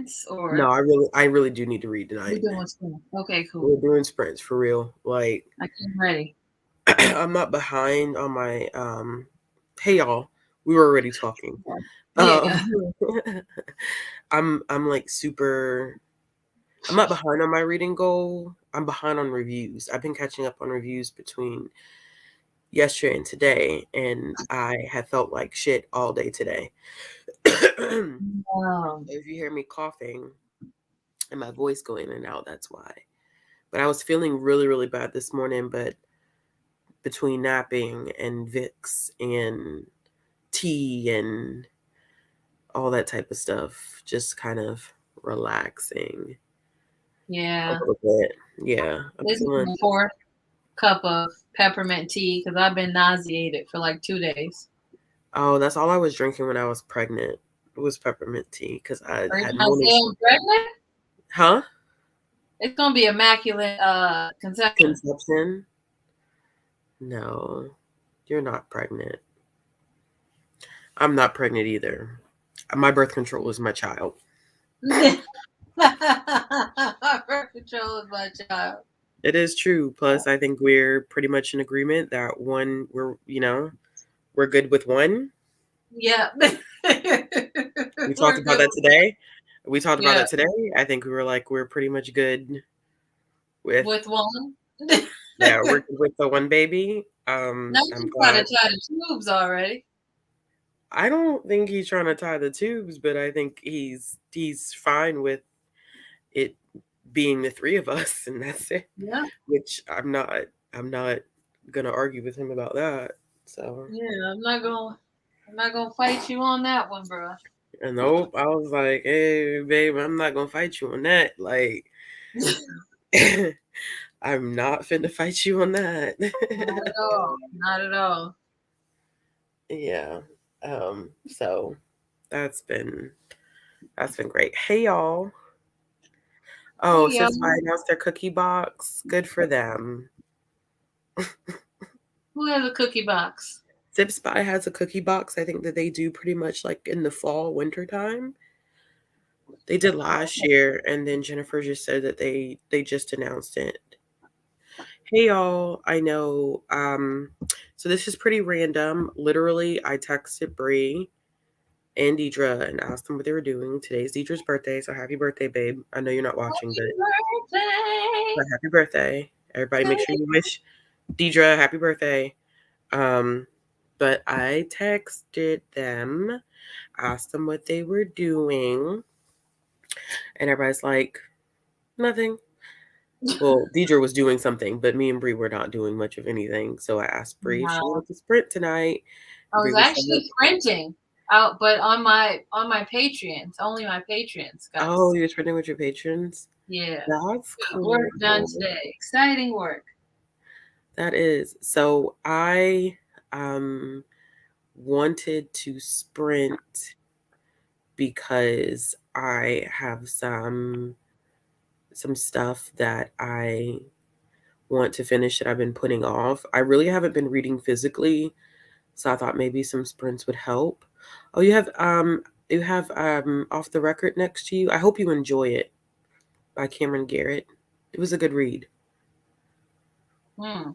sprints or? No, I really do need to read tonight. We're doing sprints. Okay, cool. We're doing sprints for real. Like, I came ready. I'm not behind on my hey y'all, we were already talking. Yeah. I'm like super. I'm not behind on my reading goal. I'm behind on reviews. I've been catching up on reviews between yesterday and today, and I have felt like shit all day today. If you hear me coughing and my voice go in and out, that's why. But I was feeling really, really bad this morning, but between napping and Vicks and tea and all that type of stuff, just kind of relaxing a Yeah. little bit. Yeah, I'm This is feeling. my fourth cup of peppermint tea because I've been nauseated for like 2 days. Oh, that's all I was drinking when I was pregnant. It was peppermint tea because I Are you had trying to say morning. I'm pregnant? Huh? It's gonna be immaculate conception. Conception? No, you're not pregnant. I'm not pregnant either. My birth control is my child. Birth control is my child. It is true. Plus, I think we're pretty much in agreement that one, we're good with one. Yeah. We talked We're about good. that today. We talked about Yeah. that today. I think we were like, we're pretty much good with, With one. yeah, we're good with the one baby. Now I'm you try to glad. tie the tubes already. I don't think he's trying to tie the tubes, but I think he's fine with it being the three of us, and that's it. Yeah. Which I'm not gonna argue with him about that. So, Yeah. I'm not gonna fight you on that one, bro. and nope, I was like, hey, babe, I'm not gonna fight you on that. Like, I'm not finna fight you on that. Not at all. Not at all. Yeah. So that's been great. Hey y'all. Oh, Hey, yo. since I announced their cookie box, good for them. Who has a cookie box? Zip Spy has a cookie box. I think that they do pretty much like in the fall, winter time. They did last year, and then Jennifer just said that they just announced it. Hey y'all, I know. So this is pretty random. Literally, I texted Bree and Deidre and asked them what they were doing. Today's Deidre's birthday, so happy birthday, babe. I know you're not watching, Happy birthday. but happy birthday. Everybody make sure you wish Deidre happy birthday. Um, but I texted them, asked them what they were doing, and everybody's like, nothing. Well, Deidre was doing something, but me and Bree were not doing much of anything. So I asked Bree if she Wow. wanted to sprint tonight. I was Bree was like, actually printing out, but on my Patreons, only my Patreons, oh, guys. you're sprinting with your patrons? Yeah, That's work done cool. today. Exciting work. That is. So I wanted to sprint because I have some stuff that I want to finish that I've been putting off. I really haven't been reading physically, so I thought maybe some sprints would help. Oh, you have Off the Record next to you. I hope you enjoy it by Cameron Garrett. It was a good read. Hmm.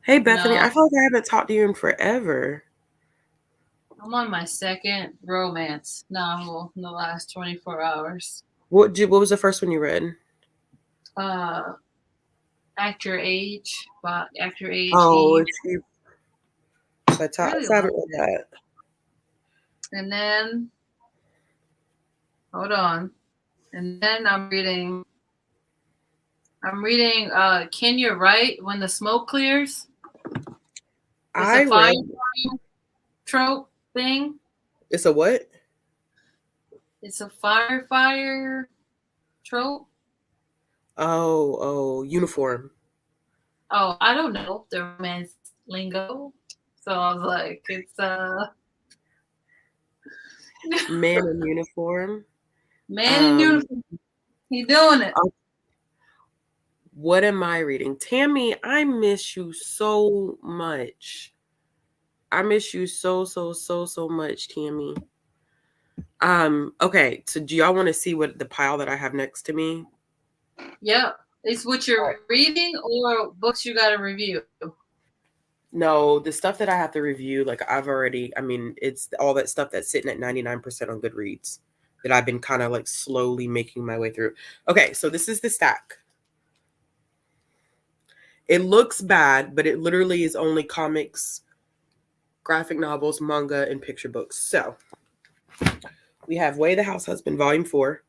Hey Bethany, No, I feel like I haven't talked to you in forever. I'm on my second romance novel in the last 24 hours. What was the first one you read? Uh, Actor Age Oh, Eve. it's you. I Really haven't loved read it. that. And then, hold on. And then I'm reading Can You Write When the Smoke Clears? It's a I fire read. trope thing. It's a what? It's a fire trope. Oh, uniform. Oh, I don't know the romance lingo. So I was like, it's Man in uniform. man in Um, uniform. He doing it. uh, what am I reading? Tammy, I miss you so much. I miss you so much, Tammy. Okay, so do y'all want to see what the pile that I have next to me? Yep. It's what you're reading or books you got to review. No, the stuff that I have to review, like I've already, I mean, it's all that stuff that's sitting at 99% on Goodreads that I've been kind of like slowly making my way through. Okay, so this is the stack. It looks bad, but it literally is only comics, graphic novels, manga, and picture books. So we have Way the House Husband, Volume 4,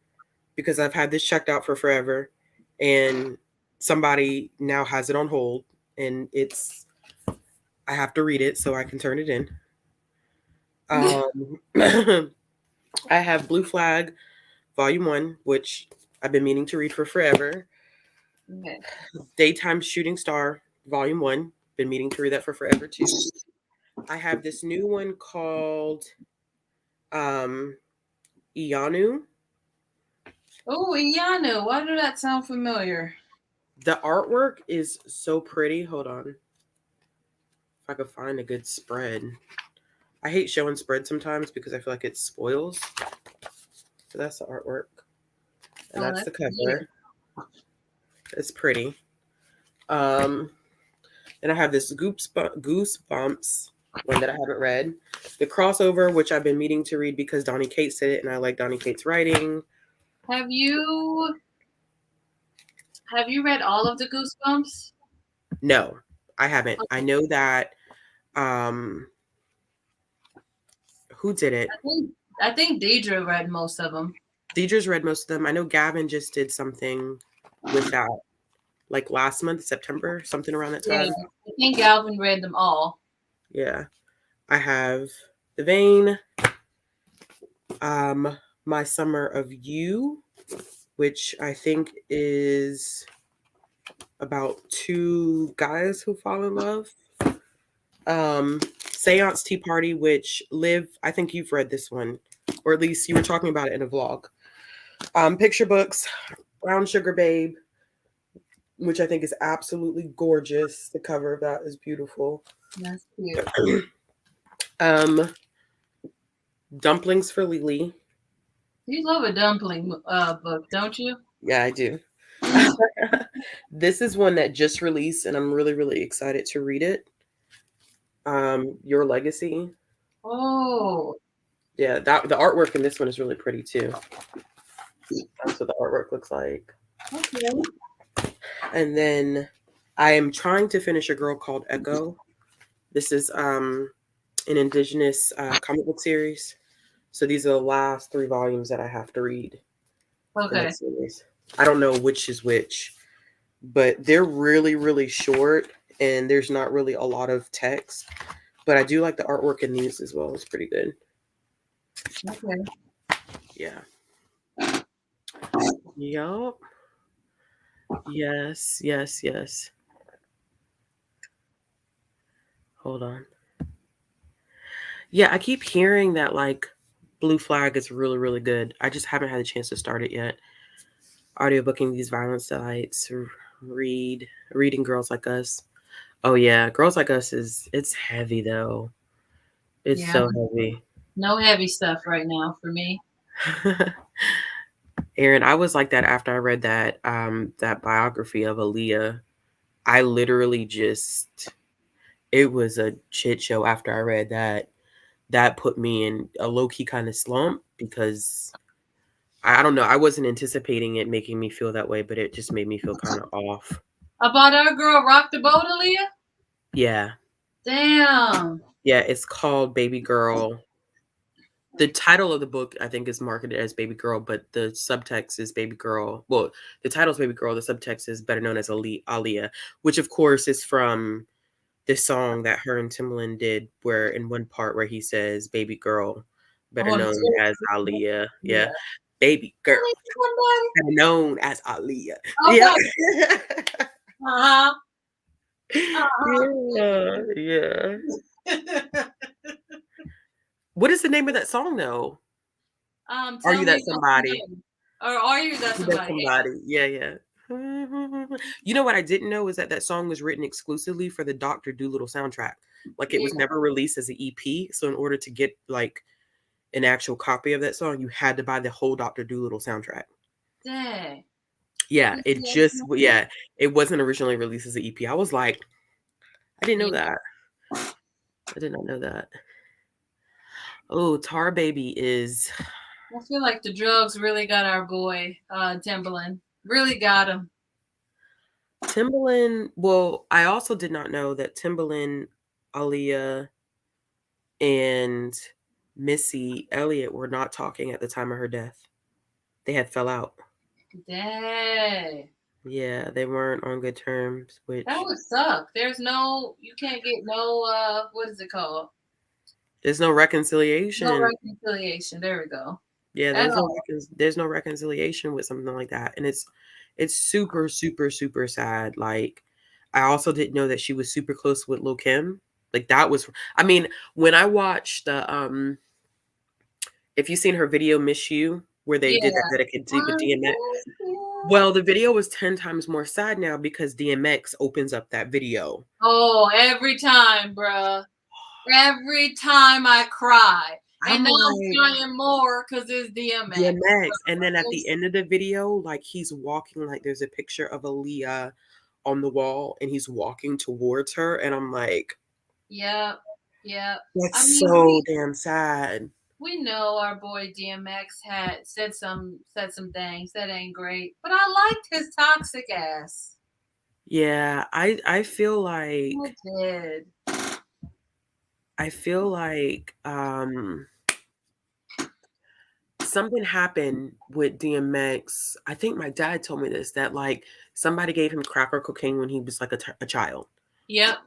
because I've had this checked out for forever. And somebody now has it on hold. And I have to read it so I can turn it in. I have Blue Flag, Volume 1, which I've been meaning to read for forever. Okay. Daytime Shooting Star, Volume 1, been meaning to read that for forever too. I have this new one called um, Ianu. Oh, Iyanu. Why did that sound familiar? The artwork is so pretty. Hold on. If I could find a good spread. I hate showing spread sometimes because I feel like it spoils. So that's the artwork. And Oh, that's that's the cute. cover. It's pretty. Um, and I have this Goosebumps one that I haven't read. The crossover, which I've been meaning to read because Donnie Cates did it, and I like Donnie Cates' writing. Have you have you read all of the Goosebumps? No, I haven't. I know that um who did it? I think Deidre read most of them. Deidre's read most of them. I know Gavin just did something with that like last month, September, something around that Yeah, time. I think Galvin read them all. Yeah. I have The Vein, um, My Summer of You, which I think is about two guys who fall in love. Seance Tea Party, which Liv, I think you've read this one, or at least you were talking about it in a vlog. Picture books, Brown Sugar Babe, which I think is absolutely gorgeous. The cover of that is beautiful. That's cute. um, Dumplings for Lily. You love a dumpling book, don't you? Yeah, I do. This is one that just released, and I'm really, really excited to read it. Your Legacy. Oh, Yeah, that the artwork in this one is really pretty too. That's what the artwork looks like. okay. And then I am trying to finish a girl called Echo. This is an indigenous comic book series. So these are the last 3 volumes that I have to read in Okay. that series. I don't know which is which, but they're really, really short and there's not really a lot of text. But I do like the artwork in these as well. It's pretty good. Okay. Yeah. Yup. Yes, yes, yes. Hold on. Yeah, I keep hearing that like Blue Flag is really, really good. I just haven't had a chance to start it yet. Audiobooking These Violence Delights, reading Girls Like Us. Oh yeah, Girls Like Us is it's heavy though. It's Yeah. so heavy. No heavy stuff right now for me. Aaron, I was like that after I read that biography of Aaliyah. I literally just it was a shit show after I read that. That put me in a low key kind of slump because I don't know. I wasn't anticipating it making me feel that way, but it just made me feel kind of off. About our girl Rock the Boat, Aaliyah? Yeah. Damn. Yeah. It's called Baby Girl. The title of the book, I think, is marketed as Baby Girl, but the subtext is Baby Girl. Well, the title is Baby Girl. The subtext is better known as Aaliyah, which, of course, is from this song that her and Timbaland did, where in one part where he says "Baby Girl," I better want known as to. Aaliyah. Yeah, Yeah. Baby Girl, Somebody. better known as Aaliyah. Yeah. Okay. Uh huh. Yeah, yeah. What is the name of that song though? Are Tell you me that about somebody? somebody. Or are you that You that somebody? somebody? Yeah, yeah. You know what I didn't know is that that song was written exclusively for the Doctor Dolittle soundtrack. Like it Yeah. was never released as an EP. So in order to get like an actual copy of that song, you had to buy the whole Dr. Dolittle soundtrack. Dang. Yeah, Did it you just yeah, it wasn't originally released as an EP. I was like, I didn't know Yeah, that. I did not know that. Oh, Tar Baby is I feel like the drugs really got our boy, Timberland. Really got him. Timbaland. Well, I also did not know that Timbaland, Aaliyah, and Missy Elliott were not talking at the time of her death. They had fell out. Dang. Yeah, they weren't on good terms, That which would suck. There's no, you can't get no, what is it called? there's no No reconciliation. reconciliation. There we go. Yeah, At there's no all. there's no reconciliation with something like that, and it's super super super sad. Like, I also didn't know that she was super close with Lil Kim. Like that was, I mean, when I watched the if you seen her video "Miss You," where they did that Yeah. dedicated with I DMX. miss you. Well, the video was 10 times more sad now because DMX opens up that video. Oh, every time, bruh. Every time I cry. And I'm now I'm like, crying more because it's DMX. DMX. And then at the It's, end of the video, like he's walking, like there's a picture of Aaliyah on the wall and he's walking towards her. And I'm like, yep. Yep. I that's mean, so damn sad. we know our boy DMX had said some things that ain't great, but I liked his toxic ass. Yeah, I feel I like did. I feel like something happened with DMX. I think my dad told me this, that like somebody gave him crack or cocaine when he was like a child. Yep.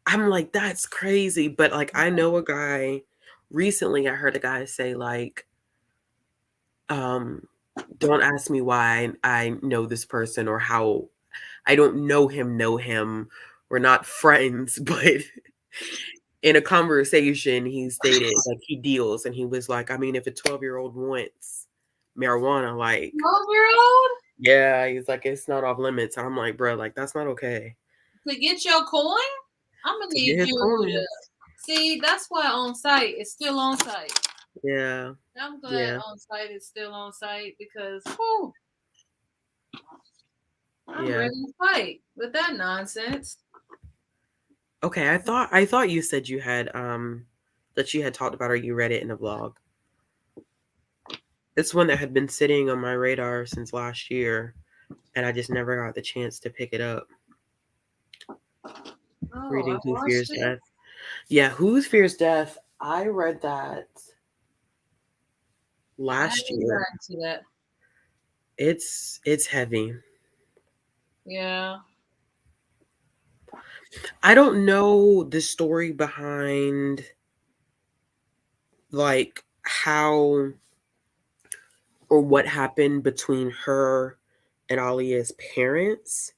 I'm like, that's crazy. But like, I know a guy recently, I heard a guy say, like, um, don't ask me why I know this person or how I don't know him. We're not friends, but in a conversation, he stated like he deals and he was like, I mean, if a 12-year-old wants marijuana, like, 12-year-old yeah, he's like, it's not off limits. I'm like, bro, like, that's not okay. to get your coin? I'm gonna To get need his you to coins. see. That's why on site it's still on site. Yeah. I'm glad Yeah. on site is still on site because whew, I'm Yeah. ready to fight with that nonsense. Okay, I thought you said you had that you had talked about or you read it in a vlog. It's one that had been sitting on my radar since last year and I just never got the chance to pick it up. Oh, I Reading Who watched Fears it. Death. Yeah, Who Fears Death. I read that I last haven't year. gotten to that. It's heavy. Yeah. I don't know the story behind like how or what happened between her and Aliyah's parents.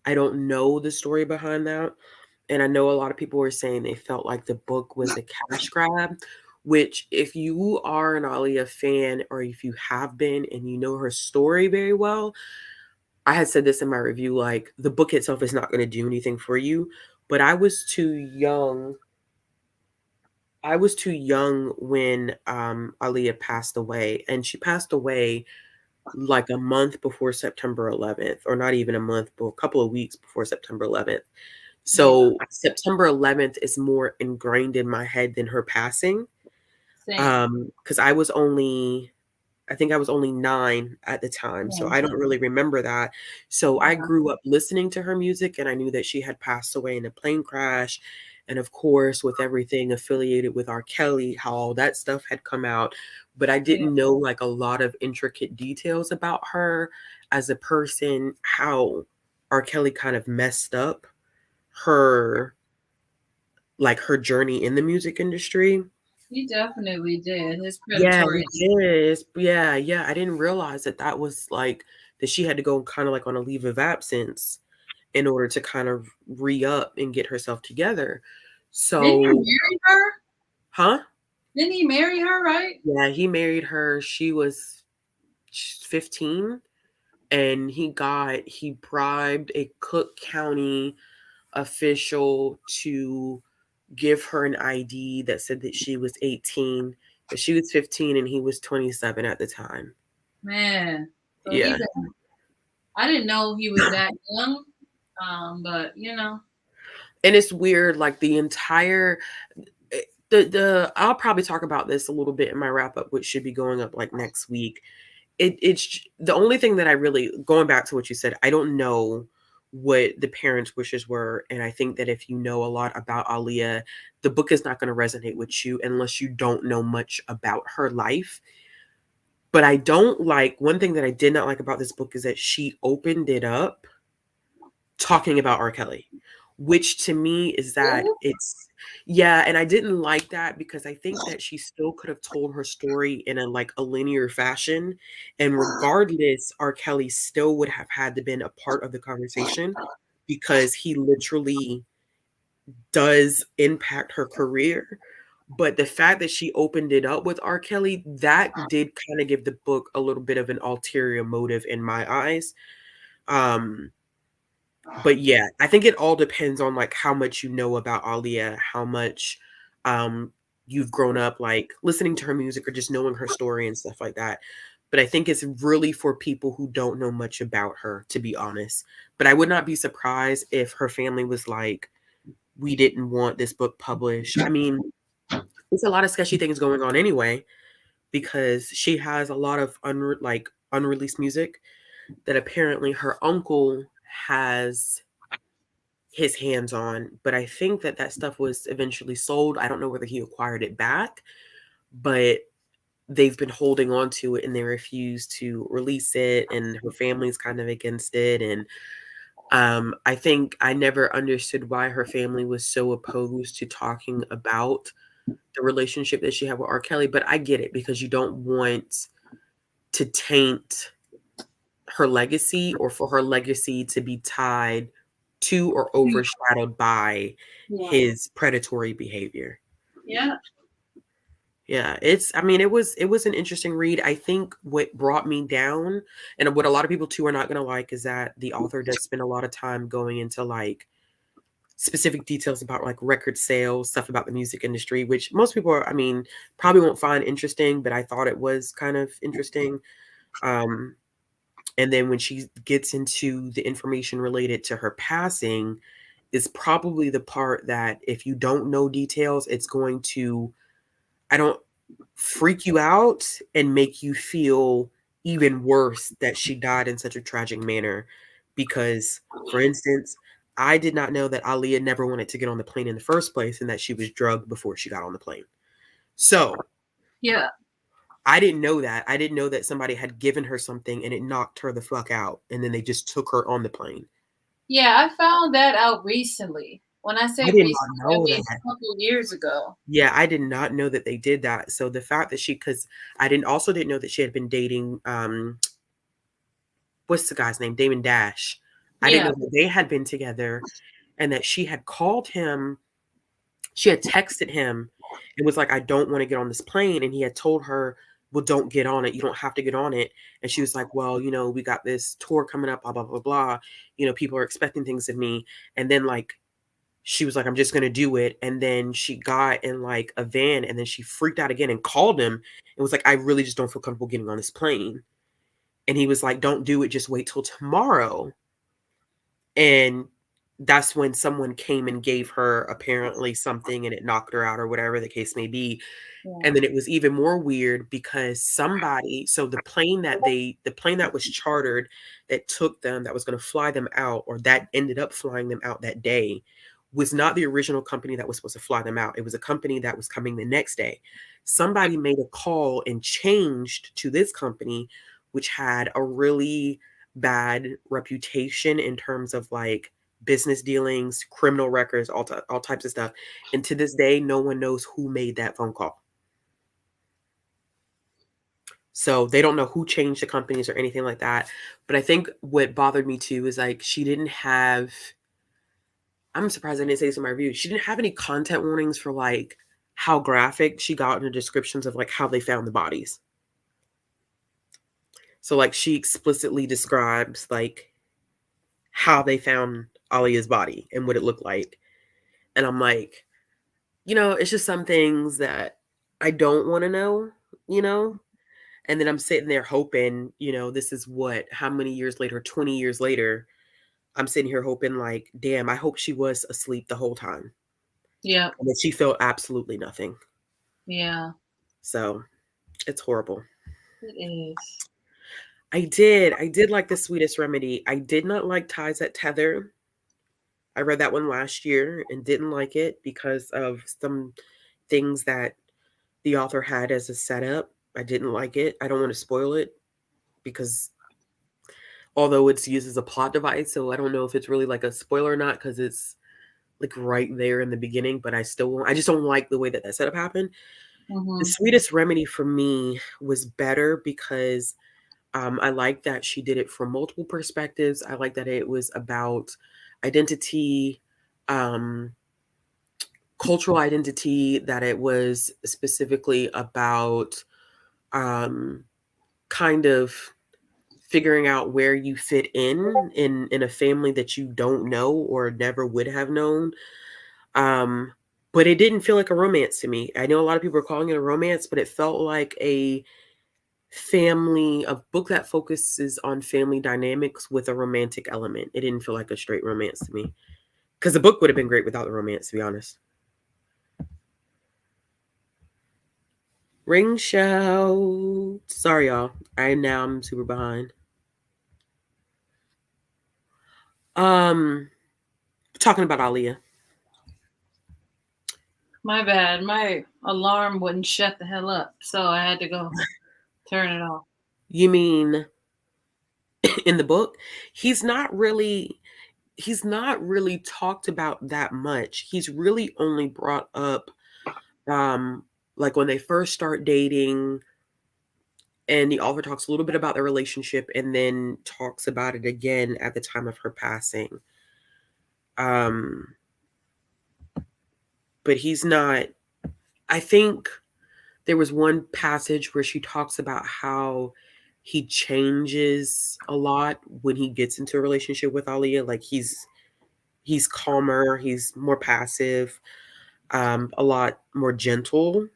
I don't know the story behind that. And I know a lot of people were saying they felt like the book was a cash grab, which if you are an Aaliyah fan or if you have been and you know her story very well, I had said this in my review, like the book itself is not going to do anything for you. But I was too young. I was too young when Aaliyah passed away, and she passed away like a month before September 11th, or not even a month, but a couple of weeks before September 11th. Yeah. So September 11th is more ingrained in my head than her passing. Same. Because I think I was only 9 at the time, so Same. I don't really remember that. So I Yeah. grew up listening to her music, and I knew that she had passed away in a plane crash, and of course, with everything affiliated with R. Kelly, how all that stuff had come out, but I Yeah. didn't know, like, a lot of intricate details about her as a person, how R. Kelly kind of messed up her like, her journey in the music industry. He definitely did. His Yeah, predatory. he did. Yeah, yeah, I didn't realize that that was, like that she had to go kinda, like, on a leave of absence in order to kind of re-up and get herself together. Didn't he So marry her? Huh? Didn't he marry her, right? Yeah, he married her, she was 15, and he bribed a Cook County official to give her an ID that said that she was 18 But she was 15 and he was 27 at the time. Man. So he Yeah. been. I didn't know he was that young. But you know. And it's weird, like the entire the I'll probably talk about this a little bit in my wrap up, which should be going up like next week. It's the only thing that I really, going back to what you said, I don't know what the parents' wishes were, and I think that if you know a lot about Aaliyah, the book is not going to resonate with you unless you don't know much about her life. But I don't like, one thing that I did not like about this book is that she opened it up talking about R. Kelly, which to me is that Ooh. it's, yeah, and I didn't like that because I think that she still could have told her story in a like a linear fashion, and regardless, R. Kelly still would have had to been a part of the conversation because he literally does impact her career. But the fact that she opened it up with R. Kelly, that did kind of give the book a little bit of an ulterior motive in my eyes. Um, but yeah, I think it all depends on like how much you know about Aaliyah, how much um you've grown up like listening to her music or just knowing her story and stuff like that. But I think it's really for people who don't know much about her, to be honest. But I would not be surprised if her family was like, we didn't want this book published. I mean, there's a lot of sketchy things going on anyway, because she has a lot of unreleased music that apparently her uncle has his hands on, but I think that that stuff was eventually sold. I don't know whether he acquired it back, but they've been holding on to it and they refuse to release it, and her family's kind of against it. And I think I never understood why her family was so opposed to talking about the relationship that she had with R. Kelly, but I get it because you don't want to taint her legacy or for her legacy to be tied to or overshadowed by Yeah. his predatory behavior. Yeah. Yeah, it was an interesting read. I think what brought me down and what a lot of people too are not going to like is that the author does spend a lot of time going into like specific details about like record sales, stuff about the music industry, which most people are, I mean, probably won't find interesting, but I thought it was kind of interesting. Um And then when she gets into the information related to her passing, is probably the part that if you don't know details, it's going to, I don't, freak you out and make you feel even worse that she died in such a tragic manner. Because, for instance, I did not know that Aaliyah never wanted to get on the plane in the first place and that she was drugged before she got on the plane. So Yeah. I didn't know that. I didn't know that somebody had given her something and it knocked her the fuck out, and then they just took her on the plane. Yeah, I found that out recently. When I I say did not recently, I know mean that. a couple years ago. Yeah, I did not know that they did that. So the fact that she, because I didn't know that she had been dating, what's the guy's name? Damon Dash. I didn't Yeah. know that they had been together and that she had called him, she had texted him and was like, "I don't wanna get on this plane," and he had told her, "Well, don't get on it. You don't have to get on it." And she was like, "Well, you know, we got this tour coming up, blah, blah, blah, blah. You know, people are expecting things of me." And then, like, she was like, "I'm just gonna do it." And then she got in, like, a van, and then she freaked out again and called him and was like, "I really just don't feel comfortable getting on this plane." And he was like, "Don't do it. Just wait till tomorrow." And that's when someone came and gave her apparently something and it knocked her out or whatever the case may be. Yeah. And then it was even more weird because somebody, so the plane that was chartered that took them, that was gonna fly them out, or that ended up flying them out that day, was not the original company that was supposed to fly them out. It was a company that was coming the next day. Somebody made a call and changed to this company, which had a really bad reputation in terms of, like, business dealings, criminal records, all types of stuff, and to this day, no one knows who made that phone call. So they don't know who changed the companies or anything like that. But I think what bothered me too is like she didn't have, I'm surprised I didn't say this in my review. She didn't have any content warnings for like how graphic she got in the descriptions of like how they found the bodies. So like she explicitly describes like how they found Alia's body and what it looked like. And I'm like, you know, it's just some things that I don't want to know, you know? And then I'm sitting there hoping, this is what, how many years later, 20 years later, I'm sitting here hoping, like, damn, I hope she was asleep the whole time Yep. and that she felt absolutely nothing. Yeah. So it's horrible. It is. I did like The Sweetest Remedy. I did not like Ties That Tether. I read that one last year and didn't like it because of some things that the author had as a setup. I didn't like it. I don't want to spoil it because although it's used as a plot device, so I don't know if it's really like a spoiler or not because it's like right there in the beginning, but I just don't like the way that setup happened. The Mhm. Sweetest Remedy for me was better because I like that she did it from multiple perspectives. I like that it was about identity, um, cultural identity, that it was specifically about um, kind of figuring out where you fit in a family that you don't know or never would have known. Um, but it didn't feel like a romance to me. I know a lot of people are calling it a romance, but it felt like a book that focuses on family dynamics with a romantic element. It didn't feel like a straight romance to me. Because the book would have been great without the romance, to be honest. Ring shout. Sorry, y'all. I'm super behind. Um, talking about Aaliyah. My bad. My alarm wouldn't shut the hell up, so I had to go turn it off. You mean in the book? He's not really he's not really talked about that much. He's really only brought up um like when they first start dating, and the author talks a little bit about their relationship and then talks about it again at the time of her passing. Um but he's not I think there was one passage where she talks about how he changes a lot when he gets into a relationship with Aaliyah. Like he's calmer, he's more passive, a lot more gentle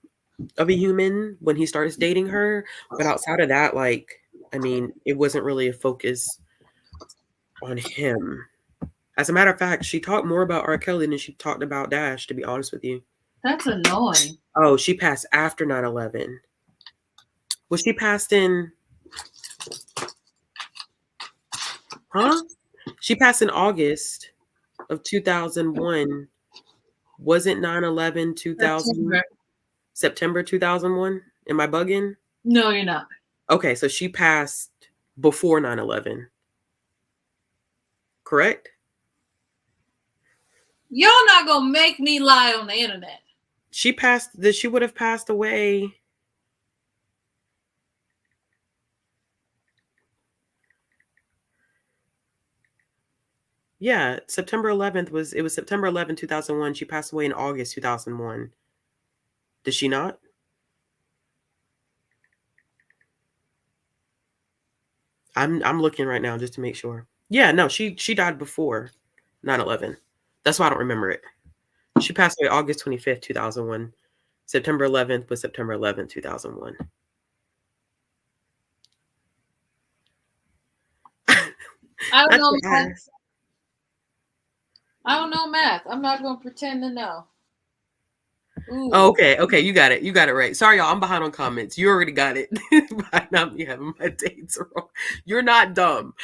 of a human when he starts dating her. But outside of that, like, I mean, it wasn't really a focus on him. As a matter of fact, she talked more about R. Kelly than she talked about Dash, to be honest with you. That's annoying. Oh, she passed after 9/11. Was she passed in, huh? She passed in August of 2001. Wasn't 9/11 2000, September. September 2001? Am I bugging? No, you're not. Okay, so she passed before 9/11, correct? Y'all not gonna make me lie on the internet. She would have passed away. Yeah, September 11th, 2001. She passed away in August 2001. Did she not? I'm looking right now just to make sure. Yeah, no, she died before 9/11. That's why I don't remember it. She passed away August 25th, 2001. September 11th was September 11th, 2001. I don't That's know what math. I I don't know math. I'm not gonna pretend to know. Oh, Ooh. okay, okay, you got it. You got it right. Sorry, y'all. I'm behind on comments. You already got it. But now me having my dates wrong. You're not dumb.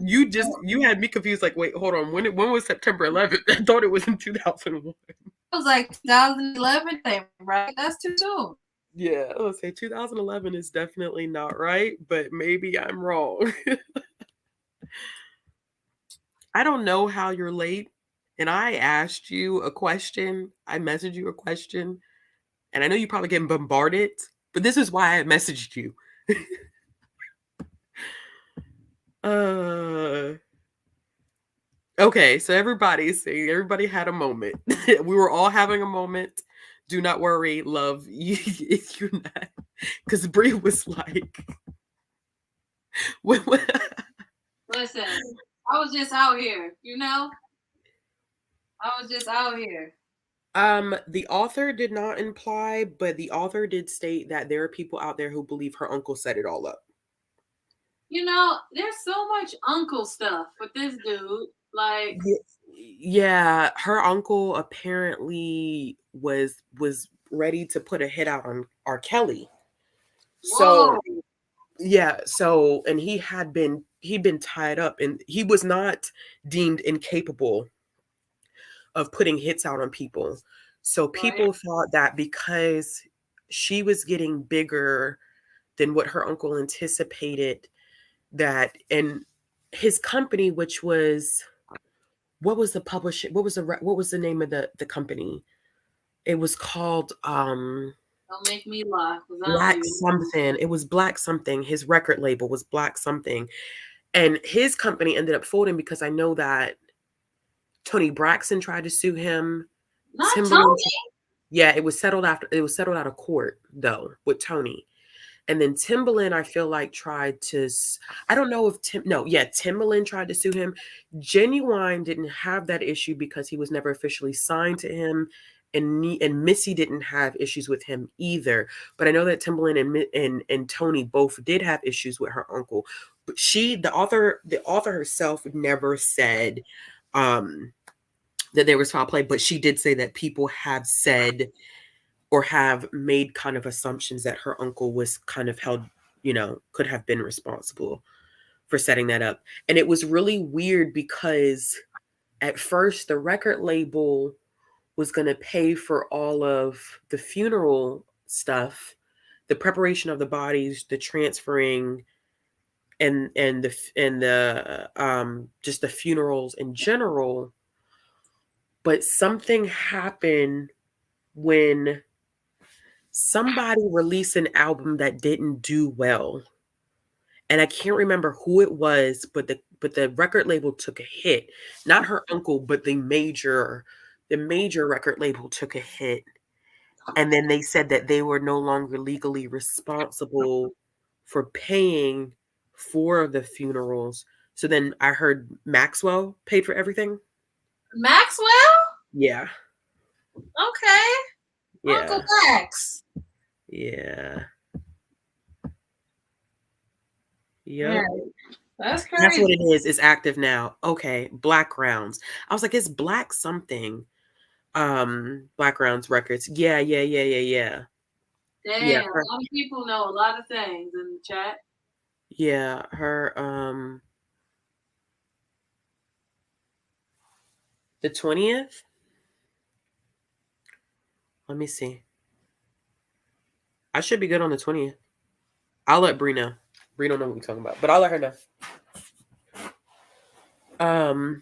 You had me confused. Like, wait, hold on. When was September 11th? I thought it was in 2001. It was like 2011, right? That's too soon. Yeah, let's say 2011 is definitely not right, but maybe I'm wrong. I don't know how you're late. And I asked you a question. I messaged you a question, and I know you probably getting bombarded, but this is why I messaged you. Uh Okay, so everybody's saying everybody had a moment. We were all having a moment. Do not worry, love. You're not, because Brie was like, when, Listen, I was just out here, you know? I was just out here. The author did not imply, but the author did state that there are people out there who believe her uncle set it all up. You know, there's so much uncle stuff with this dude. Like, Ye Yeah, her uncle apparently was ready to put a hit out on R. Kelly. So, whoa, yeah, so and he'd been tied up and he was not deemed incapable of putting hits out on people. So right? people thought that because she was getting bigger than what her uncle anticipated, that and his company, which was what was the publishing what was the name of the company? It was called Don't make me lie, because I don't Black even know. something. It was Black something. His record label was Black something. And his company ended up folding because I know that Tony Braxton tried to sue him. Not Timbaland, Tony. yeah, it was settled out of court though with Tony. And then Timbaland, I feel like tried to. I don't know if Timbaland tried to sue him. Genuine didn't have that issue because he was never officially signed to him, and Missy didn't have issues with him either. But I know that Timbaland and Tony both did have issues with her uncle. But the author herself never said um, that there was foul play, but she did say that people have said or have made kind of assumptions that her uncle was kind of held, could have been responsible for setting that up. And it was really weird because at first the record label was going to pay for all of the funeral stuff, the preparation of the bodies, the transferring and the just the funerals in general, but something happened when somebody released an album that didn't do well, and I can't remember who it was, but the record label took a hit. Not her uncle, but the major record label took a hit, and then they said that they were no longer legally responsible for paying for the funerals. So then I heard Maxwell paid for everything. Maxwell? Yeah, Okay. Uncle yeah, Max. yeah, Yeah, yep. that's That's what crazy. it is. It's active now. Okay, Black Rounds. I was like, it's Black something. Black Rounds Records. Yeah, yeah, yeah, yeah, yeah. Yeah, Damn, a her, lot of people know a lot of things in the chat. yeah, her the 20th. Let me see. I should be good on the 20th. I'll let Bree know. Bree don't know what we're talking about, but I'll let her know. Um,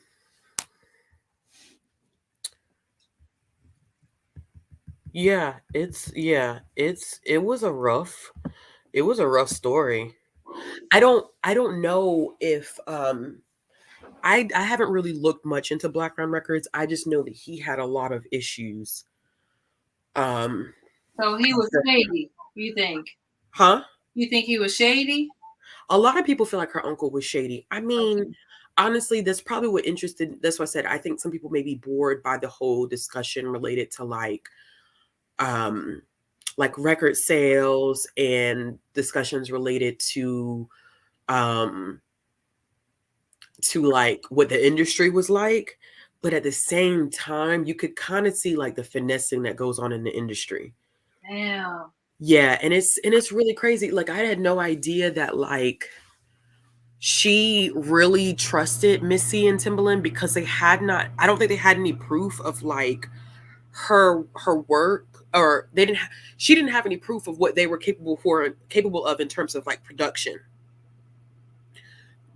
it was a rough story. I don't know if I haven't really looked much into Blackground Records. I just know that he had a lot of issues. Um, So he was after- shady, you think? huh? You think he was shady? A lot of people feel like her uncle was shady. I mean, Okay. honestly, that's probably what interested. That's why I said I think some people may be bored by the whole discussion related to um, like record sales and discussions related um, to like what the industry was like. But at the same time, you could kind of see like the finessing that goes on in the industry. Damn. Yeah, and it's really crazy. Like I had no idea that like she really trusted Missy and Timbaland because they had not I don't think they had any proof of like her work, or she didn't have any proof of what they were capable of in terms of like production.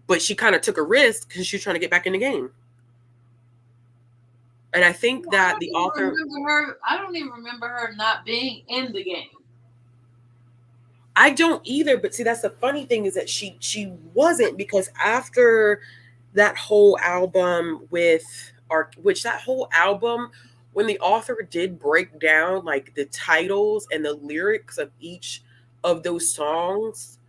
But she kind of took a risk because she was trying to get back in the game. And I think I that don't the even author remember her. I don't even remember her not being in the game. I don't either, but see that's the funny thing is that she wasn't, because after that whole album which that whole album, when the author did break down like the titles and the lyrics of each of those songs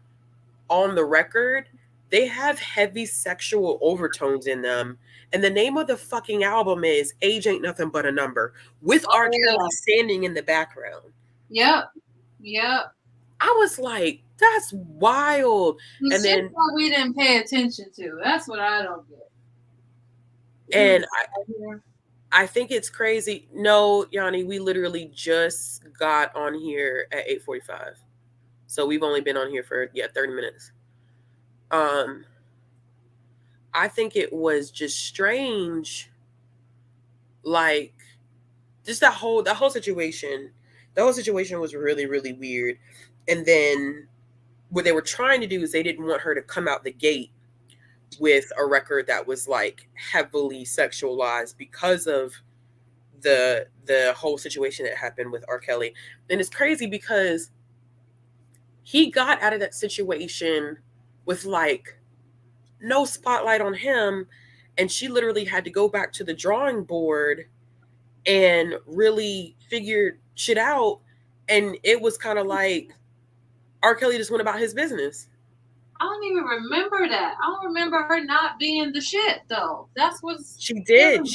on the record, they have heavy sexual overtones in them. And the name of the fucking album is Age Ain't Nothing But a Number, with R. Oh Kelly yeah. standing in the background. Yep. Yep. I was like, that's wild. The And shit then, that we didn't pay attention to. That's what I don't get. We and was out here. I think it's crazy. No, Yanni, we literally just got on here at 8:45. So we've only been on here for 30 minutes. Um I think it was just strange, like just that whole situation. The whole situation was really really weird. And then what they were trying to do is they didn't want her to come out the gate with a record that was like heavily sexualized because of the whole situation that happened with R. Kelly. And it's crazy because he got out of that situation with like no spotlight on him, and she literally had to go back to the drawing board and really figure shit out. And it was kind of like R. Kelly just went about his business. I don't even remember that. I don't remember her not being the shit though. That's what's She killing did. me.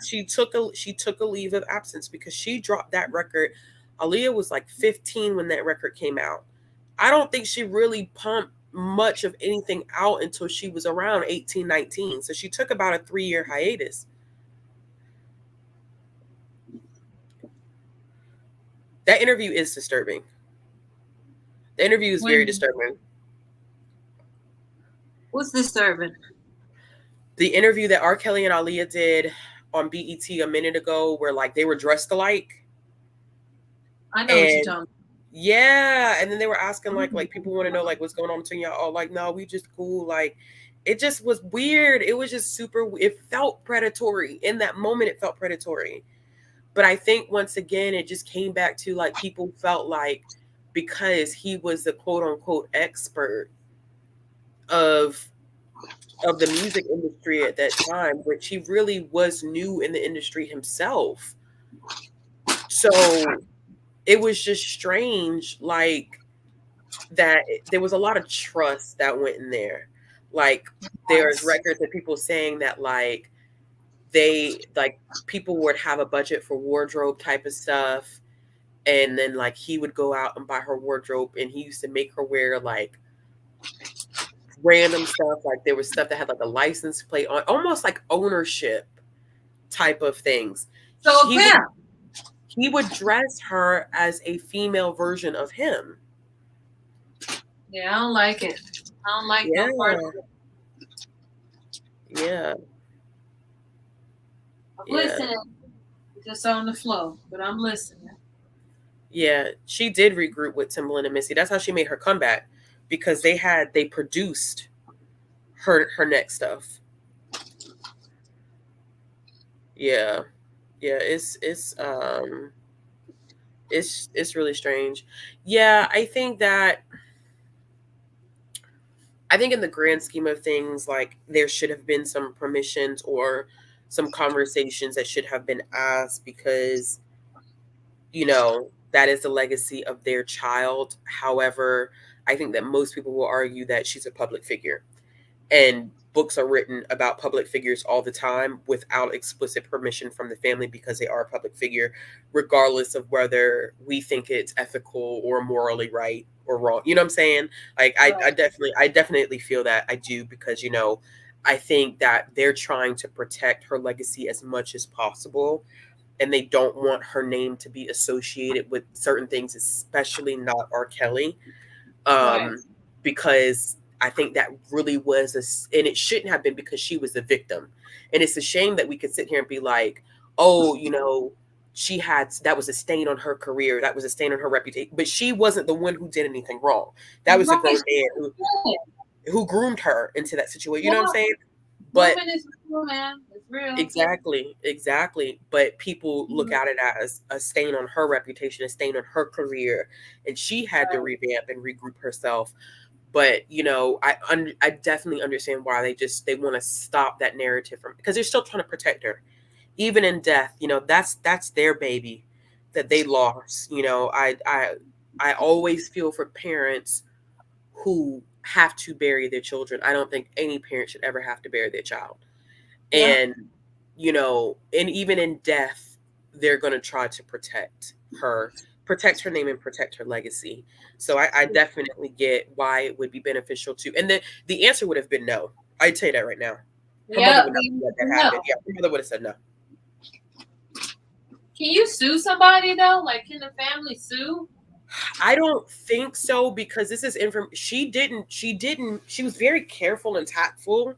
She took a leave of absence because she dropped that record. Aaliyah was like 15 when that record came out. I don't think she really pumped much of anything out until she was around 18, 19. So she took about a 3-year hiatus. That interview is disturbing. The interview is very When disturbing. what's disturbing? The interview that R. Kelly and Aaliyah did on BET a minute ago, where like they were dressed alike, I know what you're and talking yeah, and then they were asking like about. people want to know like what's going on between y'all. Oh, like no, we just cool. Like it just was weird. It was just super. It felt predatory in that moment. It felt predatory. But I think once again, it just came back to like people felt like because he was the quote unquote expert of the music industry at that time, which he really was new in the industry himself. So it was just strange, like that there was a lot of trust that went in there. Like there's Yes. records of people saying that like they like people would have a budget for wardrobe type of stuff, and then like he would go out and buy her wardrobe, and he used to make her wear like random stuff. Like there was stuff that had like a license plate on, almost like ownership type of things. So a He would pimp. he would dress her as a female version of him. Yeah, I don't like it. I don't like no part Yeah, of it. yeah, I'm yeah, listening. Just on the flow, but I'm listening. yeah. She did regroup with Timbaland and Missy. That's how she made her comeback, because they produced her next stuff. Yeah, yeah. It's really strange. Yeah, I think in the grand scheme of things, like there should have been some permissions or some conversations that should have been asked, because that is the legacy of their child. However, I think that most people will argue that she's a public figure, and books are written about public figures all the time without explicit permission from the family, because they are a public figure, regardless of whether we think it's ethical or morally right or wrong. You know what I'm saying? Like I Right. definitely feel that. I do, because I think that they're trying to protect her legacy as much as possible, and they don't want her name to be associated with certain things, especially not R. Kelly, Right. um, because I think that really was and it shouldn't have been, because she was the victim. And it's a shame that we could sit here and be like, oh, she had that was a stain on her career, that was a stain on her reputation, but she wasn't the one who did anything wrong. That was a Right. grown man who groomed her into that situation. You know what I'm Yeah. saying? But Grooming is real, man. It's real. exactly. But people look Mhm. at it as a stain on her reputation, a stain on her career, and she had to Right. revamp and regroup herself. But I definitely understand why they want to stop that narrative from, because they're still trying to protect her, even in death. That's their baby that they lost. I always feel for parents who have to bury their children. I don't think any parent should ever have to bury their child. Yeah. And, and even in death, they're going to try to her, protect her name and protect her legacy. So I definitely get why it would be beneficial to. And the answer would have been no. I'd say that right now. Her mother Yeah. would not let that No. happen. Yeah, her mother would have said no. Can you sue somebody though? Like, can the family sue? I don't think so because this is she was very careful and tactful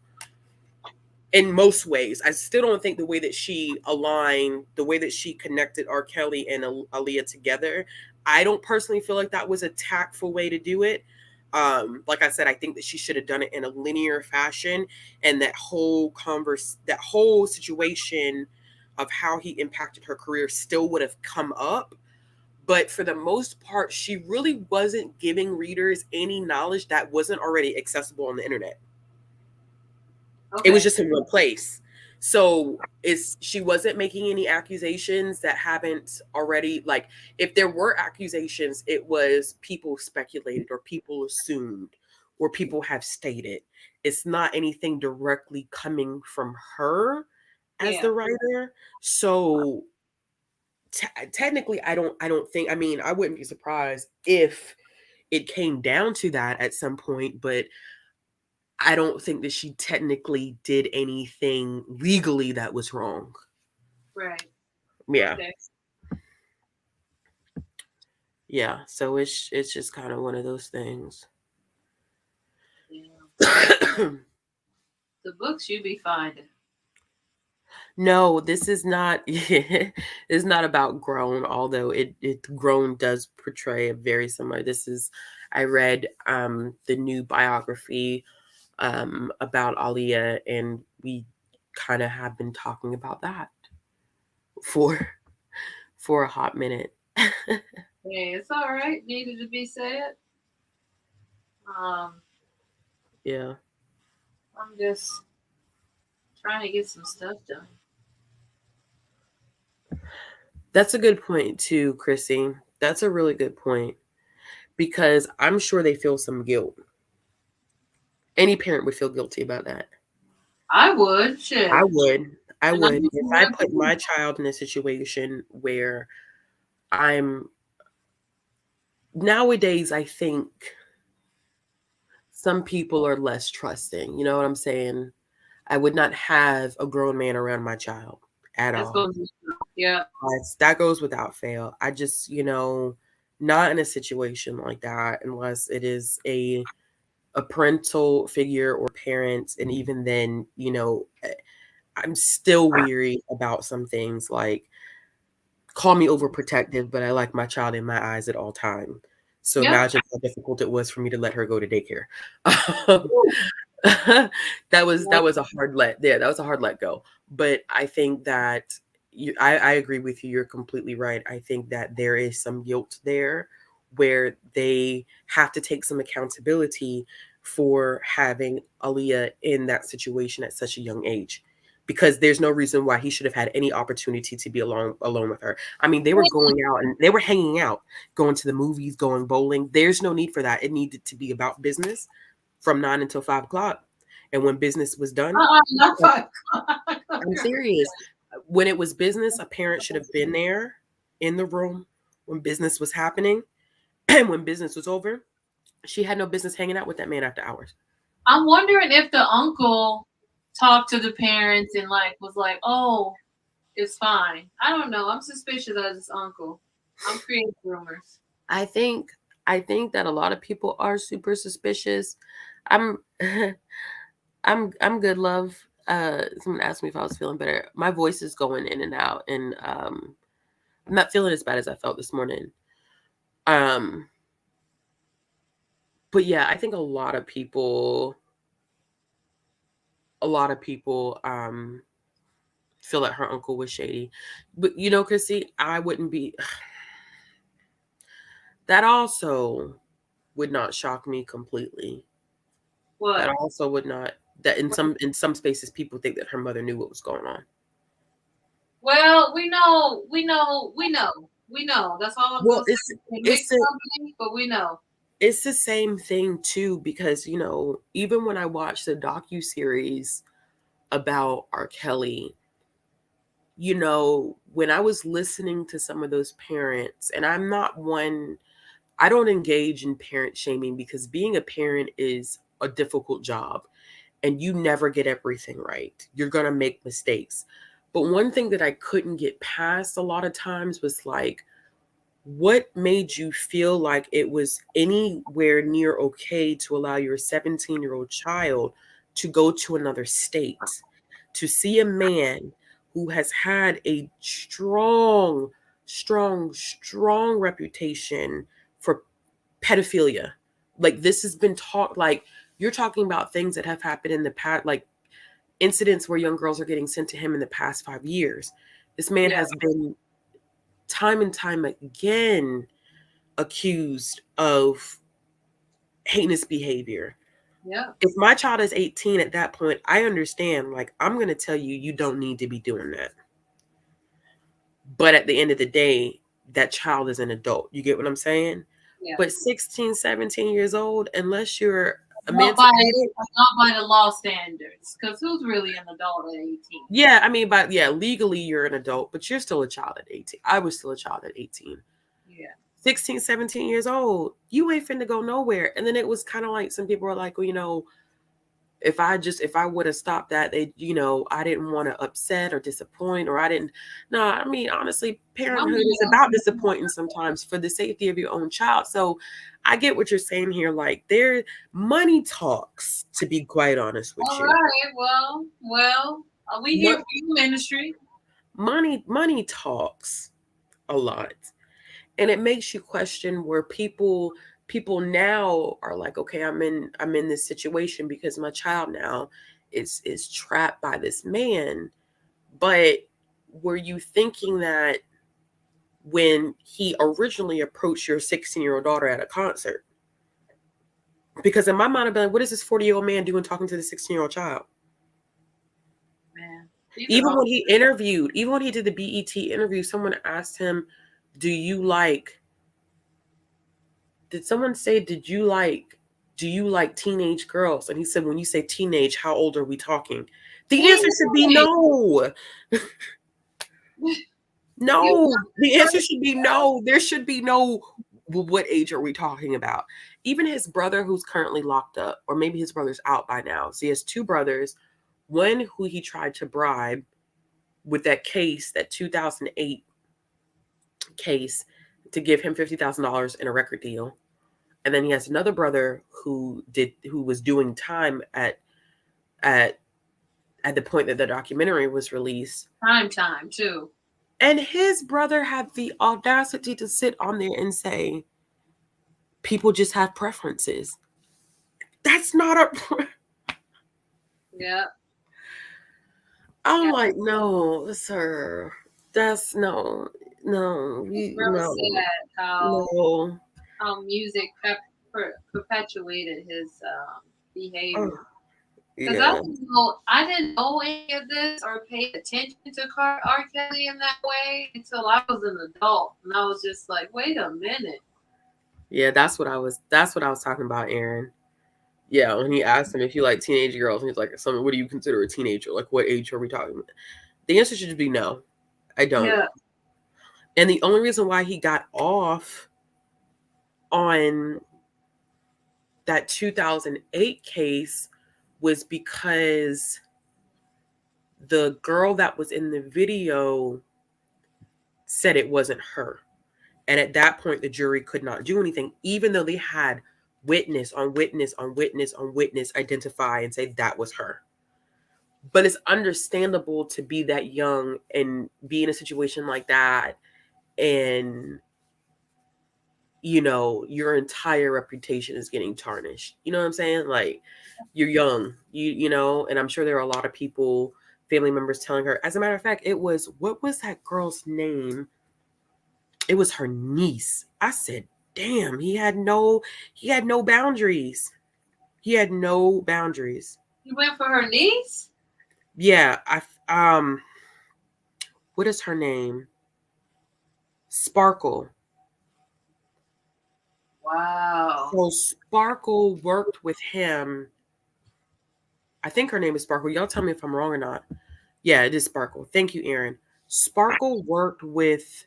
in most ways. I still don't think the way that she aligned, the way that she connected R. Kelly and Aaliyah together, I don't personally feel like that was a tactful way to do it. Like I said, I think that she should have done it in a linear fashion, and that whole situation of how he impacted her career still would have come up. But for the most part, she really wasn't giving readers any knowledge that wasn't already accessible on the internet. It was Okay. just in one place. So she wasn't making any accusations that haven't already, like, if there were accusations, it was people speculated or people assumed or people have stated. It's not anything directly coming from her as Yeah. the writer. So technically I don't think, I mean, I wouldn't be surprised if it came down to that at some point, but I don't think that she technically did anything legally that was wrong. Right. Yeah. Okay. Yeah. So it's just kind of one of those things. Yeah. The books you be finding. No, this is not it's not about grown, although it grown does portray a very similar. This is I read the new biography about Aaliyah, and we kind of have been talking about that for for a hot minute. Hey, it's all right. Needed to be said. Um, Yeah. I'm just trying to get some stuff done. That's a good point too, Chrissy. That's a really good point because I'm sure they feel some guilt. Any parent would feel guilty about that. I would, I shit. would. I And I would. need If some I help put too. my child in a situation where I'm nowadays, I think some people are less trusting. You know what I'm saying? I would not have a grown man around my child at That's all. going to be yeah. That goes without fail. I just, not in a situation like that unless it is a parental figure or parents, and even then, I'm still weary about some things, like, call me overprotective, but I like my child in my eyes at all time. So Yeah. imagine how difficult it was for me to let her go to daycare. Woo. That was a hard that was a hard let go. But I think that I agree with you. You're completely right. I think that there is some guilt there where they have to take some accountability for having Aaliyah in that situation at such a young age. Because there's no reason why he should have had any opportunity to be alone with her. I mean, they were going out and they were hanging out, going to the movies, going bowling. There's no need for that. It needed to be about business from 9 until 5 o'clock. And when business was done, Not fun. I'm serious. When it was business, a parent should have been there in the room when business was happening. And when business was over, she had no business hanging out with that man after hours. I'm wondering if the uncle talked to the parents and like was like, "Oh, it's fine." I don't know. I'm suspicious of this uncle. I'm creating rumors. I think I think that a lot of people are super suspicious. I'm I'm good, love. Someone asked me if I was feeling better. My voice is going in and out, and I'm not feeling as bad as I felt this morning. Um, but yeah, I think a lot of people feel that her uncle was shady. But Chrissy, I wouldn't be that also would not shock me completely. That What? also would not that in some spaces people think that her mother knew what was going on. Well, we know. That's all I'm Well, gonna say. It it's mixed a company, but we know. it's the same thing too, because even when I watched the docu-series about R. Kelly, when I was listening to some of those parents, and I'm not one, I don't engage in parent shaming because being a parent is a difficult job and you never get everything right. You're going to make mistakes. But one thing that I couldn't get past a lot of times was like, what made you feel like it was anywhere near okay to allow your 17-year-old child to go to another state to see a man who has had a strong, strong, strong reputation for pedophilia? Like, this has been taught, like, you're talking about things that have happened in the past, like incidents where young girls are getting sent to him in the past 5 years. This man Yeah. has been time and time again accused of heinous behavior. Yeah. If my child is 18 at that point, I understand, like, I'm going to tell you, you don't need to be doing that. But at the end of the day, that child is an adult. You get what I'm saying? Yeah. But 16, 17 years old, unless you're Not by emancipated. not by the law standards, because who's really an adult at 18? Yeah, I mean, but yeah, legally you're an adult, but you're still a child at 18. I was still a child at 18. Yeah. 16, 17 years old, you ain't finna go nowhere. And then it was kind of like some people were like, well, if I would have stopped that, I didn't want to upset or disappoint, or I didn't. No, I mean, honestly, parenthood is about disappointing sometimes for the safety of your own child. So I get what you're saying here. Like, money talks, to be quite honest with All you. right. Well, we here for you, ministry. Money talks a lot. And it makes you question where people now are like, okay, I'm in this situation because my child now is trapped by this man. But were you thinking that when he originally approached your 16-year-old daughter at a concert? Because in my mind, I'd be like, what is this 40-year-old man doing talking to the 16-year-old child? Man, Even when he did the BET interview, someone asked him, do you like did someone say, do you like teenage girls? And he said, when you say teenage, how old are we talking? The answer should be no. No. The answer should be no. There should be no, well, what age are we talking about? Even his brother, who's currently locked up, or maybe his brother's out by now. So he has two brothers, one who he tried to bribe with that case, that 2008 case, to give him $50,000 in a record deal. And then he has another brother who was doing time at at the point that the documentary was released. Prime time too. And his brother had the audacity to sit on there and say, people just have preferences. That's not a Yeah. I'm Yeah. like, no, sir. That's no, no, It's we real no, sad no. how music perpetuated his Oh, behavior. Because yeah. I didn't know any of this or pay attention to R. Kelly in that way until I was an adult, and I was just like, wait a minute. Yeah, that's what I was talking about, Aaron. Yeah, when he asked him if you like teenage girls, and he's like, "Something. What do you consider a teenager? Like, what age are we talking about?" The answer should be no. I don't. Yeah. And the only reason why he got off on that 2008 case was because the girl that was in the video said it wasn't her. And at that point, the jury could not do anything, even though they had witness on witness on witness on witness identify and say that was her. But it's understandable to be that young and be in a situation like that, and your entire reputation is getting tarnished. You know what I'm saying? Like, you're young, and I'm sure there are a lot of people, family members telling her. As a matter of fact, what was that girl's name? It was her niece. I said, damn, he had no boundaries. He had no boundaries. You went for her niece? Yeah, what is her name? Sparkle. Wow. So Sparkle worked with him. I think her name is Sparkle. Y'all tell me if I'm wrong or not. Yeah, it is Sparkle. Thank you, Aaron. Sparkle worked with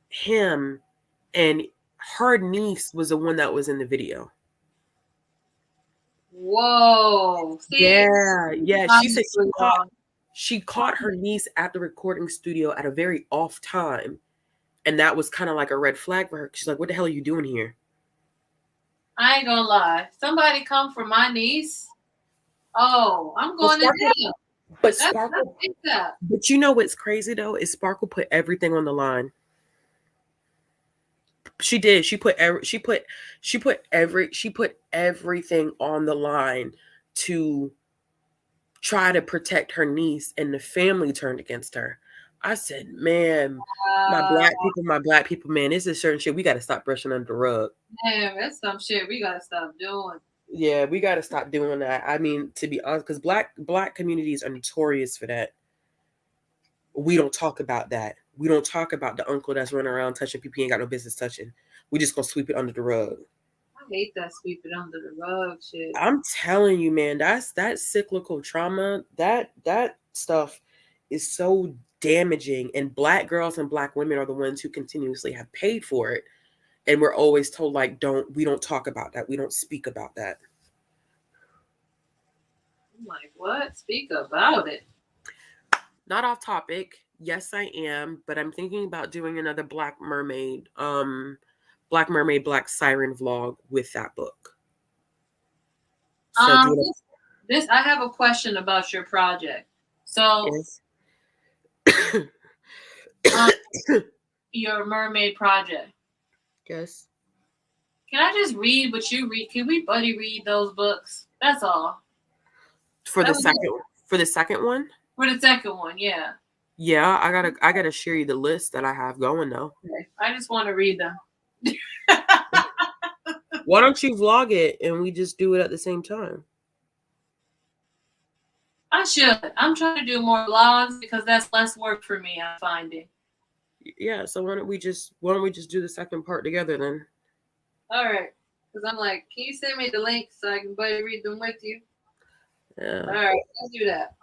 him, and her niece was the one that was in the video. Whoa. See, Yeah, yeah. She said obviously, she caught her niece at the recording studio at a very off time, and that was kind of like a red flag for her. She's like, "What the hell are you doing here?" I ain't gonna lie. Somebody come for my niece. Oh, I'm Well, going to jail. but That's Sparkle, that. but you know what's crazy though is Sparkle put everything on the line. She did. She put everything on the line to try to protect her niece, and the family turned against her. I said, man, my black people, man, this is certain shit we got to stop brushing under the rug. Damn, that's some shit we gotta stop doing. Yeah, we got to stop doing that. I mean, to be honest, because black communities are notorious for that. We don't talk about that. We don't talk about the uncle that's running around touching people he ain't got no business touching. We just gonna sweep it under the rug. I hate that sweep it under the rug shit. I'm telling you, man, that cyclical trauma, that stuff is so damaging. And black girls and black women are the ones who continuously have paid for it. And we're always told, like, we don't talk about that. We don't speak about that. I'm like, what? Speak about it. Not off topic. Yes, I am, but I'm thinking about doing another Black Mermaid, Black Siren vlog with that book. So This I have a question about your project. So your mermaid project. Yes. Can I just read what you read? Can we buddy read those books? That's all. For the second one? For the second one, yeah. Yeah, I gotta share you the list that I have going though. Okay. I just want to read them. Why don't you vlog it and we just do it at the same time? I should. I'm trying to do more vlogs because that's less work for me, I'm finding. Yeah, so why don't we just do the second part together then? All right. Because I'm like, can you send me the link so I can buddy read them with you? Yeah. All right, let's do that.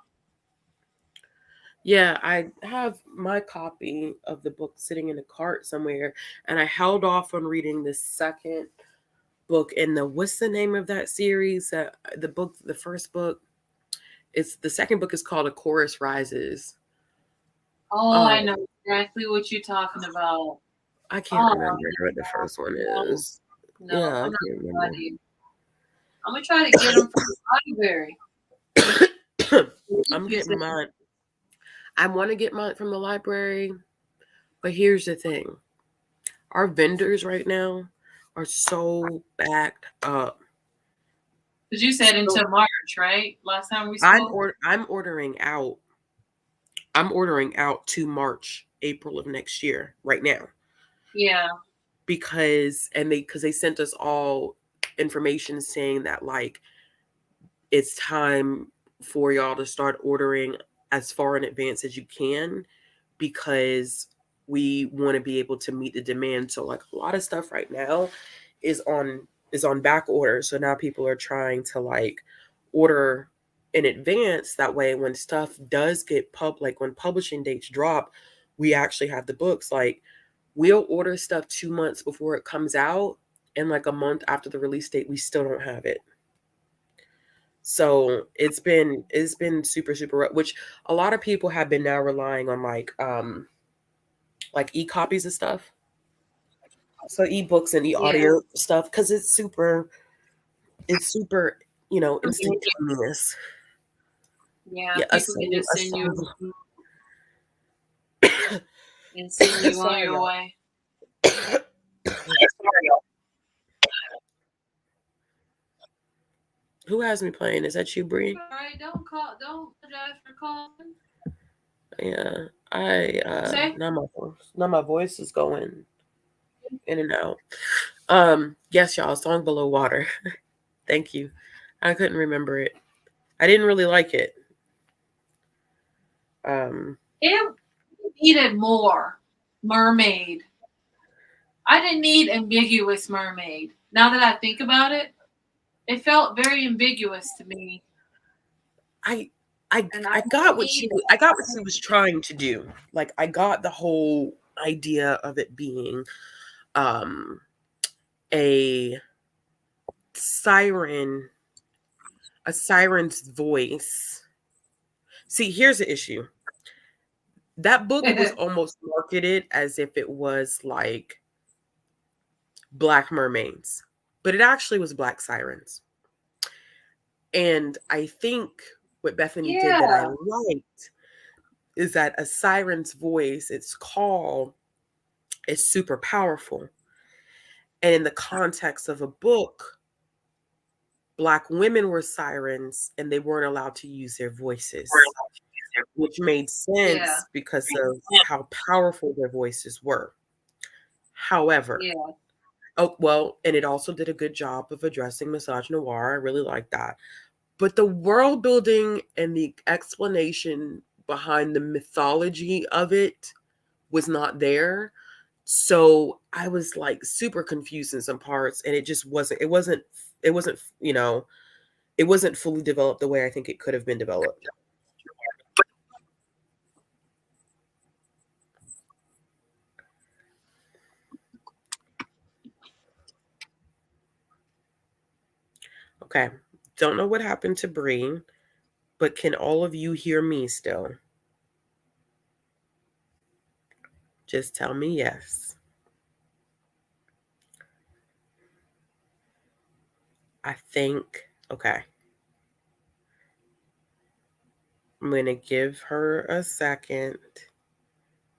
Yeah, I have my copy of the book sitting in a cart somewhere, and I held off on reading the second book in what's the name of that series? The first book. It's the second book is called A Chorus Rises. Oh, I know exactly what you're talking about. I can't remember what the first one is. No, yeah, I'm I not can't remember. I'm gonna try to get them from the library. I'm getting mine. I want to get mine from the library, but here's the thing: our vendors right now are so backed up. Because you said until March, right? Last time we spoke. I'm ordering out. I'm ordering out to March, April of next year right now. Yeah. Because they sent us all information saying that like it's time for y'all to start ordering as far in advance as you can because we want to be able to meet the demand. So like a lot of stuff right now is on back order. So now people are trying to like order in advance. That way when stuff does get like when publishing dates drop, we actually have the books. Like we'll order stuff 2 months before it comes out, and like a month after the release date, we still don't have it. So it's been super, super rough, which a lot of people have been now relying on like e-copies and stuff. So ebooks and e-audio stuff, because it's super, instantaneous. Yeah, people can just send you and send you on your way. Who has me playing? Is that you, Bree? All right, don't apologize for calling. Yeah, now my voice is going in and out. Yes, y'all, song Below Water. Thank you. I couldn't remember it. I didn't really like it. It needed more mermaid. I didn't need ambiguous mermaid. Now that I think about it, it felt very ambiguous to me, I I and I I didn't got what need I got that. what she was trying to do. Like I got the whole idea of it being um a siren, a siren's voice. See, here's the issue. That book was almost marketed as if it was like black mermaids, but it actually was black sirens. And I think what Bethany did that I Yeah, liked is that a siren's voice, its call, is super powerful. And in the context of a book, black women were sirens and they weren't allowed to use their voices, which made yeah, sense because of how powerful their voices were. However, yeah, oh well, and it also did a good job of addressing misogynoir. I really like that. But the world building and the explanation behind the mythology of it was not there. So I was like super confused in some parts and it just wasn't, it wasn't fully developed the way I think it could have been developed. Okay. Don't know what happened to Bree, but can all of you hear me still? Just tell me yes. I think okay. I'm going to give her a second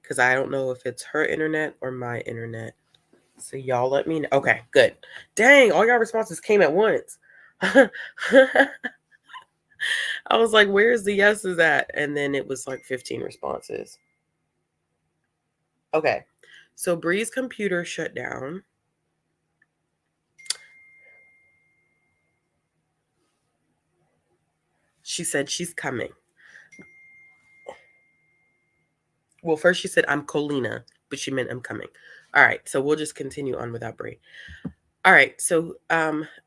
because I don't know if it's her internet or my internet. So y'all let me know. Okay, good. Dang, all y'all responses came at once. I was like, where's the yeses at? And then it was like 15 responses. Okay. So Bree's computer shut down. She said she's coming. Well, first she said I'm Colina, but she meant I'm coming. All right, so we'll just continue on without Bree. All right, so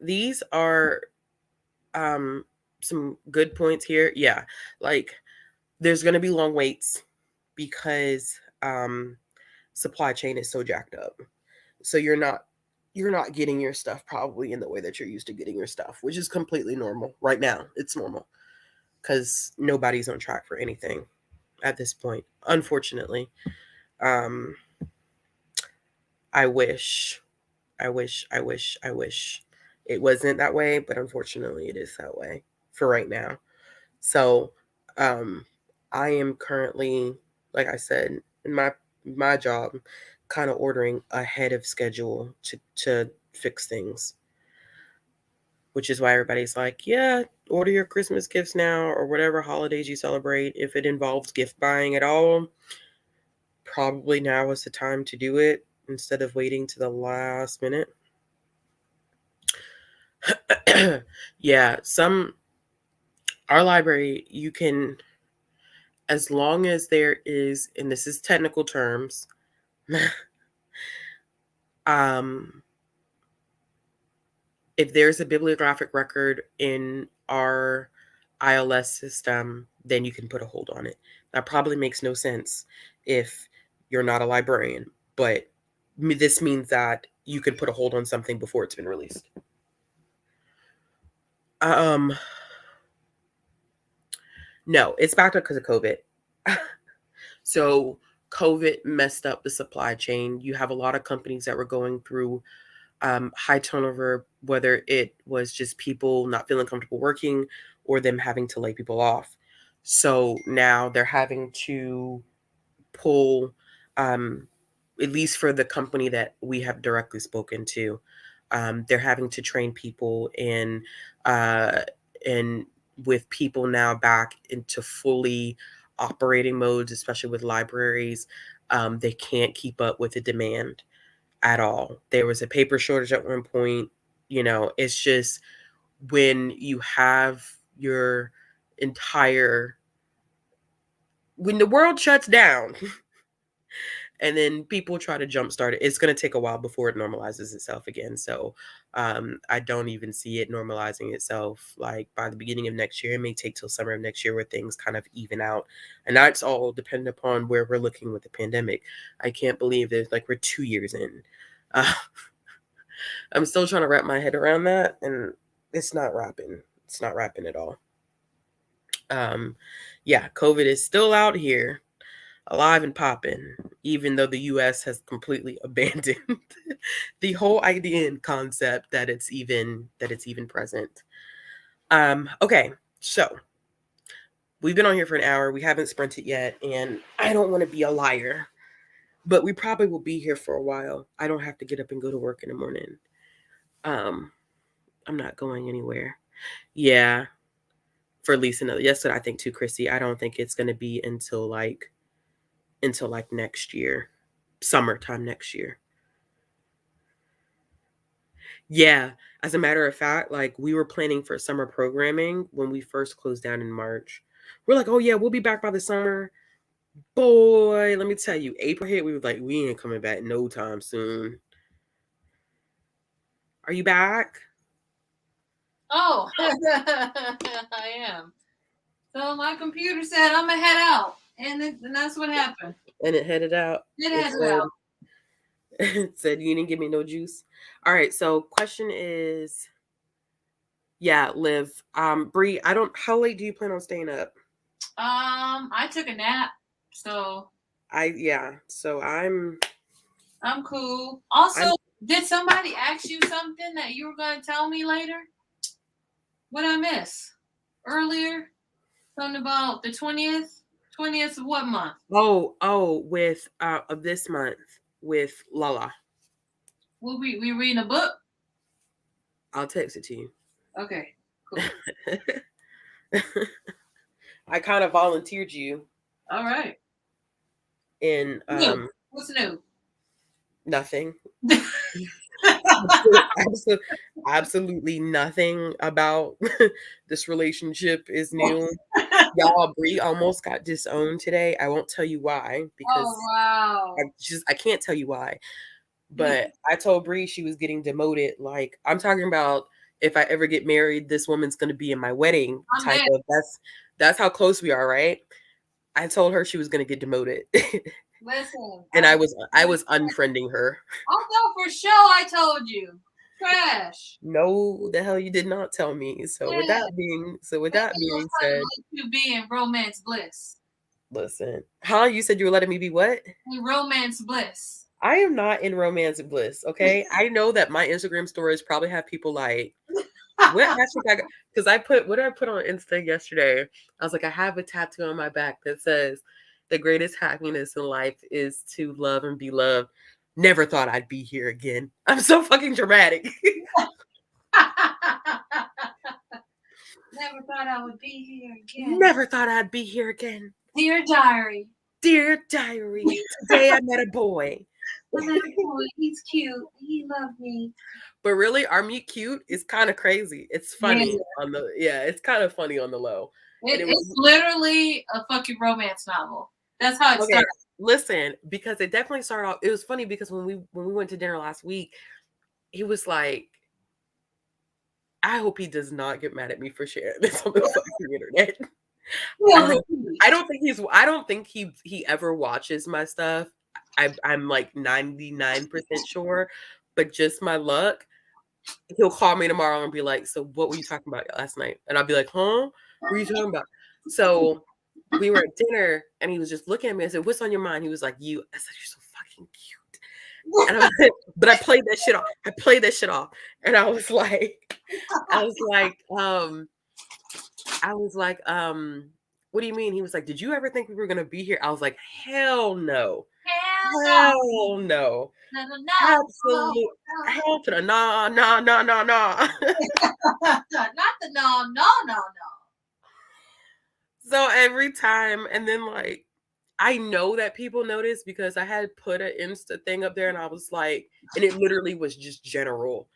these are um some good points here. Yeah, like there's gonna be long waits because supply chain is so jacked up. So you're not getting your stuff probably in the way that you're used to getting your stuff, which is completely normal. Right now, it's normal because nobody's on track for anything at this point, unfortunately. Um, I wish, I wish it wasn't that way, but unfortunately, it is that way for right now. So, um, I am currently, like I said, in my job, kind of ordering ahead of schedule to fix things, which is why everybody's like, yeah, order your Christmas gifts now or whatever holidays you celebrate. If it involves gift buying at all, probably now is the time to do it instead of waiting to the last minute. Yeah, our library, you can, as long as there is, and this is technical terms, um, if there's a bibliographic record in our ILS system, then you can put a hold on it. That probably makes no sense if you're not a librarian, but this means that you can put a hold on something before it's been released. Um, no, it's backed up because of COVID. So COVID messed up the supply chain. You have a lot of companies that were going through high turnover, whether it was just people not feeling comfortable working or them having to lay people off. So now they're having to pull, um, at least for the company that we have directly spoken to, they're having to train people uh, and with people now back into fully operating modes, especially with libraries, they can't keep up with the demand at all. There was a paper shortage at one point. It's just when you have your entire when the world shuts down and then people try to jumpstart it. It's going to take a while before it normalizes itself again. So I don't even see it normalizing itself like by the beginning of next year. It may take till summer of next year where things kind of even out, and that's all dependent upon where we're looking with the pandemic. I can't believe that like we're 2 years in. uh, I'm still trying to wrap my head around that, and it's not wrapping. It's not wrapping at all. um yeah, COVID is still out here, alive and popping, even though the US has completely abandoned the whole idea and concept that it's even present. Okay, so we've been on here for an hour. We haven't sprinted yet, and I don't want to be a liar, but we probably will be here for a while. I don't have to get up and go to work in the morning. Um, I'm not going anywhere. Yeah, for at least another. Yes, I think too, Chrissy. I don't think it's going to be until like next year, summertime next year. Yeah, as a matter of fact, like we were planning for summer programming when we first closed down in March. We're like, oh yeah, we'll be back by the summer. Boy, let me tell you, April hit. We were like, we ain't coming back no time soon. Are you back? Oh, I am. So my computer said I'm gonna head out, and that's what happened. And it headed out. It It headed out. said, it said you didn't give me no juice. All right. So question is, yeah, Liv. Bree, I don't. How late do you plan on staying up? I took a nap, so Yeah. So I'm cool. Also, I'm did somebody ask you something that you were gonna tell me later? What I miss earlier? Something about the 20th. 20th of what month? with of this month with Lala. Will we reading a book? I'll text it to you. Okay, cool. I kind of volunteered you All right. in New. What's new? nothing. Absolutely, absolutely nothing about this relationship is new. Y'all, Bree almost got disowned today. I won't tell you why because Oh wow. I can't tell you why. But I told Bree she was getting demoted. Like I'm talking about if I ever get married, this woman's going to be in my wedding I'm type mad. of. That's how close we are, right? I told her she was going to get demoted, Listen, and I was unfriending her. I know for sure I told you. Trash. No, the hell you did not tell me. Yeah. With They that said I was being trying to said, let you be in romance bliss. listen, huh? You said you were letting me be what? In romance bliss. I am not in romance bliss. Okay, I know that my Instagram stories probably have people like, what hashtag I got? Because I put what did I put on Insta yesterday? I was like, I have a tattoo on my back that says, "The greatest happiness in life is to love and be loved." Never thought I'd be here again. I'm so fucking dramatic. Never thought I would be here again. Never thought I'd be here again. Dear diary. Dear diary, today I met a boy. I met a boy. He's cute. He loved me. But really, our meet cute is kind of crazy. It's Yeah. funny on the it's kind of funny on the low. And it was It's literally a fucking romance novel. That's how it okay. started. Listen, because it definitely started off. It was funny because when we went to dinner last week, he was like, "I hope he does not get mad at me for sharing this on the fucking internet." Really? I don't think he ever watches my stuff. I'm like 99% sure, but just my luck. He'll call me tomorrow and be like, "So what were you talking about last night?" And I'll be like, "Huh? What are you talking about?" So we were at dinner and he was just looking at me and said, "What's on your mind?" He was like, "You." I said, "You're so fucking cute." And I was like, but I played that shit off. And I was like, what do you mean? He was like, "Did you ever think we were gonna be here?" I was like, "Hell no. Hell no. Hell no. No, no, no. Absolute hell to the nah, nah, nah, nah, nah." Not the no, no, no, no. So every time, and then like I know that people notice because I had put an Insta thing up there and I was like, and it literally was just general.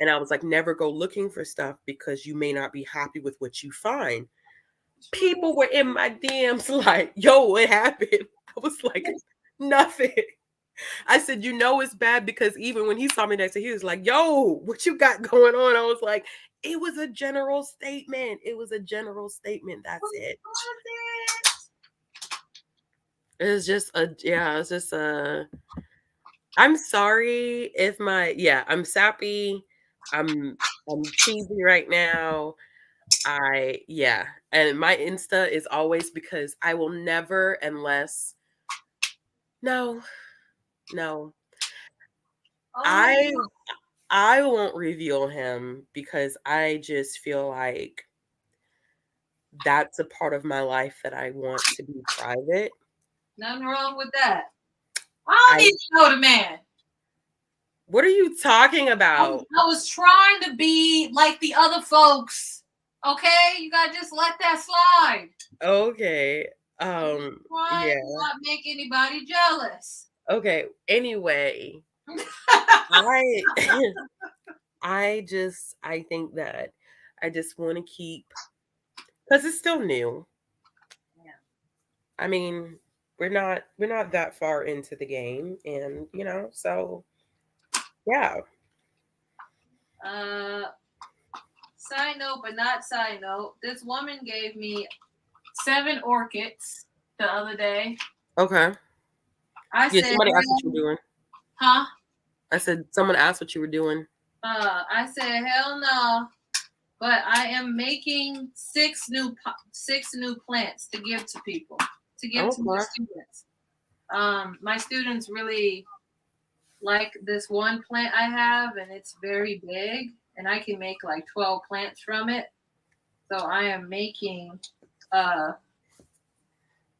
And I was like, never go looking for stuff because you may not be happy with what you find. People were in my DMs like, yo, what happened? I was like, nothing. I said, it's bad because even when he saw me next to, he was like, yo, what you got going on? I was like, it was a general statement. It was a general statement. That's it. It's just it's just I'm sorry if I'm sappy. I'm cheesy right now. And my Insta is always because I will never unless no, no. I Oh, I won't reveal him because I just feel like that's a part of my life that I want to be private. nothing wrong with that. I don't I even know the man. What are you talking about? I was trying to be like the other folks. Okay, you gotta just let that slide. Okay. Trying Yeah. to not make anybody jealous. Okay. Anyway, I I think that I just want to keep because it's still new. Yeah. I mean, we're not that far into the game, and so yeah. Side note, but not side note. This woman gave me 7 orchids the other day. Okay. I Yeah. said, Somebody asked what you were doing. huh? I said someone asked what you were doing. I said, hell no. But I am making 6 new plants to give to people, to give to my Okay. students. My students really like this one plant I have, and it's very big, and I can make like 12 plants from it. So I am making, uh,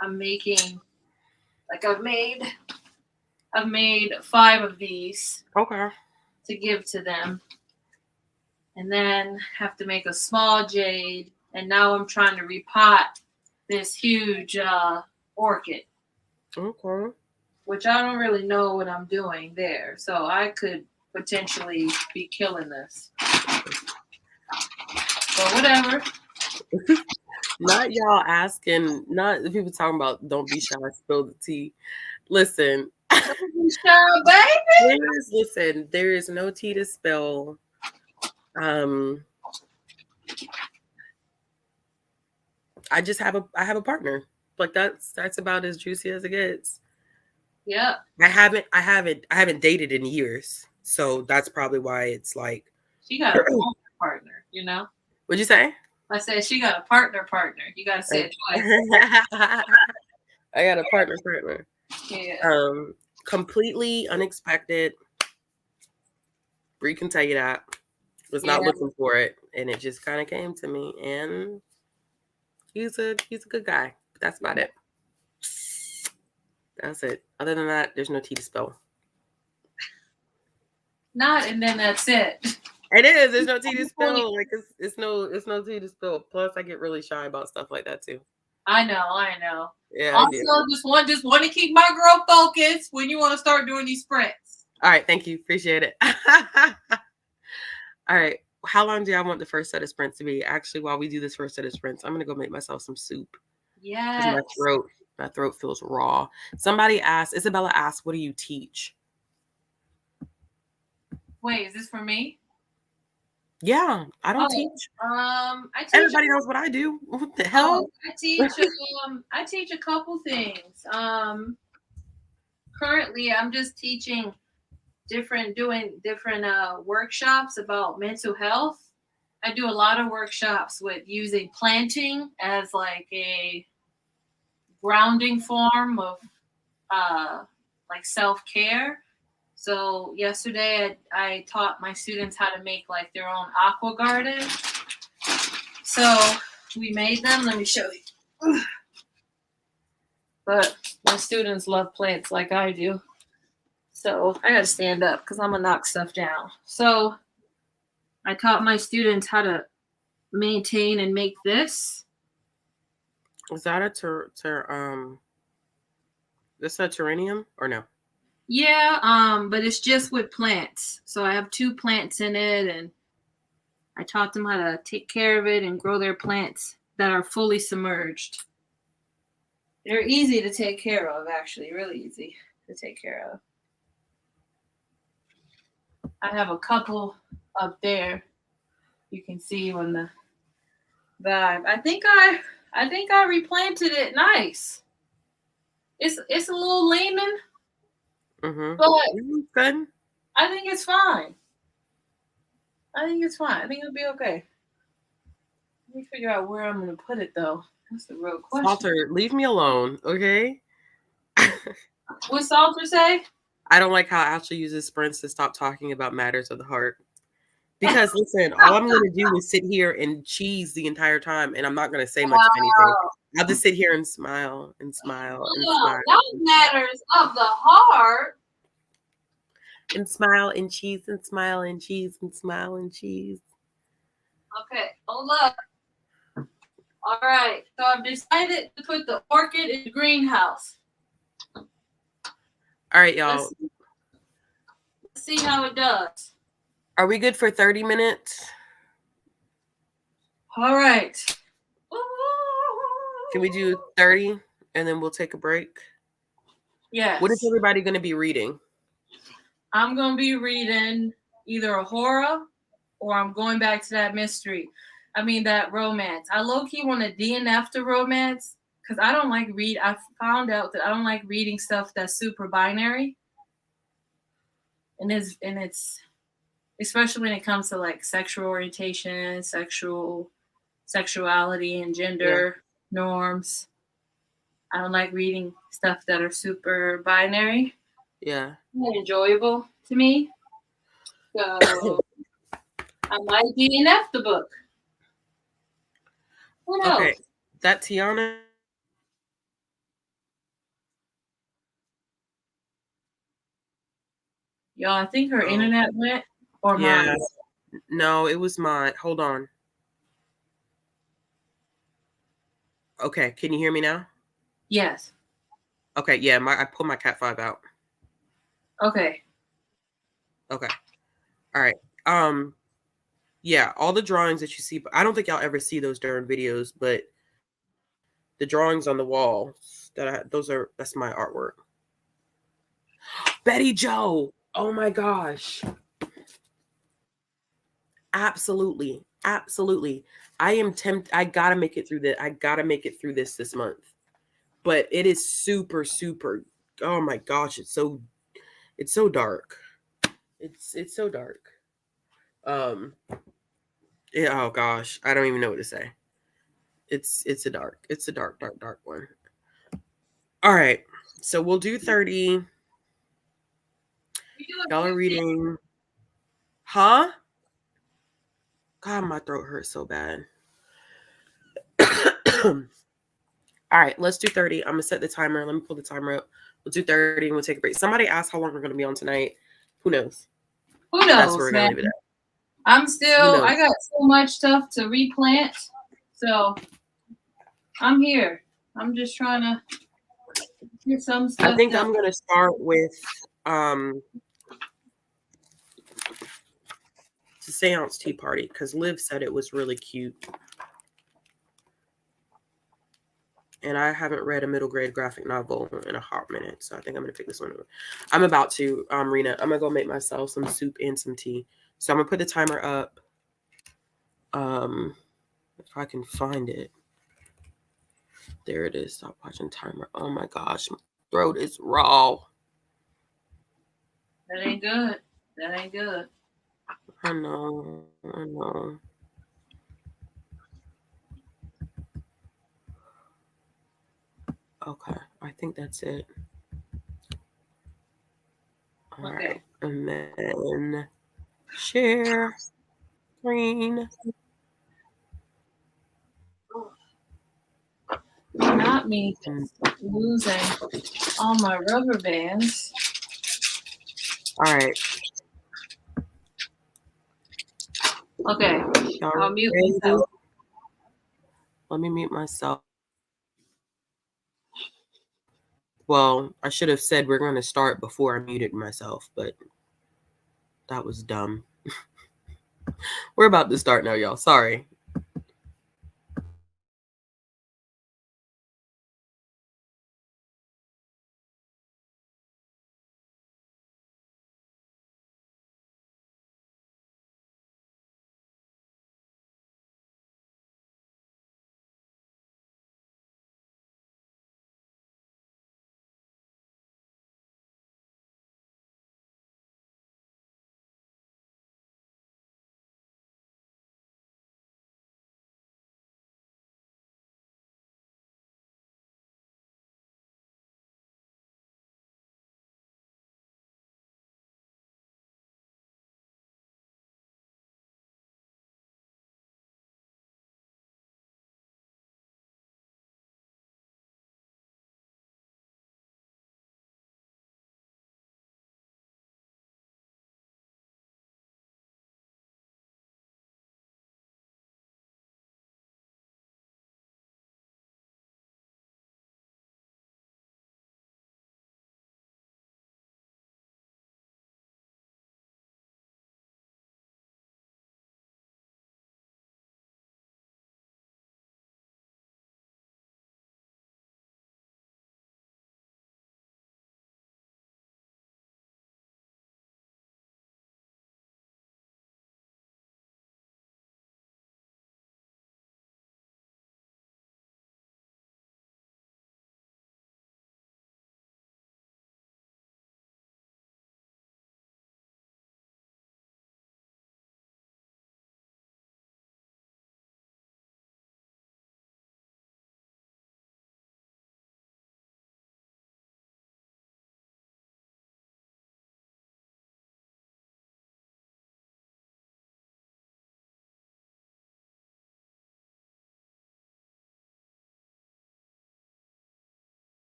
I'm making like I've made 5 of these Okay. to give to them, and then have to make a small jade. And now I'm trying to repot this huge orchid, Okay. which I don't really know what I'm doing there. So I could potentially be killing this. But whatever. Not y'all asking, not the people talking about don't be shy, spill the tea. Listen, Baby. there is no tea to spill. Um, I have a partner. Like that's about as juicy as it gets. Yep. I haven't dated in years. So that's probably why it's like She got a partner, you know? What'd you say? I said she got a partner. You gotta say it twice. I got a partner. Yeah. Completely unexpected. Bree can tell you that. Was Yeah. not looking for it, and it just kind of came to me. And he's a good guy. But that's about it. That's it. Other than that, there's no tea to spill. Not and then that's it. It is. There's no tea to spill. Like it's no tea to spill. Plus, I get really shy about stuff like that too. I know. Yeah, I do. Also, just want to keep my girl focused when you want to start doing these sprints. All right, thank you. Appreciate it. All right. How long do y'all want the first set of sprints to be? Actually, while we do this first set of sprints, I'm gonna go make myself some soup. Yes. My throat feels raw. Somebody asked, Isabella asked, what do you teach? Wait, is this for me? Yeah, I don't teach. I teach. Everybody knows what I do. What the hell? I teach a couple things. Currently, I'm just teaching doing different workshops about mental health. I do a lot of workshops with using planting as like a grounding form of like self-care. So yesterday I taught my students how to make like their own aqua garden. So we made them. Let me show you. But my students love plants like I do. So I gotta stand up because I'm gonna knock stuff down. So I taught my students how to maintain and make this. Is that a this a terrarium or no? Yeah, but it's just with plants. So I have 2 plants in it, and I taught them how to take care of it and grow their plants that are fully submerged. They're easy to take care of, actually, really easy to take care of. I have a couple up there. You can see on the vibe. I think I replanted it nice. It's a little leaning, Mm-hmm. but Good. I think it's fine. I think it's fine. I think it'll be okay. Let me figure out where I'm gonna put it though. That's the real question. Salter, leave me alone, okay? What Salter say? I don't like how Ashley uses sprints to stop talking about matters of the heart. Because listen, all I'm gonna do is sit here and cheese the entire time, and I'm not gonna say much of anything. Wow. I'll just sit here and smile and smile and Well, smile that matters of the heart. and smile and cheese and smile and cheese and smile and cheese. Okay, hold up. All right, so I've decided to put the orchid in the greenhouse. All right, Let's y'all. let's see how it does. Are we good for 30 minutes? All right. Can we do 30 and then we'll take a break? Yes. What is everybody going to be reading? I'm gonna be reading either a horror or I'm going back to that mystery. I mean that romance. I low key want to DNF the romance because I don't like read. I found out that I don't like reading stuff that's super binary, and it's especially when it comes to like sexual orientation, sexuality, and gender norms. I don't like reading stuff that are super binary. Yeah. Not enjoyable to me. So I might DNF the book. Who Okay. knows? That Tiana. Y'all, I think her Oh, internet went or yeah. mine. No, it was mine. Hold on. Okay. Can you hear me now? Yes. Okay. Yeah. I pulled my Cat 5 out. Okay. Okay. All right. Yeah, all the drawings that you see, I don't think y'all ever see those during videos, but the drawings on the wall that's my artwork. Betty Joe. Oh my gosh. Absolutely. Absolutely. I am tempted. I gotta make it through I gotta make it through this month. But it is super, super. Oh my gosh, it's so dark. It's so dark. Um yeah, oh gosh. I don't even know what to say. It's a dark one. All right. So we'll do 30. We do Y'all are reading. Huh? God, my throat hurts so bad. All right, let's do 30. I'm gonna set the timer. Let me pull the timer up. We'll do 30 and we'll take a break. Somebody asked how long we're gonna be on tonight. Who knows? Who That's where knows, we're gonna man? leave it at. Who I knows? got so much stuff to replant. So I'm here. I'm just trying to get some I stuff think done. I'm gonna start with um the seance tea party because Liv said it was really cute. And I haven't read a middle grade graphic novel in a hot minute, so I think I'm gonna pick this one. I'm about to, Rena. I'm gonna go make myself some soup and some tea. So I'm gonna put the timer up. If I can find it, there it is. Stop watching timer. Oh my gosh, my throat is raw. That ain't good. That ain't good. I know. I know. Okay, I think that's it. All Okay. right, and then share screen. Not me Mm, just losing all my rubber bands. all right, Okay. y'all I'll mute ready? myself. Let me mute myself. Well, I should have said we're going to start before I muted myself, but that was dumb. We're about to start now, y'all. Sorry.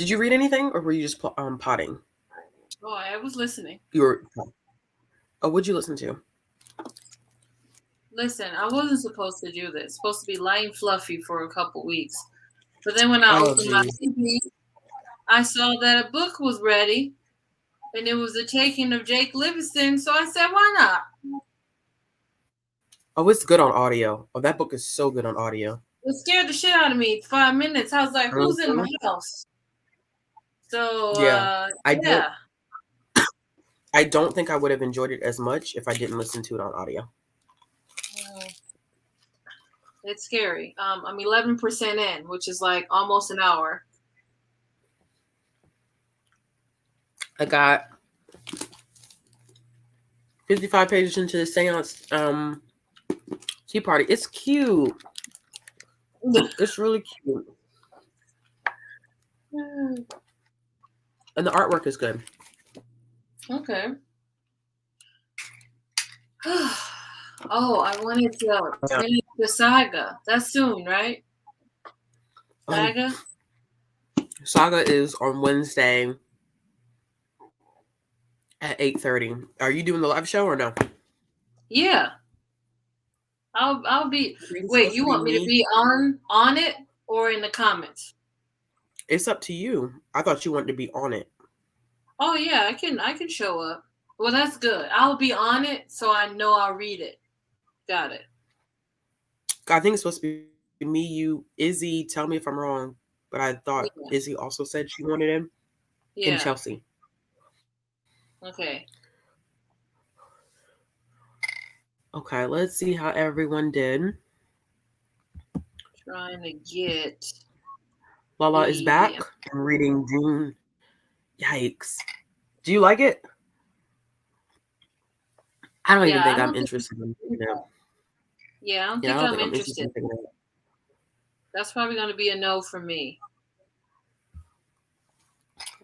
Did you read anything, or were you just potting? Oh, I was listening. You were. Oh, what'd you listen to? Listen, I wasn't supposed to do this. Supposed to be light and fluffy for a couple weeks. But then when I Oh, opened my geez. TV, I saw that a book was ready, and it was The Taking of Jake Livingston. So I said, why not? Oh, it's good on audio. Oh, that book is so good on audio. It scared the shit out of me. 5 minutes. I was like, who's in my Mhm. house? So Yeah, I don't. yeah. I don't think I would have enjoyed it as much if I didn't listen to it on audio. Mm, it's scary. I'm 11% in, which is like almost an hour. I got 55 pages into the seance tea party. It's cute. It's really cute. And the artwork is good. Okay. Oh, I wanted to Yeah. finish the saga. That's soon, right? Um, Saga? Saga is on Wednesday at 8:30. Are you doing the live show or no? Yeah. I'll be I think it's wait, supposed to you be want me to me. be on it or in the comments? It's up to you. I thought you wanted to be on it. Oh yeah, I can show up. Well, that's good. I'll be on it so I know I'll read it. Got it. I think it's supposed to be me, you, Izzy. Tell me if I'm wrong, but I thought Yeah. Izzy also said she wanted him, and Yeah. Chelsea. Okay. Okay, let's see how everyone did. Trying to get Lala is the back. I'm reading June. Yikes. Do you like it? I don't even yeah, I think I'm don't think interested in picking it. yeah, I don't Yeah, I think don't I'm think I'm interested interested. in picking it. That's probably gonna be a no for me.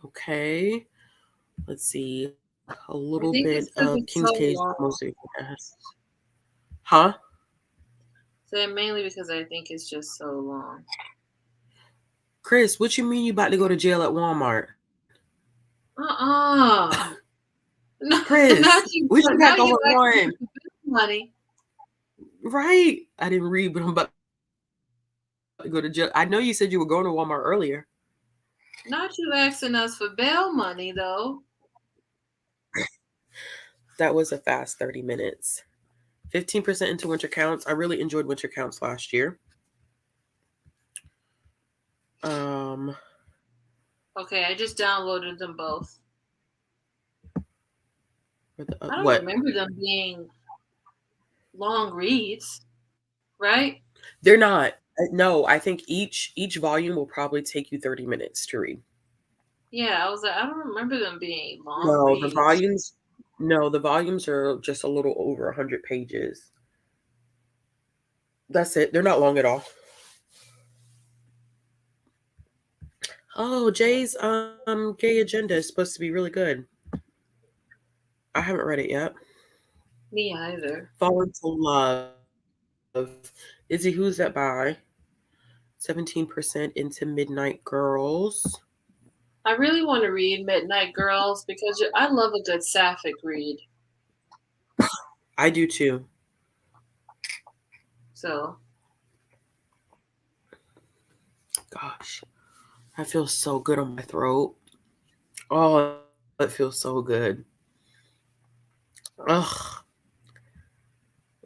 Okay. Let's see. A I little think bit it's because of it's King's so Cage long. mostly fast. Huh? So mainly because I think it's just so long. Chris, what you mean you about to go to jail at Walmart? Uh-uh. No, Chris, what you now got you going asking on? for money. Right. I didn't read, but I'm about to go to jail. I know you said you were going to Walmart earlier. Not you asking us for bail money though. That was a fast 30 minutes. 15% into winter counts. I really enjoyed winter counts last year. Um, Okay, I just downloaded them both. I don't what? remember them being long reads, right? They're not. No, I think each volume will probably take you 30 minutes to read. Yeah, I was like, I don't remember them being long No, the reads. volumes no, the volumes are just a little over 100 pages. That's it. They're not long at all. Oh, Jay's gay agenda is supposed to be really good. I haven't read it yet. Me either. Fall into Love. Izzy, who's that by? 17% into Midnight Girls. I really want to read Midnight Girls because I love a good sapphic read. I do too. So Gosh, I feel so good on my throat. Oh, it feels so good. Ugh.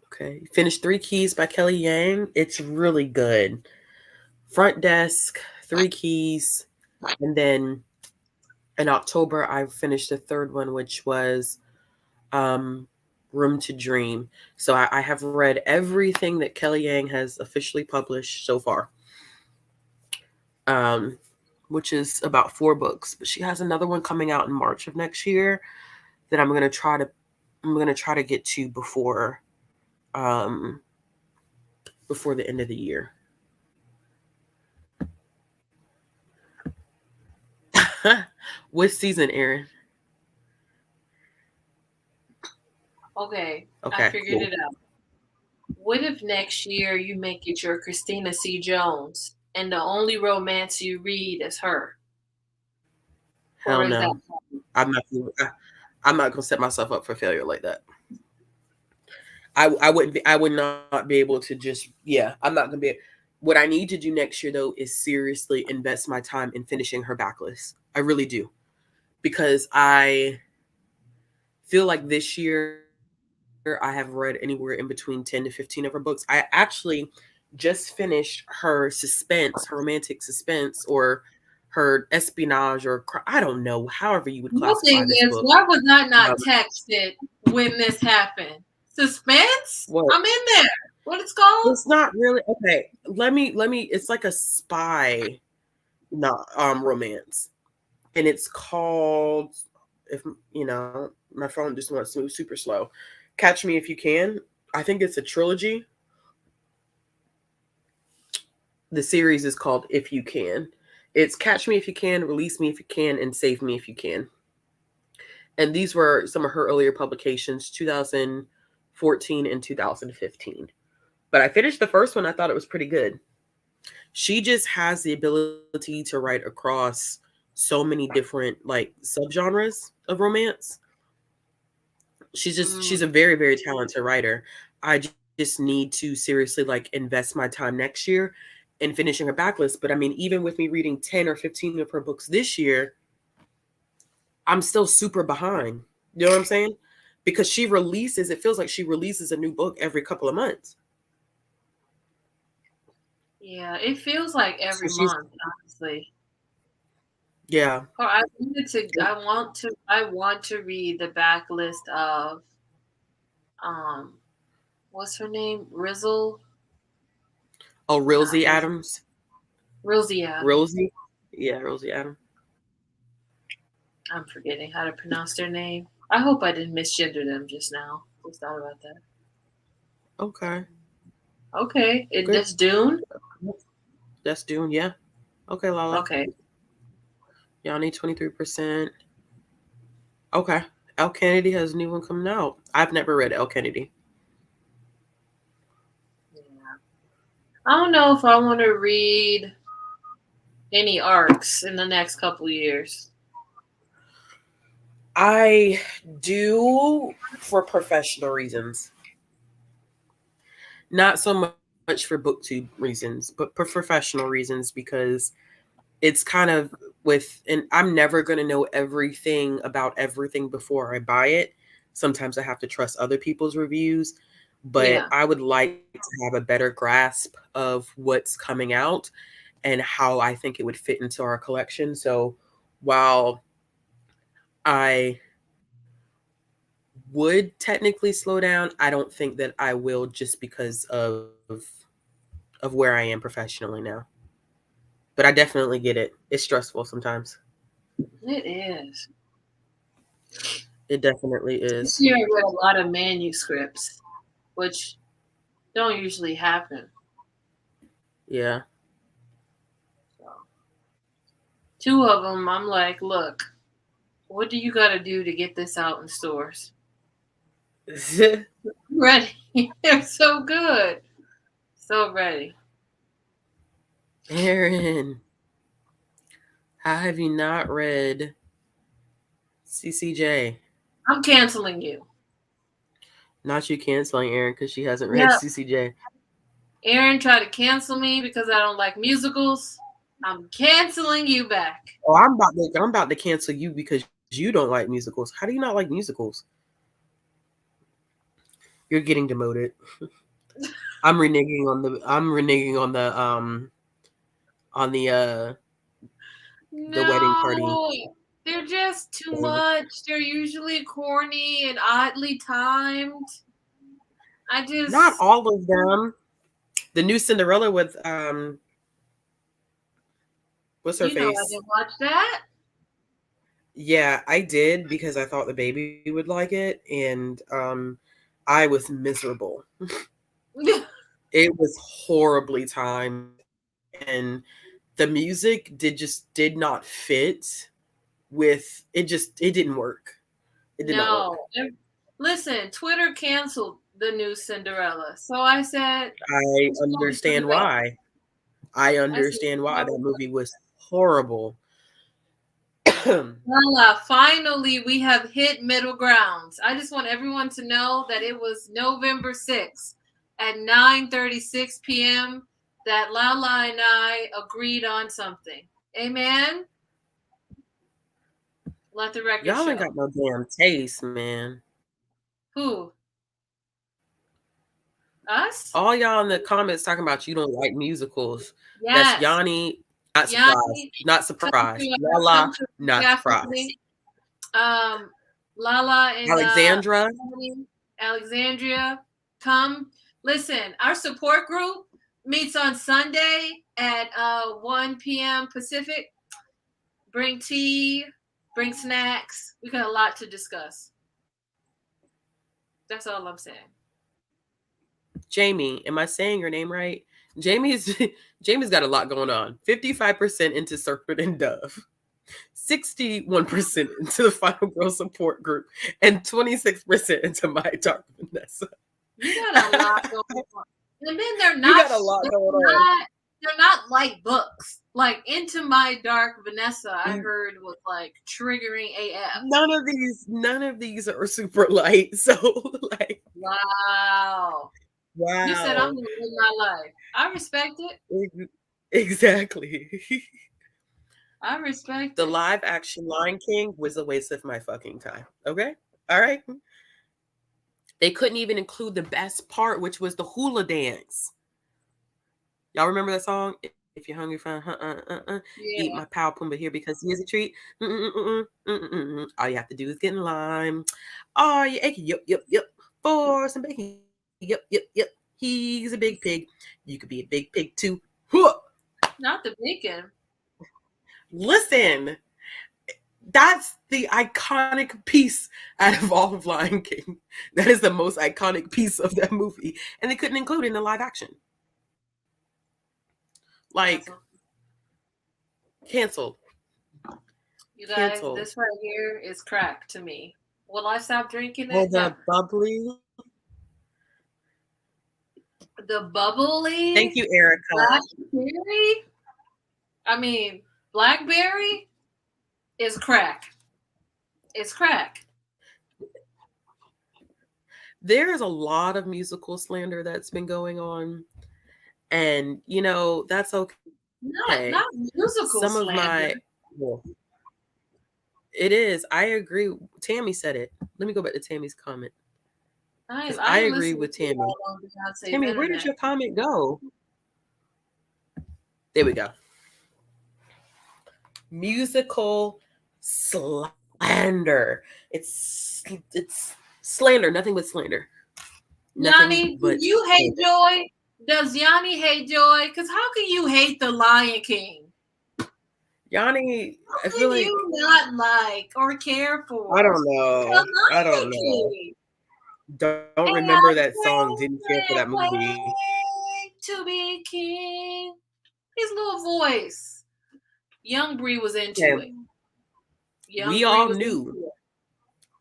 Okay. Finished Three Keys by Kelly Yang. It's really good. Front Desk, Three Keys. And then in October, I finished the third one, which was um, Room to Dream. So I have read everything that Kelly Yang has officially published so far, which is about 4 books. But she has another one coming out in March of next year that I'm gonna try to get to um, before the end of the year. What season, Aaron? okay, I Okay, figured cool. it out. What if next year you make it your Christina C. Jones and the only romance you read is her? or Hell is that no. I'm not. I'm not gonna set myself up for failure like that. I wouldn't be. I would not be able to just. Yeah, I'm not gonna be. What I need to do next year though is seriously invest my time in finishing her backlist. I really do because I feel like this year I have read anywhere in between 10 to 15 of her books. I actually just finished her suspense, her romantic suspense, or her espionage, or I don't know, however you would my classify thing this is, book. why was I Um, not texted when this happened? Suspense? what? I'm in there. What it's called? It's not really okay. Let me. It's like a spy, not romance, and it's called. If my phone just wants to move super slow. Catch Me If You Can. I think it's a trilogy. The series is called If You Can. It's Catch Me If You Can, Release Me If You Can, and Save Me If You Can. And these were some of her earlier publications, 2014 and 2015. But I finished the first one. I thought it was pretty good. She just has the ability to write across so many different like subgenres of romance. She's a Mm, very very talented writer. I just need to seriously like invest my time next year in finishing her backlist. But I mean, even with me reading 10 or 15 of her books this year, I'm still super behind. You know what I'm saying? Because she releases, it feels like she releases a new book every couple of months. yeah, it feels like So every she's month, honestly. yeah. Or I want to read the backlist of um what's her name? Oh, Not Rilsey Rizzle. Adams. Rizia. Rosie. Yeah, Rosie Adams. I'm forgetting how to pronounce their name. I hope I didn't misgender them just now. Just thought about that. Okay. Okay, it Good. that's Dune. That's Dune, yeah. Okay, Lala. Okay. Y'all need 23%. Okay. El Kennedy has a new one coming out. I've never read El Kennedy. Yeah. I don't know if I want to read any arcs in the next couple years. I do for professional reasons. Not so much for booktube reasons, but for professional reasons because it's kind of and I'm never going to know everything about everything before I buy it. Sometimes I have to trust other people's reviews, but Yeah. I would like to have a better grasp of what's coming out and how I think it would fit into our collection. So while I would technically slow down, I don't think that I will just because of where I am professionally now. But I definitely get it. It's stressful sometimes. It is. It definitely This is. year I read a lot of manuscripts, which don't usually happen. Yeah. So, two of them, I'm like, look, what do you got to do to get this out in stores? Ready. They're so good. So ready. Aaron, how have you not read CCJ? I'm canceling you. Not you canceling Aaron because she hasn't read Yeah. CCJ. Aaron tried to cancel me because I don't like musicals. I'm canceling you back. Oh, I'm about to cancel you because you don't like musicals. How do you not like musicals? You're getting demoted. I'm reneging on the wedding party. No, they're just too much. They're usually corny and oddly timed. I Not just, all of them. The new Cinderella with what's her I face? didn't watch that. Yeah, I did because I thought the baby would like it, and I was miserable. It was horribly timed, and the music did not fit with it. It didn't work. It did not work. No. Listen, Twitter canceled the new Cinderella. So I said, I it's going to the understand best. why. I I said, understand it's why going that to movie was horrible. Lala, finally we have hit middle grounds. I just want everyone to know that it was November 6th at 9:36 p.m. that Lala and I agreed on something. Amen. Let the record Y'all show. ain't got no damn taste, man. Who? Us? All y'all in the comments talking about you don't like musicals. That's Yes. Yanni. Not surprised. Yanni, Not surprised. Lala. Not surprised. Lala and Alexandra. Alexandria, come listen. Our support group meets on Sunday at 1 p.m. Pacific. Bring tea, bring snacks. We got a lot to discuss. That's all I'm saying. Jamie, am I saying your name right? Jamie's got a lot going on. 55% into Serpent and Dove, 61% into the Final Girl support group, and 26% into My Dark Vanessa. You got a lot going on. And then they're not. You got a lot going on. They're not light books. Like Into My Dark Vanessa, I heard was like triggering AF. None of these are super light. So like, wow. You said I'm gonna live my life. I respect it. Exactly. I respect the it. live action Lion King was a waste of my fucking time. Okay, all right. They couldn't even include the best part, which was the hula dance. Y'all remember that song? If you're hungry, fine. Eat my pal Pumbaa here because he is a treat. All you have to do is get in line. Oh, you aching? Yep. For some bacon. Yep. He's a big pig. You could be a big pig too. Not the bacon. Listen, that's the iconic piece out of all of Lion King. That is the most iconic piece of that movie. And they couldn't include it in the live action. Like, canceled. You guys, this right here is crack to me. Will I stop drinking it? Well, the bubbly. The bubbly. Thank you, Erica. Blackberry? I mean, blackberry is crack. It's crack. There's a lot of musical slander that's been going on. And, you know, that's okay. Not musical Some slander. of my... Well, it is. I agree. Tammy said it. Let me go back to Tammy's comment. I agree with Tammy. Tammy, where did your comment go? There we go. Musical slander. It's slander. Nothing but slander. Yanni, do you hate Joy? Does Yanni hate Joy? Because how can you hate the Lion King? Yanni, I feel like you not like or care for. I don't know. I don't know. Don't remember that song. Didn't care for that movie. To be king. His little voice. Young Bree was into it. We all knew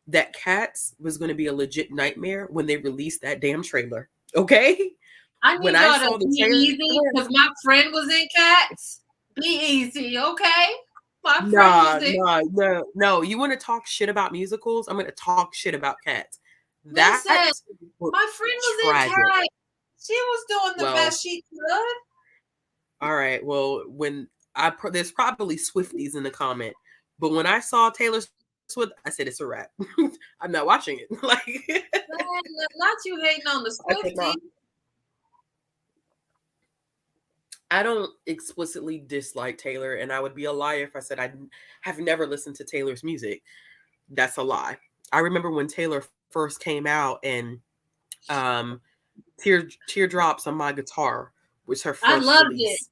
that Cats was going to be a legit nightmare when they released that damn trailer. Okay? I need y'all to be easy because my friend was in Cats. Be easy, okay? My friend was in. No. You want to talk shit about musicals? I'm going to talk shit about Cats. Listen, my friend was in Cats. She was doing the best she could. All right. Well, there's probably Swifties in the comment, but when I saw Taylor Swift, I said it's a wrap. I'm not watching it. Like, not you hating on the Swifties. I don't explicitly dislike Taylor, and I would be a liar if I said I have never listened to Taylor's music. That's a lie. I remember when Taylor first came out, and Teardrops on My Guitar was her first release.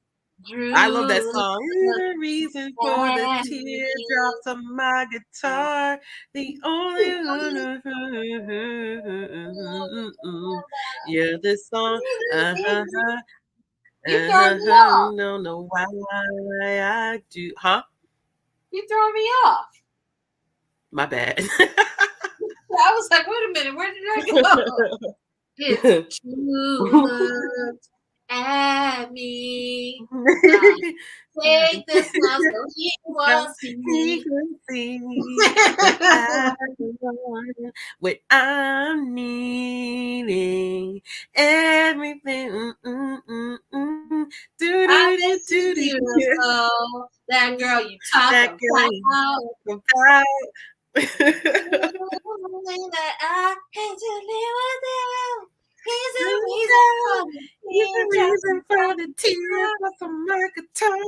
I love that song. The reason for the teardrops on my guitar, the only one. Yeah, this song. You throw me off. No, why I do, huh? You throw me off. My bad. I was like, wait a minute, where did I go? It's true love. at me. Uh, take this love so he will He see. can see what I'm needing. Everything. Do I do bet do you do do. beautiful. That girl you talk That about. girl you talk about. That I hate to live without. He's a reason for the He's the tears. reason for the tears from my guitar.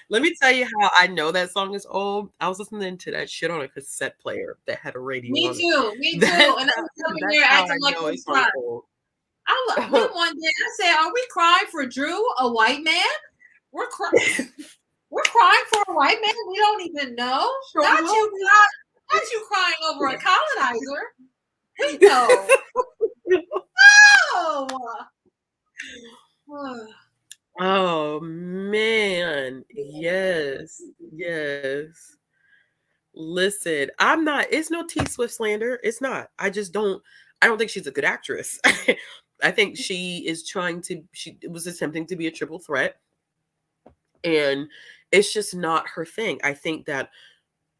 Let me tell you how I know that song is old. I was listening to that shit on a cassette player that had a radio Me on it. too. Me too. That's And how, I'm coming that's here how acting I like know I'm it's song crying. old. Then one day I said, "Are we crying for Drew, a white man? We're crying. We're crying for a white man we don't even know. Not you crying over a colonizer. We know. Oh. Oh man. Yes. Listen, it's no T Swift slander. It's not. I don't think she's a good actress. I think she was attempting to be a triple threat. And it's just not her thing. I think that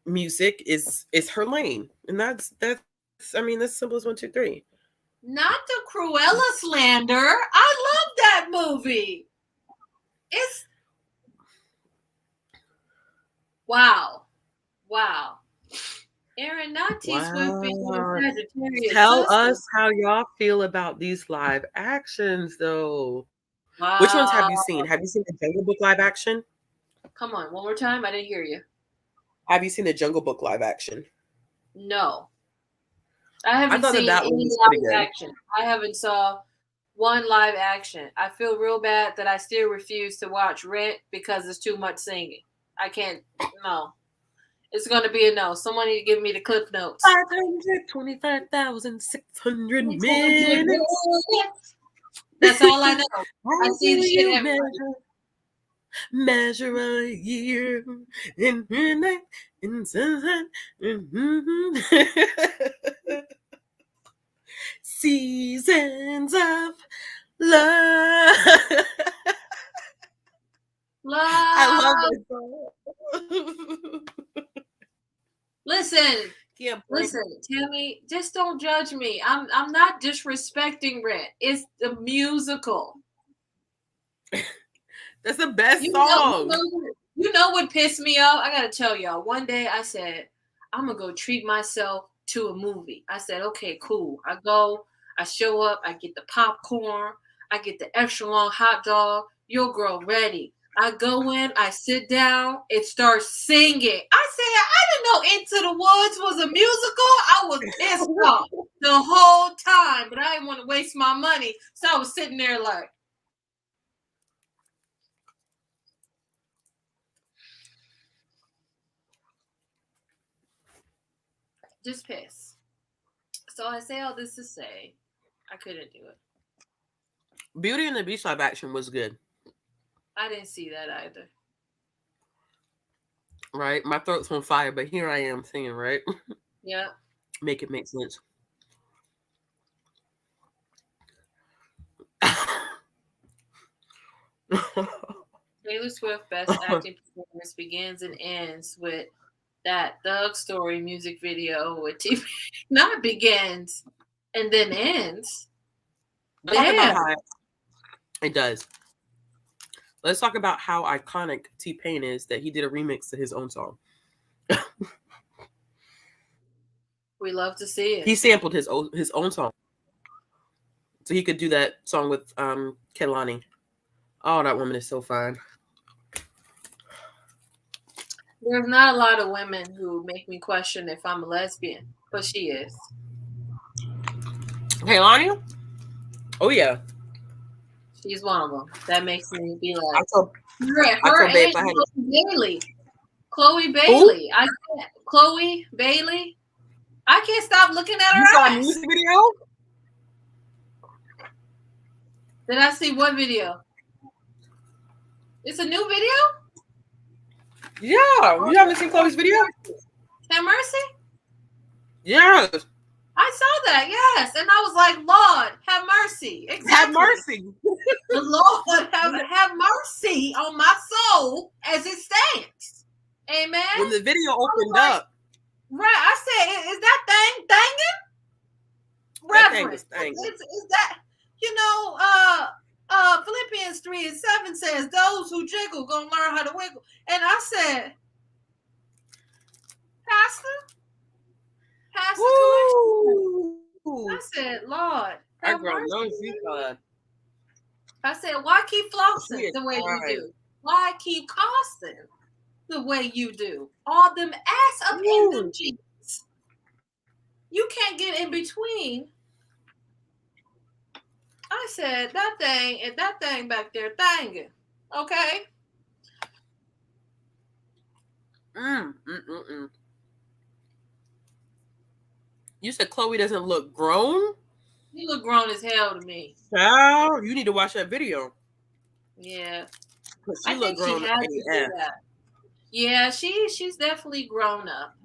music is her lane. And that's simple as 1, 2, 3. Not the Cruella slander. I love that movie. It's wow. Aaron, not T-Swift being a Sagittarius Tell sister. us how y'all feel about these live actions, though. Which ones have Wow. you seen? Have you seen the Jungle Book live action? Come on, one more time. I didn't hear you. Have you seen the Jungle Book live action? No. I I haven't thought seen that one any was pretty live good. action. I haven't saw one live action. I feel real bad that I still refuse to watch Rent because it's too much singing. I can't. No. It's going to be a no. Someone need to give me the clip notes. 525,600 minutes. That's all I know. I see the shit you everywhere. measure a year in midnight in sunset. Seasons of love. I love Love. that song. Listen, Tammy, just don't judge me. I'm not disrespecting Rent. It's the musical. That's the best You song. know what pissed me off? I gotta tell y'all. One day I said, I'm gonna go treat myself to a movie. I said, okay, cool. I go, I show up, I get the popcorn, I get the extra long hot dog, your girl ready. I go in, I sit down, it starts singing. I said, I didn't know Into the Woods was a musical. I was pissed off the whole time, but I didn't want to waste my money. So I was sitting there like, just pissed. So I say all this to say, I couldn't do it. Beauty and the Beast live action was good. I didn't see that either. Right? My throat's on fire, but here I am singing, right? Yeah. Make it make sense. Taylor Swift best acting performance begins and ends with that Thug Story music video with T. Not begins and then ends. Talk about how it does. Let's talk about how iconic T-Pain is that he did a remix to his own song. We love to see it. He sampled his own song, so he could do that song with Kehlani. Oh, that woman is so fine. There's not a lot of women who make me question if I'm a lesbian, but she is. Kehlani? Oh yeah. She's one of them. That makes me be like, her and Chloe Bailey. Chloe Bailey. I can't stop looking at her You saw ass. a music video? Did I see what video? It's a new video? Yeah. You haven't seen Chloe's video? Have mercy? Yes. I saw that, yes. And I was like, Lord, have mercy. Exactly. Have mercy. The Lord have mercy on my soul as it stands. Amen. When the video opened up. Right. I said, is that thing thanging? That thing was Reverend. thanging. Is that, Philippians 3:7 says, those who jiggle gonna learn how to wiggle. And I said, Pastor Collection. I said, Lord, have mercy. I said, why keep flossing the way you do? Why keep costing the way you do? All them ass up in them jeans. You can't get in between. I said, that thing back there thanging. Okay? You said Chloe doesn't look grown? You look grown as hell to me. Child, you need to watch that video. Yeah. She look grown up AF. Yeah, she's definitely grown up.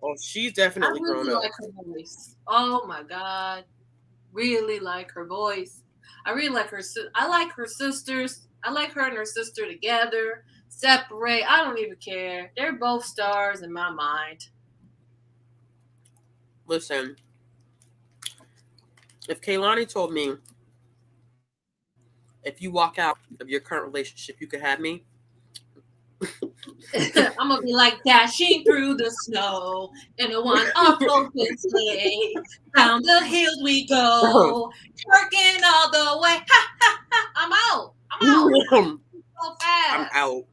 Oh, she's definitely grown up. I really like her voice. Oh my God. Really like her voice. I really like her. I like her sisters. I like her and her sister together. Separate. I don't even care. They're both stars in my mind. Listen, if Kaylani told me, if you walk out of your current relationship, you could have me. I'm gonna be like dashing through the snow in a one-off open sleigh. Down the hills we go, twerking all the way. Ha, ha, ha. I'm out. So fast. I'm out.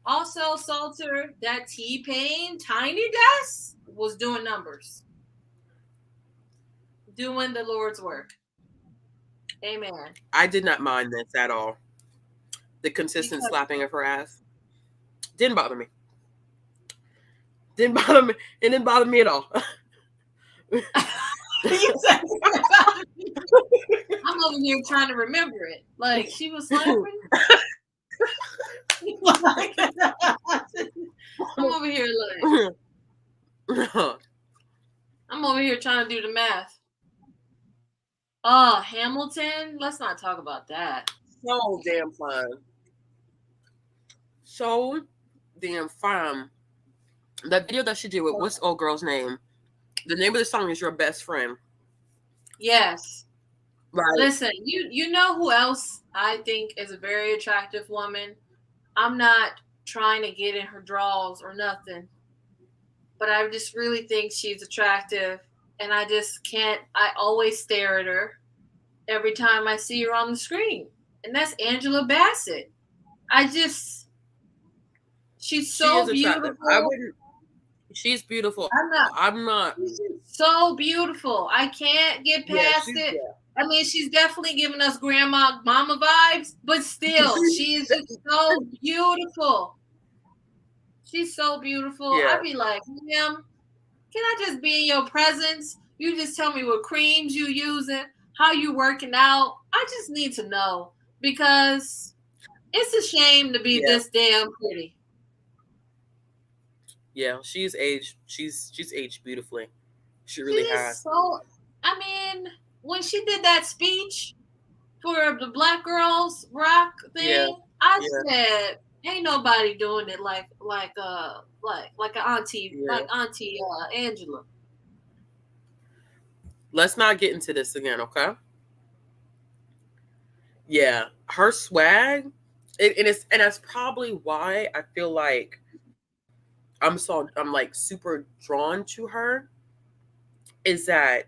Also, Salter, that T-Pain Tiny Desk was doing numbers. Doing the Lord's work. Amen. I did not mind this at all. The consistent slapping of her ass didn't bother me. It didn't bother me at all. I'm over here trying to remember it. Like, she was slapping. I'm over here like, I'm over here trying to do the math. Oh, Hamilton? Let's not talk about that. So damn fun. So damn fun. That video that she did with what's old girl's name? The name of the song is Your Best Friend. Yes. Right. Listen, you know who else I think is a very attractive woman? I'm not trying to get in her draws or nothing, but I just really think she's attractive, and I just can't. I always stare at her every time I see her on the screen, and that's Angela Bassett. She's so beautiful. She's beautiful. I'm not. She's so beautiful. I can't get past it. Yeah. I mean, she's definitely giving us grandma, mama vibes, but still, she is just so beautiful. She's so beautiful. Yeah. I'd be like, ma'am, can I just be in your presence? You just tell me what creams you using, how you working out. I just need to know, because it's a shame to be this damn pretty. Yeah, she's aged. She's aged beautifully. She really has. So, I mean, when she did that speech for the Black Girls Rock thing, I said, "Ain't nobody doing it like an auntie, like Auntie Angela." Let's not get into this again, okay? Yeah, her swag, and that's probably why I feel like I'm like super drawn to her, is that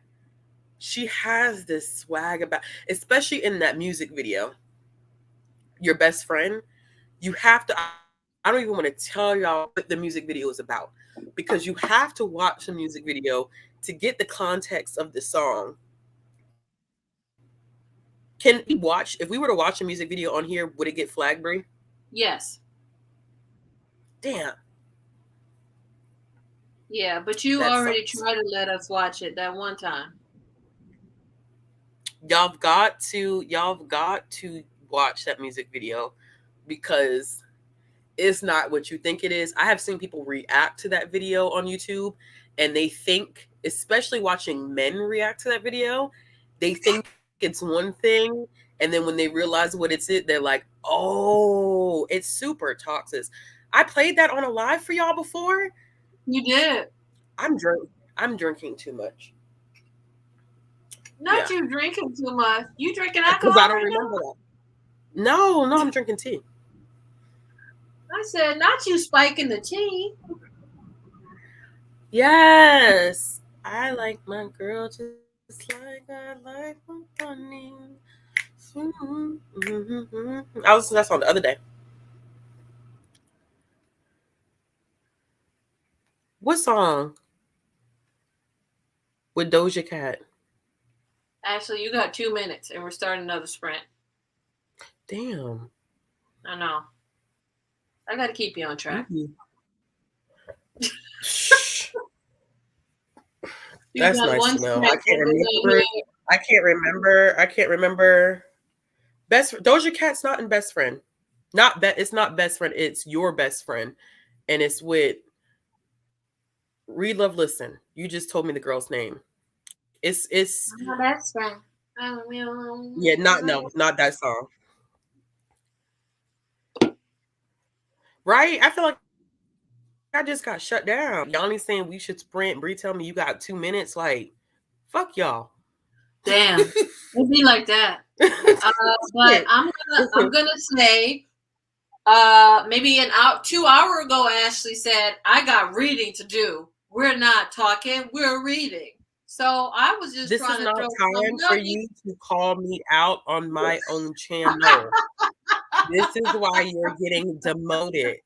she has this swag about, especially in that music video, Your Best Friend. You have to, I don't even want to tell y'all what the music video is about, because you have to watch the music video to get the context of the song. Can we watch, if we were to watch a music video on here, would it get flag, Brie? Yes. Damn. Yeah, but you already tried to let us watch it that one time. Y'all got to watch that music video, because it's not what you think it is. I have seen people react to that video on YouTube, and they think, especially watching men react to that video, they think it's one thing, and then when they realize what they're like, oh, it's super toxic. I played that on a live for y'all before. You did. I'm drinking too much. Not Yeah, you drinking too much. You drinking because alcohol I don't right remember now? that. No, no, I'm drinking tea. I said, not you spiking the tea. Yes, I like my girl just like I like my honey. I listened to that song the other day. What song with Doja Cat? Actually, you got 2 minutes, and we're starting another sprint. Damn, I know. I got to keep you on you track. be. Shh. You That's got nice to one know. I sprint, can't and we're remember. going I can't remember. I can't remember. Doja Cat's not in Best Friend. It's not Best Friend. It's Your Best Friend, and it's with Read Love Listen. You just told me the girl's name. It's my best friend. yeah, not no, not that song. Right? I feel like I just got shut down. Yanni saying we should sprint. Bree tell me you got 2 minutes. Like, fuck y'all. Damn, it'd be like that. But I'm gonna say, maybe an hour, 2 hour ago, Ashley said I got reading to do. We're not talking. We're reading. So I was just This is trying to not throw some time for nuggets. you to call me out on my own channel. This is why you're getting demoted.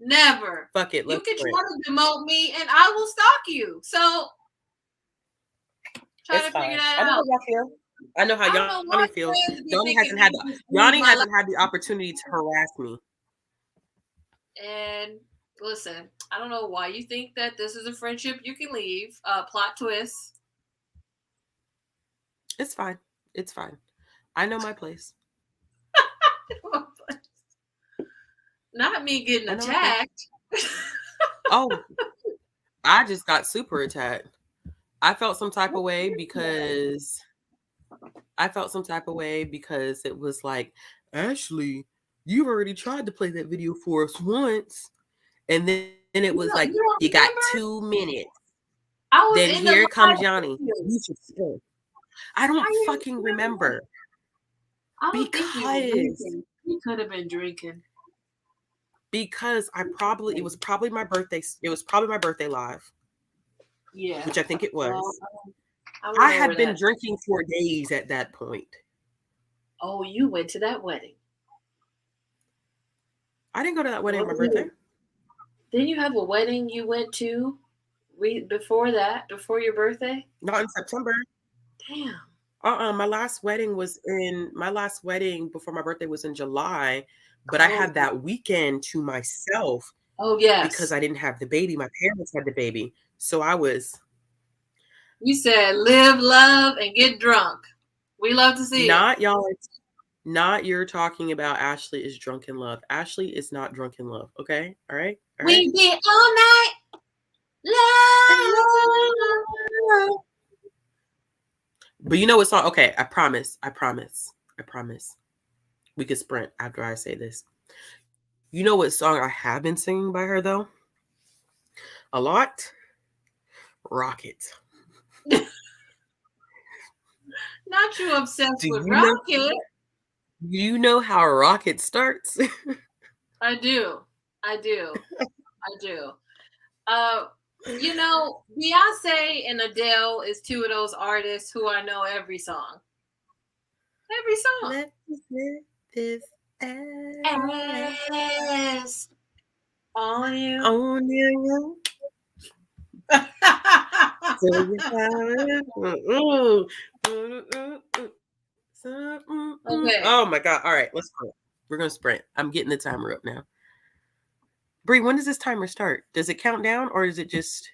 Never. Fuck it, You let's can sprint. try to demote me, and I will stalk you. So try It's to figure fine. that I know how out. y'all feel. I know how I don't Yanni know why feels. friends be thinking they just Yanni leave my hasn't life. had the opportunity to harass me. And listen, I don't know why you think that this is a friendship you can leave. Plot twist. It's fine. It's fine. I know my place. Not me getting I know my place. attacked. Oh, I just got super attacked. I felt some type of way because it was like, Ashley, you've already tried to play that video for us once. And then it was like, You you don't got remember? 2 minutes. I Then was in the here comes live Johnny. with you. You should sprint. I don't How you fucking remember? remember. I don't think you were Because drinking. You could have been drinking. it was probably my birthday. It was probably my birthday live, Yeah. which I think it Well, was. I don't I know where had been that. drinking for days at that point. Oh, you went to that wedding. I didn't go to that wedding on Well, my birthday. didn't you have a wedding you went to before that, before your birthday? Not in September. Damn. My last wedding before my birthday was in July, but I Oh, had that weekend to myself oh because yes. I didn't have the baby. My parents had the baby. So I was You said live, love, and get drunk. We love to see it. not y'all. Not you're talking about Ashley is drunk in love. Ashley is not drunk in love. Okay. All right. All right. We get all night love. But you know what song? Okay. I promise. I promise. I promise. We could sprint after I say this. You know what song I have been singing by her though? A lot? Rocket. Not you obsessed Do with you know Rocket. you know how Rocket starts? I do. I do. I do. Uh, Beyonce and Adele is two of those artists who I know every song. Every song. Let's live this Ass on you. on you. So you Okay. Oh my god. All right, let's sprint. We're gonna sprint. I'm getting the timer up now. Bree, when does this timer start? Does it count down or is it just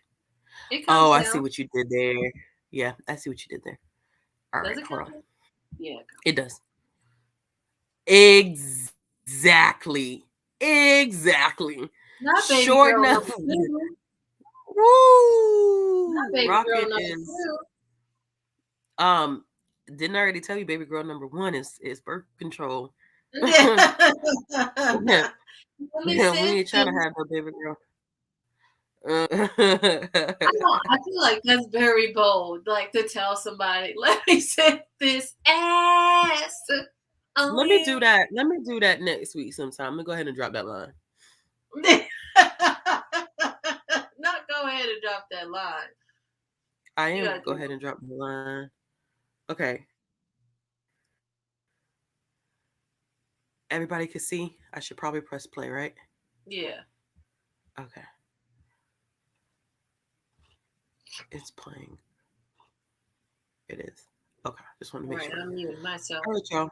It Oh, counts I see down. what you did there. Yeah, I see what you did there. All Does right, it hold count on. down? Yeah. It does. Exactly. Exactly. Not baby Sure girl enough. number two. Not Woo! baby girl Rocket number is two. um. Didn't I already tell you, baby girl number one is birth control. Yeah, Let me yeah, we send ain't trying to this. have no baby girl. I feel like that's very bold, like to tell somebody, let me send this ass on Let me do you. that. Let me do that next week sometime. I'm gonna go ahead and drop that line. Not go ahead and drop that line. I You am gotta gonna go do ahead and drop the line. Okay. Everybody can see. I should probably press play, right? yeah. Okay. It's playing. It is. Okay. Just want to All make right, sure. I'm muting myself. All right, y'all.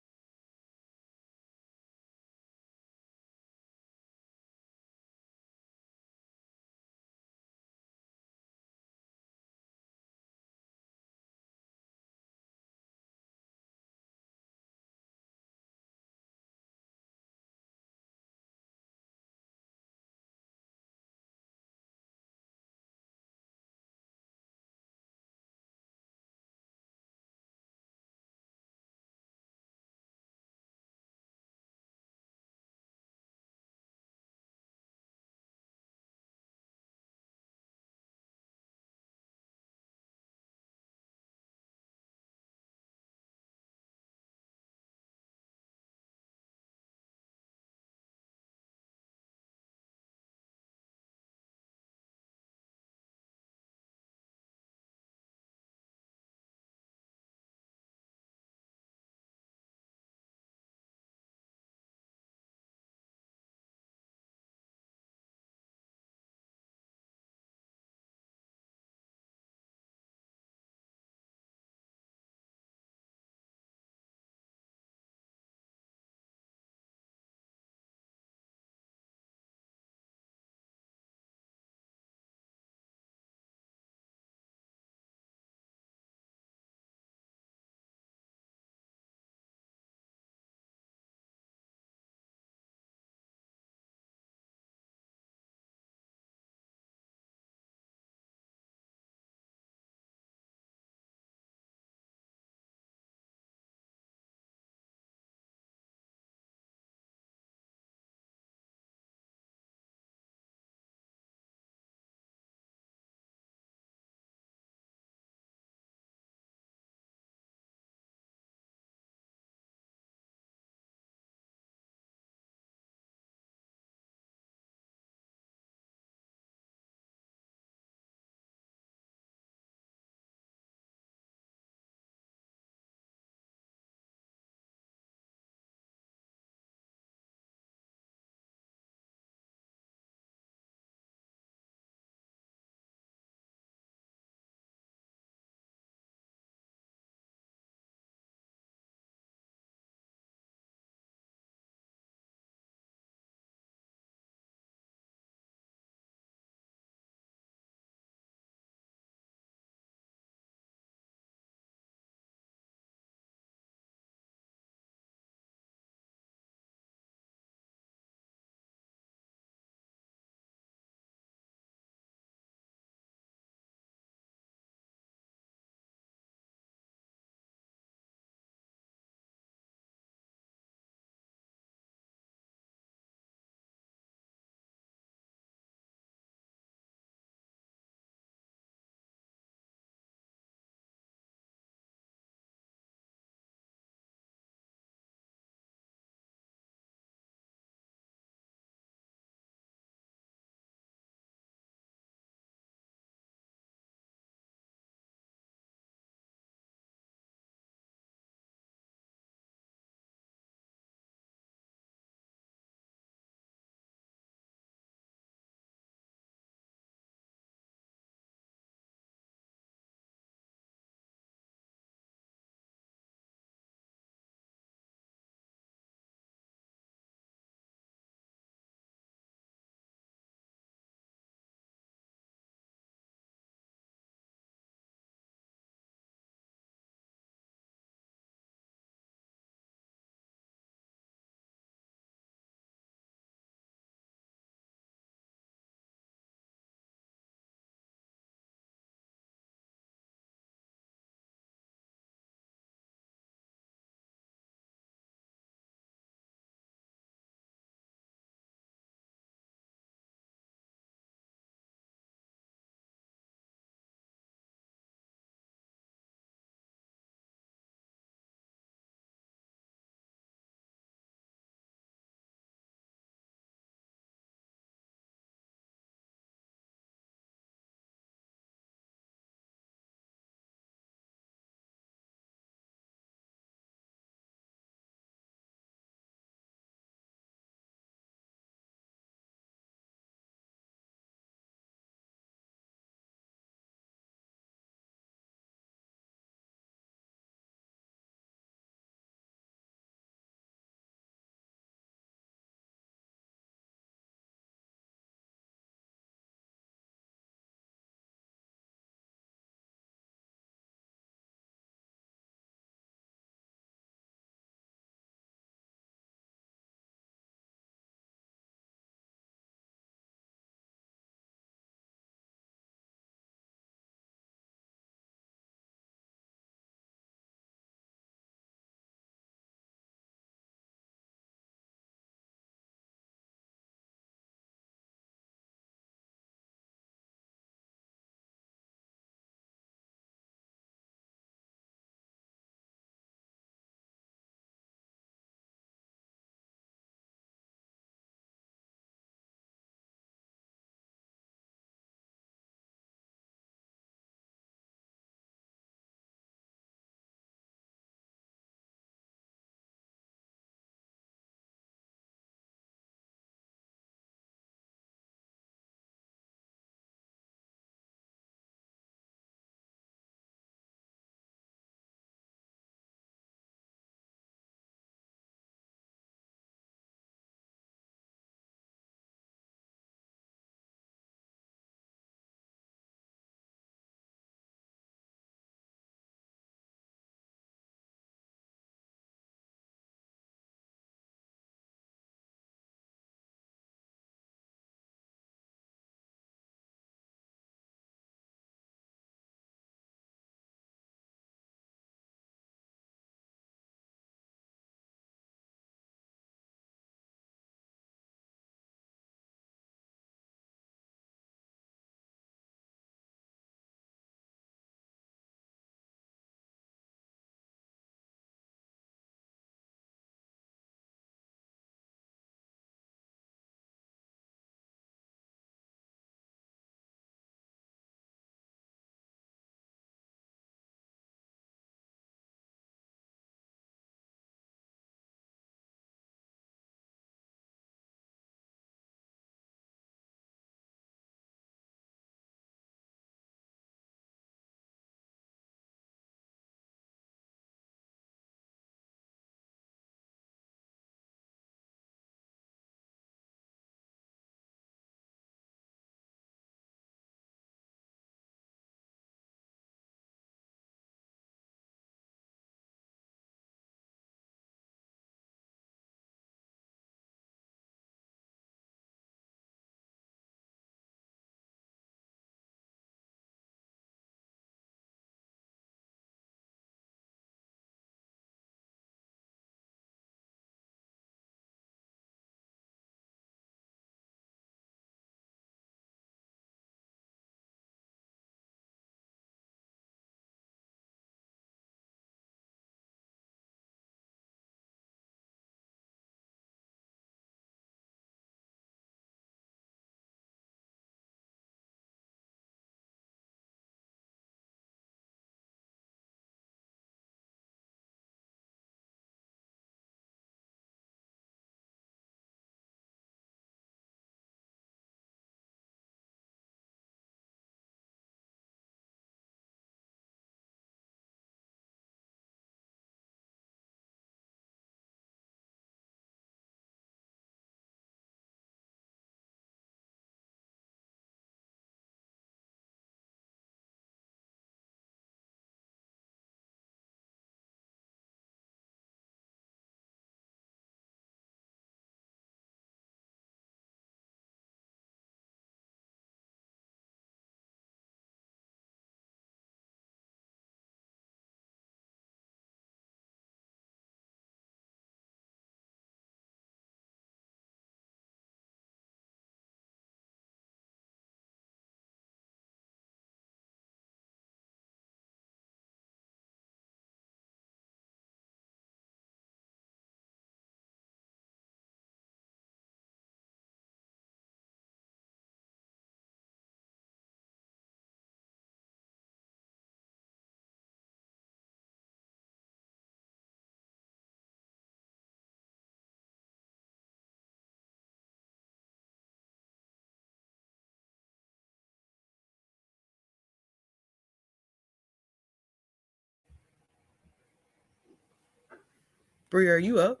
Bree, are you up?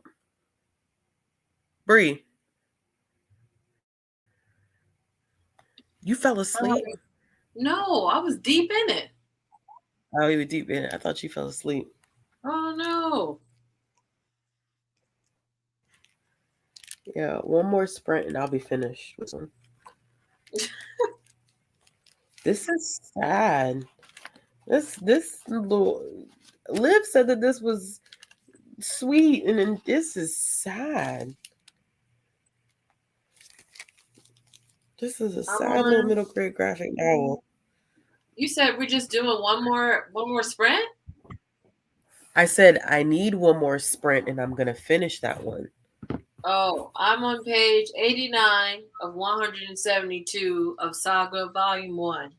Bree, you fell asleep? No, I was deep in it. Oh, you were deep in it. I thought you fell asleep. Oh no. Yeah, one more sprint and I'll be finished with one. This is sad. This little Liv said that this was sweet, and then this is sad. This is a I'm sad little on. middle grade graphic novel. You said we're just doing one more sprint? I said I need one more sprint, and I'm gonna finish that one. Oh, I'm on page 89 of 172 of Saga Volume 1.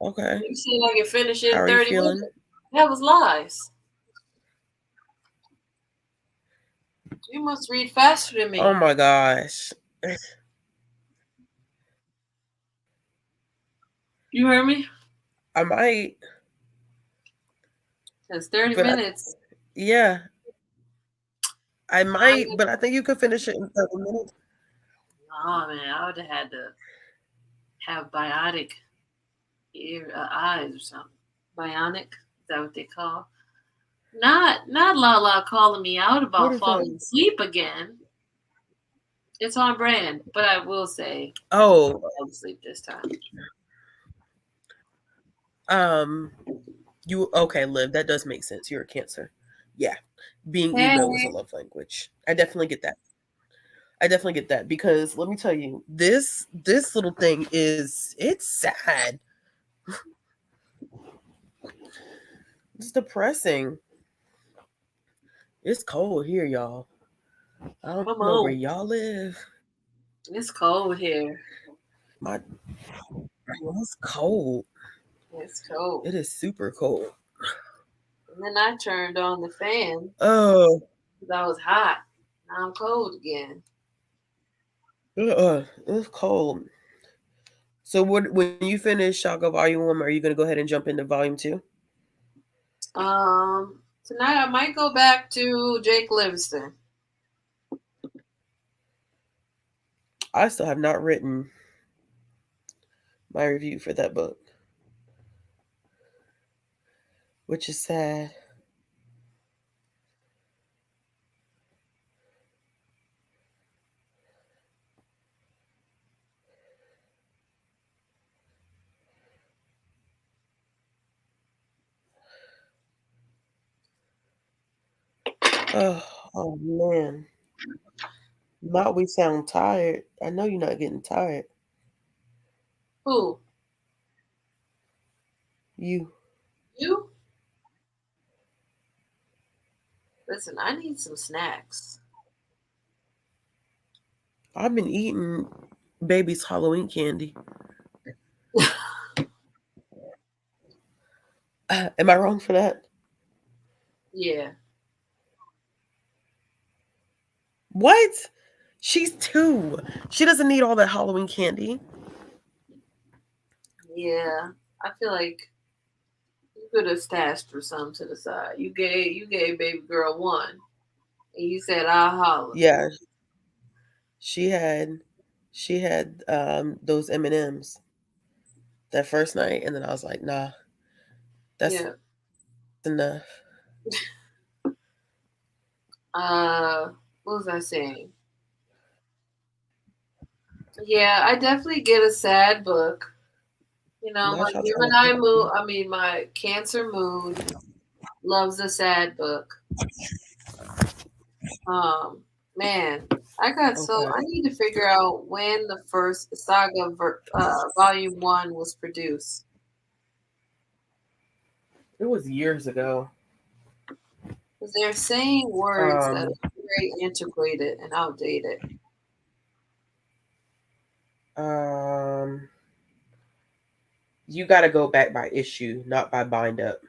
Okay. You said I can finish it How in are you 30 feeling? minutes. That was lies. You must read faster than Oh me. my gosh. You heard me? I might, It's 30 but minutes. yeah, I I'm might, but I think you could finish it in 30 minutes. Oh man, I would have had to have biotic eyes or something. Bionic, is that what they call? Not Lala calling me out What about is that? falling asleep again. It's on brand, but I will say I did Oh, fall asleep this time. um, you okay, Liv? That does make sense. You're a Cancer. Yeah, being Hey, emo is a love language. I definitely get that. I definitely get that because let me tell you, this little thing it's sad. It's depressing. It's cold here, y'all. I don't come know where on. y'all live. It's cold here. My it's cold. It's cold. It is super cold. And then I turned on the fan Oh, because I was hot. Now I'm cold again. it's cold. So what when you finish Shaka Volume 1, are you gonna go ahead and jump into Volume 2? Tonight I might go back to Jake Livingston. I still have not written my review for that book, which is sad. Oh man. Not we sound tired. I know you're not getting tired. Who? You. You? Listen, I need some snacks. I've been eating baby's Halloween candy. Am I wrong for that? Yeah. What? She's 2. She doesn't need all that Halloween candy. Yeah. I feel like you could have stashed her some to the side. You gave baby girl one. And you said I'll holler. Yeah, she had she had those M&Ms that first night, and then I was like, nah, that's Yeah. enough. What was I saying? Yeah, I definitely get a sad book. You know, Not my y'all trying Gemini mood, to. I mean, my Cancer mood loves a sad book. Um, man, Okay. I need to figure out when the first Saga Volume 1 was produced. It was years ago. Because they're saying words that Um, are very antiquated and outdated. um, you got to go back by issue, not by bind up.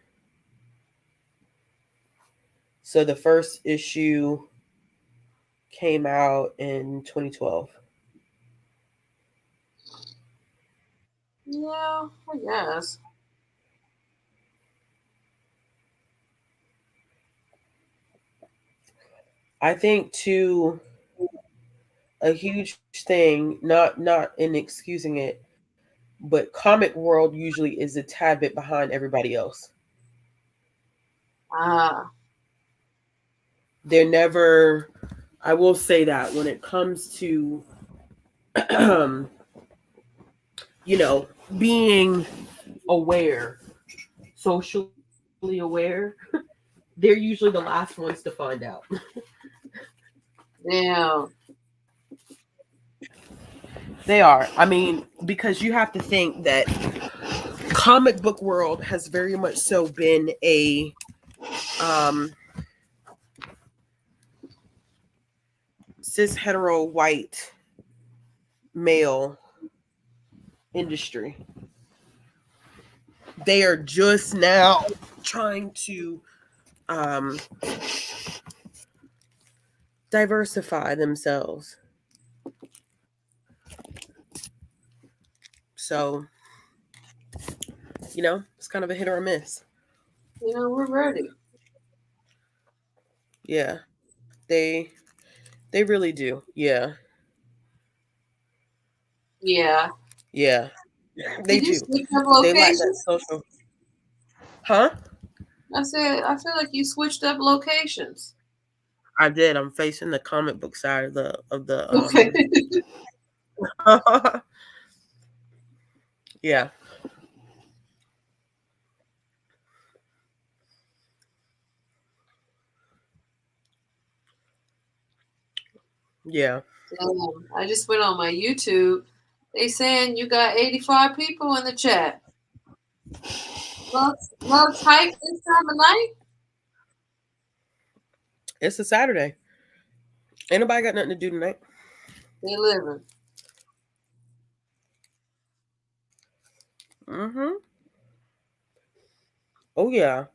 So the first issue came out in 2012. Yeah, I guess. I think too a huge thing, not in excusing it, but comic world usually is a tad bit behind everybody else. Ah, They're never, I will say that when it comes to you know, being aware, socially aware, they're usually the last ones to find out. damn. They are. I mean, because you have to think that comic book world has very much so been a um cis hetero white male industry. They are just now trying to um diversify themselves. So, it's kind of a hit or a miss. We're ready. Yeah. They really do. Yeah. Yeah. Yeah. They Did you do. switch up They lack that locations? social. Huh? I said, I feel like you switched up locations. I did. I'm facing the comic book side Okay. yeah. Yeah. Damn. I just went on my YouTube. They saying you got 85 people in the chat. Love's hype this time of night? It's a Saturday. Ain't nobody got nothing to do tonight. They living. Mm-hmm. Oh yeah.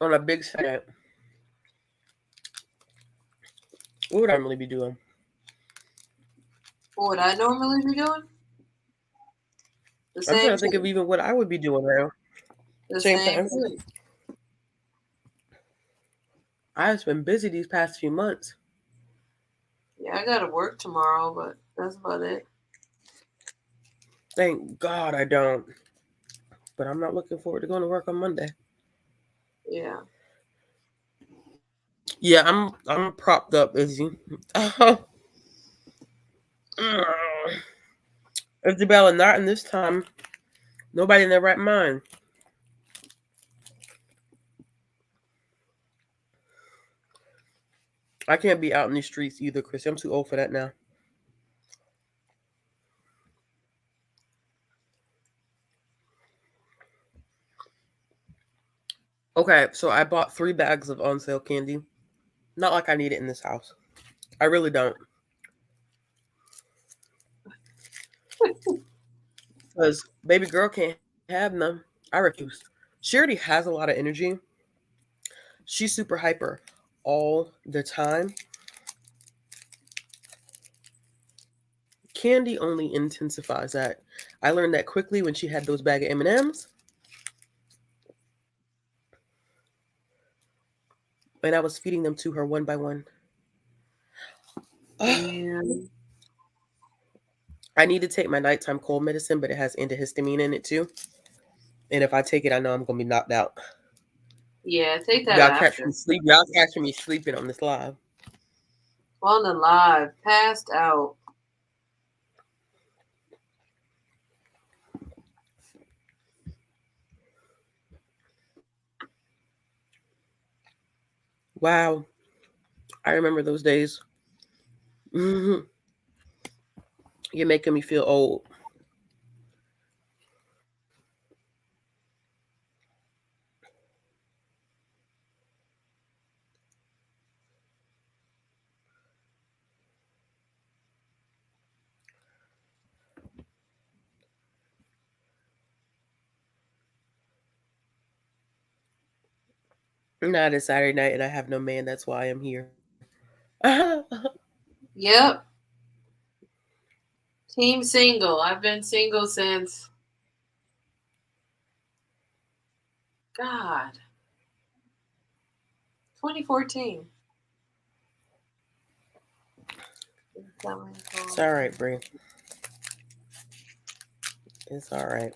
On a big Saturday. What would I normally be doing? What would I normally be doing? The I'm trying same to think of thing. even what I would be doing now. The Same same thing. thing. I've been busy these past few months. Yeah, I gotta work tomorrow, but that's about it. Thank God I don't. But I'm not looking forward to going to work on Monday. Yeah. Yeah, I'm propped up, Izzy. Isabella, not in this time. Nobody in their right mind. I can't be out in these streets either, Chris. I'm too old for that now. Okay, so I bought 3 bags of on sale candy. Not like I need it in this house. I really don't. Because baby girl can't have them. I refuse. She already has a lot of energy. She's super hyper all the time. Candy only intensifies that. I learned that quickly when she had those bag of M&Ms, and I was feeding them to her one by one. Damn. I need to take my nighttime cold medicine, but it has antihistamine in it too. And if I take it, I know I'm gonna be knocked out. Yeah, take that Y'all catch after. me sleep. Y'all catching me sleeping on this live. On the live, passed out. Wow, I remember those days. Hmm. You're making me feel old. Not a Saturday night, and I have no man. That's why I'm here. Yep. Team single. I've been single since God. 2014. It's all right, Bree. It's all right.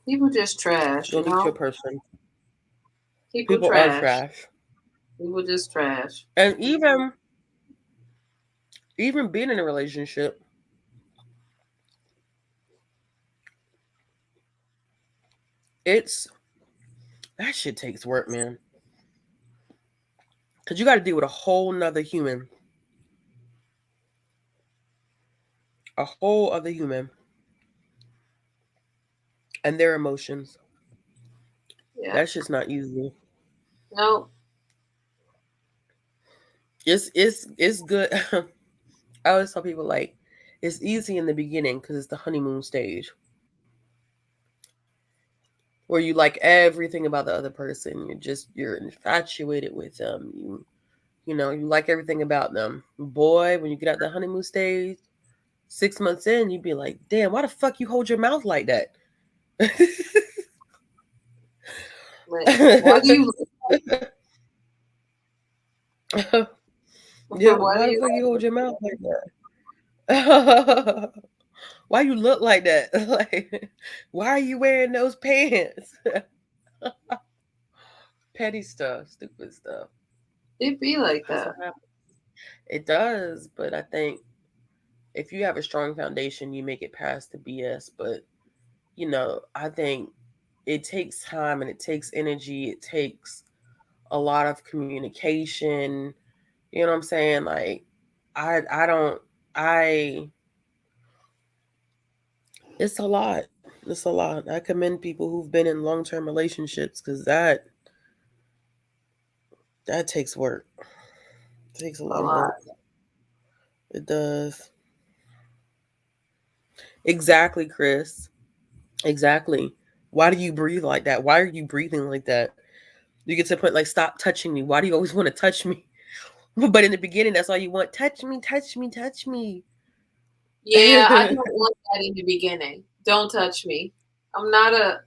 People just trash, You'll you meet your know? person. People People are trash. trash. People just trash. And even being in a relationship, it's that shit takes work, man. Cause you gotta deal with a whole nother human. A whole other human and their emotions. Yeah. That's just not easy. No. It's good. I always tell people like it's easy in the beginning because it's the honeymoon stage where you like everything about the other person. You're infatuated with them. You like everything about them. Boy, when you get out the honeymoon stage, 6 months in, you'd be like, damn, why the fuck you hold your mouth like that? Like, why do you Yeah, why do why the you fuck you hold your mouth like that? Why you look like that? Like, why are you wearing those pants? Petty stuff, stupid stuff. it be like That's that? what happens. It does, but I think if you have a strong foundation, you make it past the BS. But I think it takes time and it takes energy. It takes a lot of communication. You know what I'm saying? Like, I don't I. It's a lot. It's a lot. I commend people who've been in long term relationships because that takes work. It takes a A lot of lot. work. It does. Exactly, Chris. Exactly. Why do you breathe like that? Why are you breathing like that? You get to the point like, stop touching me. Why do you always want to touch me? But in the beginning, that's all you want. Touch me, touch me, touch me. Yeah, I don't want that in the beginning. Don't touch me. I'm not a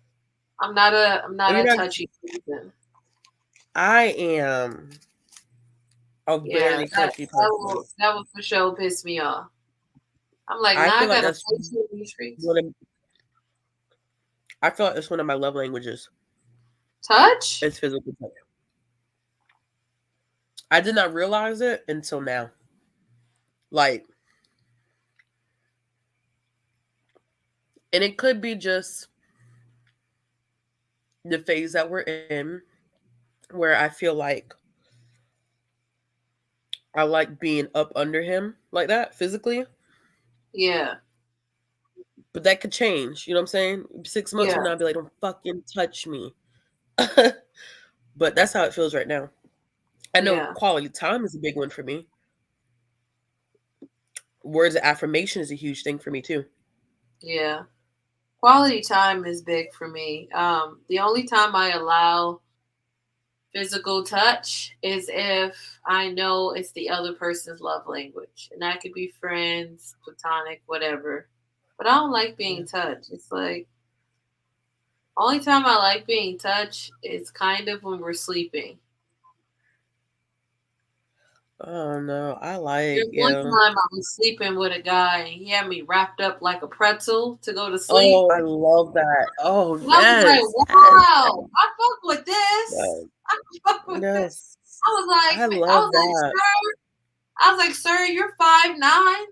I'm not You're a not. touchy person. I am a Yeah, very touchy person. that will for sure piss me off. I'm like, I now feel I like gotta that's face you in these streets. one of. I feel like it's one of my love languages. Touch? It's physical touch. I did not realize it until now. Like, and it could be just the phase that we're in, where I feel like I like being up under him like that physically. Yeah, But that could change. You know what I'm saying? 6 months from yeah, now, I'll be like, don't fucking touch me. But that's how it feels right now. I know yeah, quality time is a big one for me. Words of affirmation is a huge thing for me too. yeah. Quality time is big for me. The only time I allow physical touch is if I know it's the other person's love language. And that could be friends, platonic, whatever. But I don't like being Yeah. touched. It's like only time I like being touched is kind of when we're sleeping. Oh no, I There's like one yeah. time I was sleeping with a guy and he had me wrapped up like a pretzel to go to sleep. Oh, I love that. Oh And I was like, yes, yes, wow, I fuck with this. yes, I fuck with this. yes. I I love was like, that. sir, you're 5'9"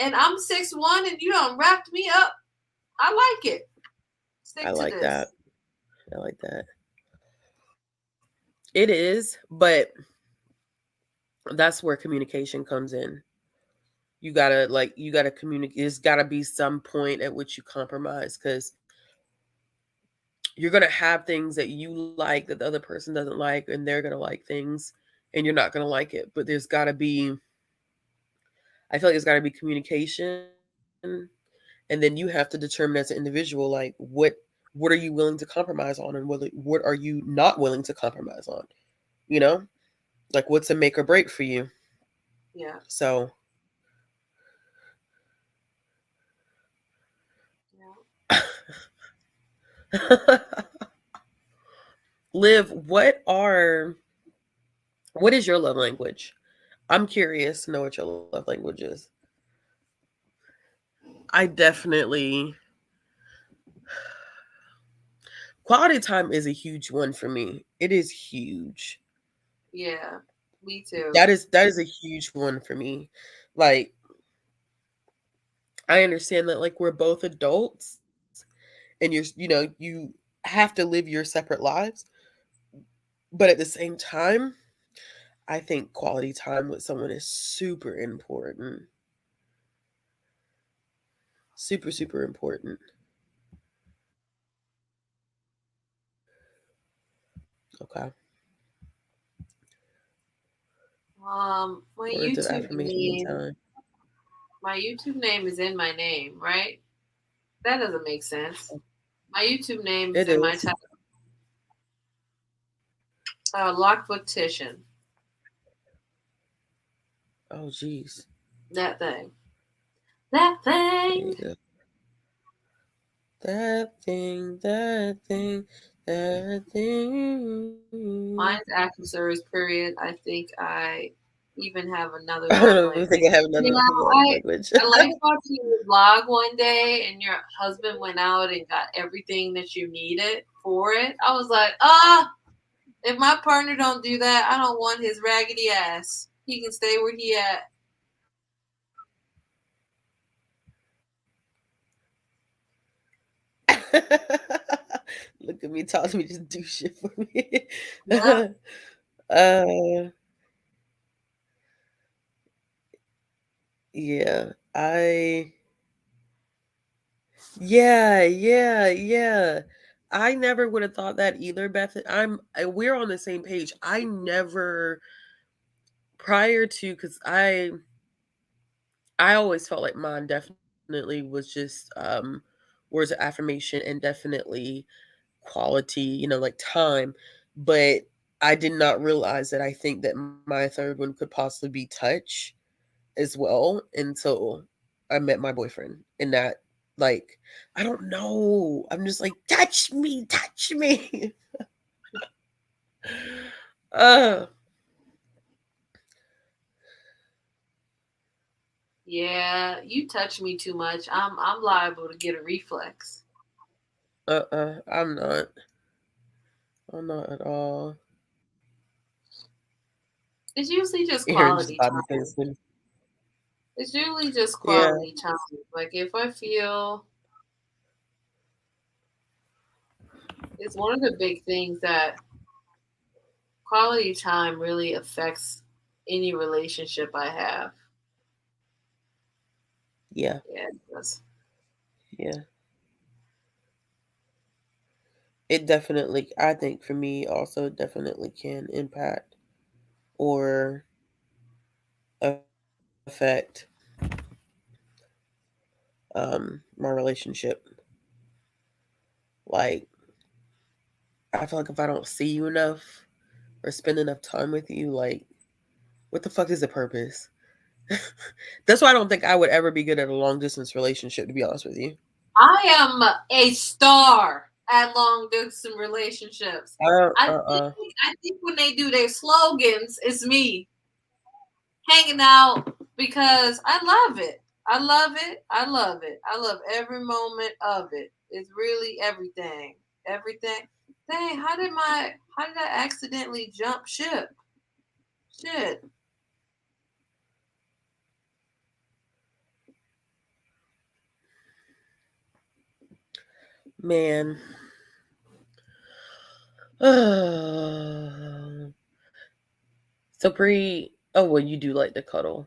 and I'm 6'1" and you done wrapped me up. I like it. I Stick to like that. this. I like that. It is, but that's where communication comes in. You gotta communicate. There's gotta be some point at which you compromise because you're gonna have things that you like that the other person doesn't like, and they're gonna like things, and you're not gonna like it. But there's gotta be. I feel like there's gotta be communication, and then you have to determine as an individual, like what are you willing to compromise on, and what are you not willing to compromise on. You know, like what's a make or break for you. Yeah. So, Yeah. Liv, what are What is your love language? I'm curious to know what your love language is. I definitely quality time is a huge one for me. It is huge. Yeah, me too. That is a huge one for me. Like I understand that like we're both adults and you have to live your separate lives, but at the same time, I think quality time with someone is super important. Super super important. Okay. My Words of YouTube affirmation name, time. my YouTube name is in my name, right? That doesn't make sense. My YouTube name is It in my is. title. Lockbook Oh geez. That thing. That There thing. you go. That thing. Mine's after service period. I think I even have another I love don't even language. think I have You another know, love I language. I liked watching your vlog one day, and your husband went out and got everything that you needed for it. I was like, if my partner don't do that, I don't want his raggedy ass. He can stay where he at. Look at me talking to me, just do shit for me. Yeah. uh, yeah, yeah. I never would have thought that either, Beth. We're on the same page. I never prior to because I always felt like mine definitely was just words of affirmation and definitely quality, like time. But I did not realize that I think that my third one could possibly be touch as well until I met my boyfriend. And that, like, I don't know. I'm just like, touch me, touch me. uh, Yeah, you touch me too much. I'm liable to get a reflex. I'm not. I'm not at all. It's usually just Aaron just quality bought me time. something. It's usually just Yeah, quality time. Like if I feel it's one of the big things that quality time really affects any relationship I have. yeah, Yeah, it does. yeah. It definitely, I think for me, also definitely can impact or affect my relationship. Like, I feel like if I don't see you enough or spend enough time with you, like, what the fuck is the purpose? That's why I don't think I would ever be good at a long distance relationship, to be honest with you. I am a star at long distance relationships. Uh. I think when they do their slogans, it's me hanging out because I love it. I love it. I love it. I love every moment of it. It's really everything. Everything. Dang, how did I accidentally jump ship? Shit. Man. So Bree, oh well, you do like to cuddle.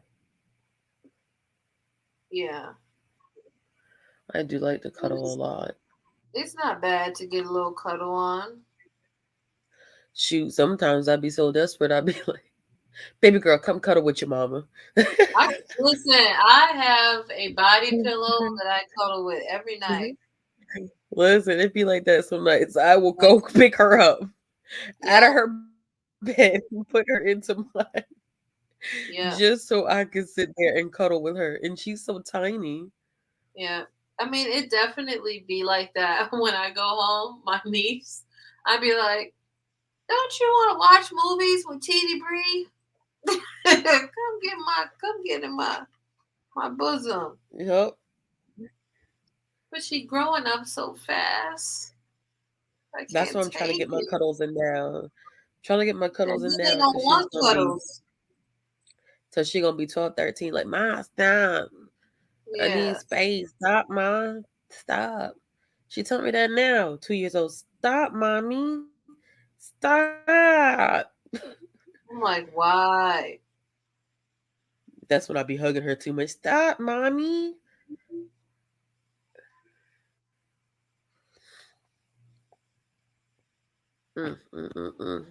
Yeah. I do like to cuddle a It's, lot. it's not bad to get a little cuddle on. Shoot, sometimes I'd be so desperate, I'd be like, baby girl, come cuddle with your mama. I listen, I have a body pillow that I cuddle with every night. Listen, it'd be like that some nights. I will Like, go pick her up out of yep, her bed and put her into mine just yeah, so I could sit there and cuddle with her. And she's so tiny. yeah. I mean, it definitely be like that when I go home. My niece, I'd be like, Don't you want to watch movies with TD Bree? Come get in my bosom. Yup. But she growing up so fast. I That's can't why I'm trying to take get my it. cuddles in now. Trying to get my And cuddles in then they now don't because she's want gonna be cuddles. so she gonna be 12, 13. Like, Ma, stop. I need Yeah. space. Stop, Ma. Stop. She told me that now. 2 years old. Stop, mommy. Stop. I'm like, why? That's when I be hugging her too much. Stop, mommy. Mm.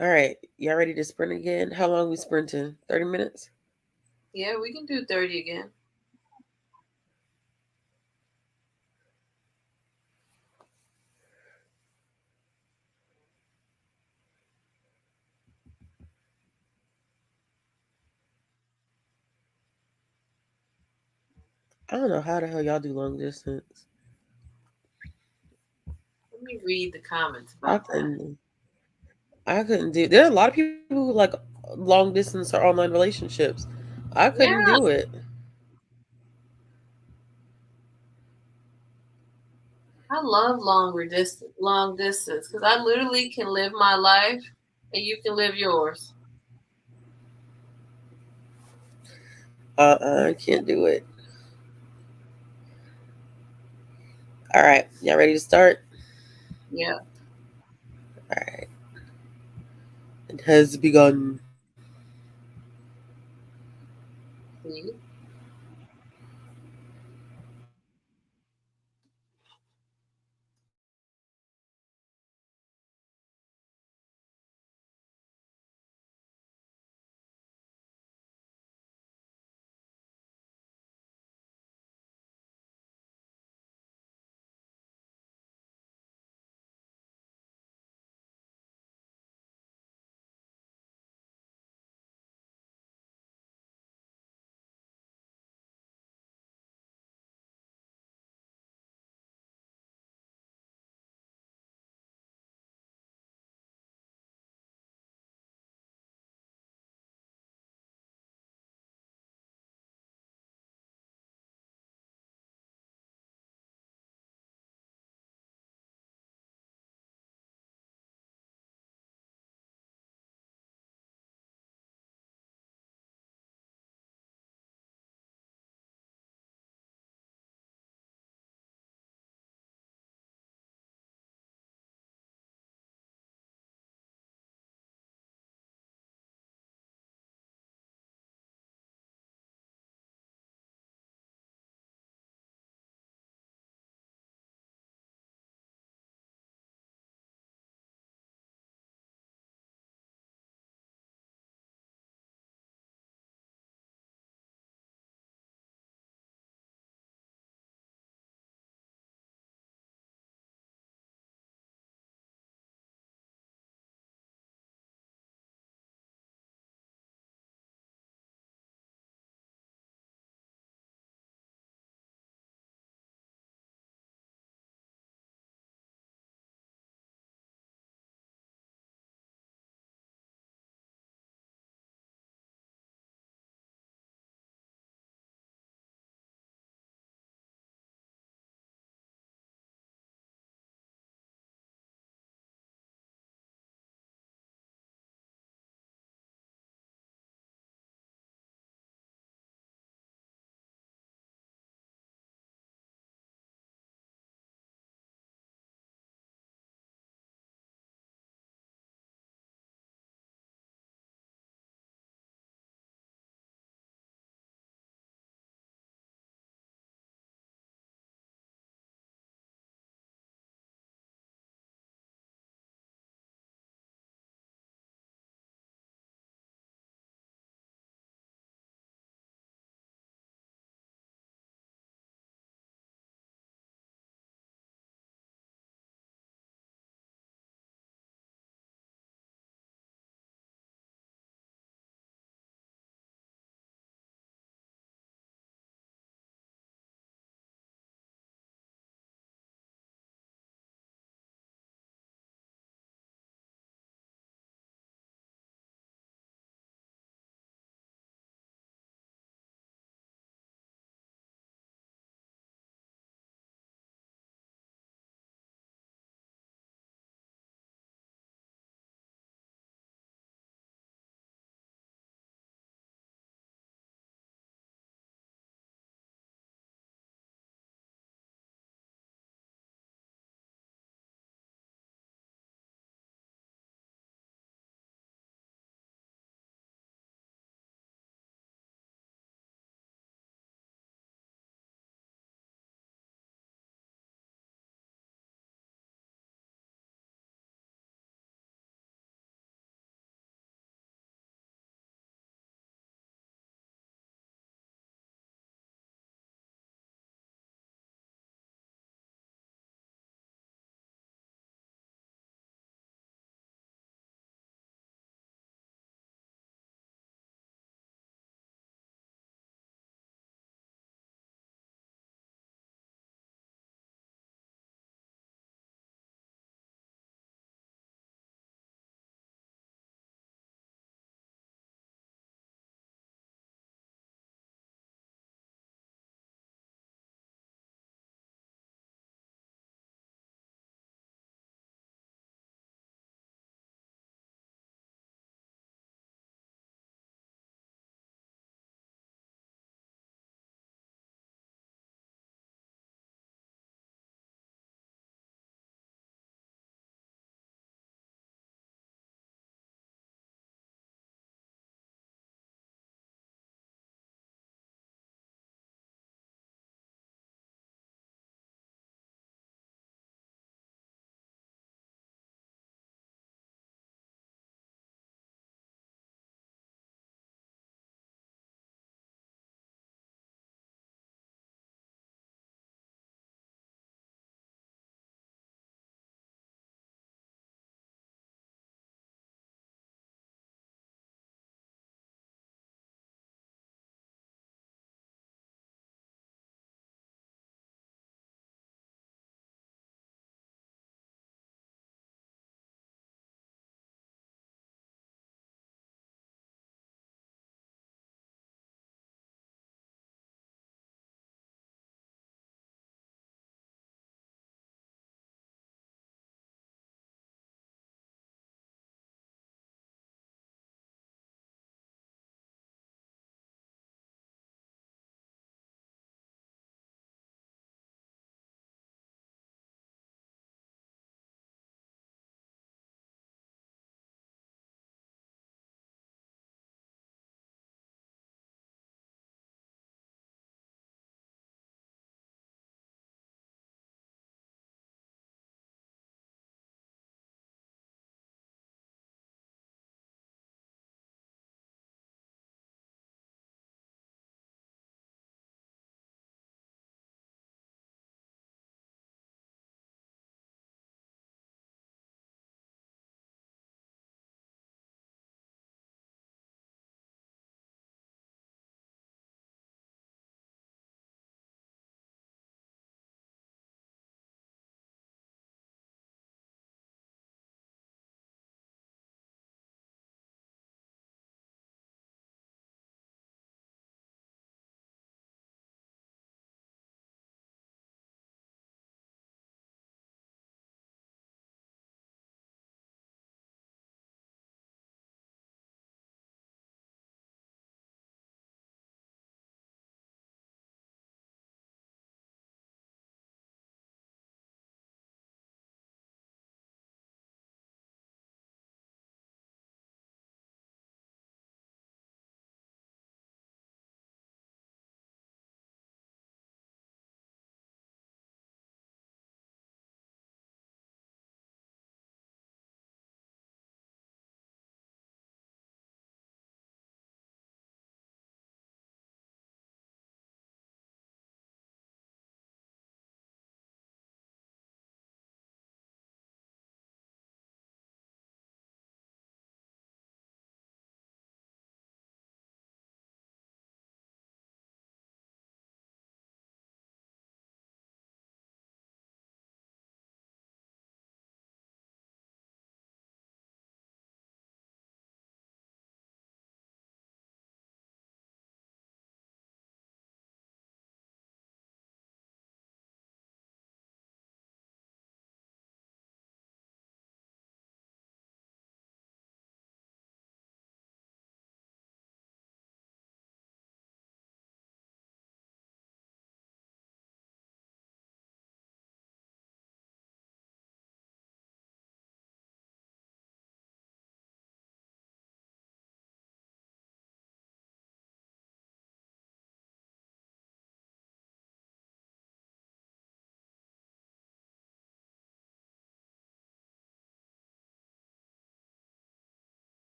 All right. Y'all ready to sprint again? How long we sprinting? 30 minutes? Yeah, we can do 30 again. I don't know how the hell y'all do long distance. Let me read the comments I about that. couldn't. I couldn't do. There are a lot of people who like long distance or online relationships. I couldn't Yeah, do it. I love long distance because I literally can live my life and you can live yours. I can't do it. All right, y'all ready to start? Yeah. All right, it has begun. See?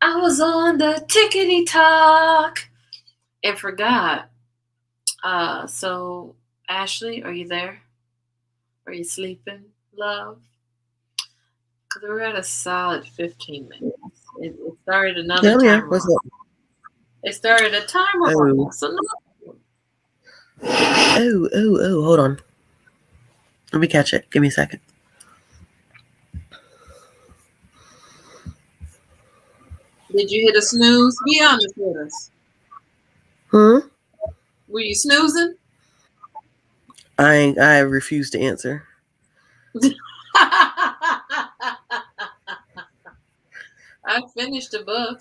I was on the tickety talk and forgot. So Ashley, are you there? Are you sleeping, love? Because we're at a solid 15 minutes. It started another Yeah, I'm here. timer What's off. up? It started a timer Oh, off. So no. oh. Hold on. Let me catch it. Give me a second. Did you hit a snooze? Be honest with us. Hmm. Were you snoozing? I refuse to answer. I finished the book.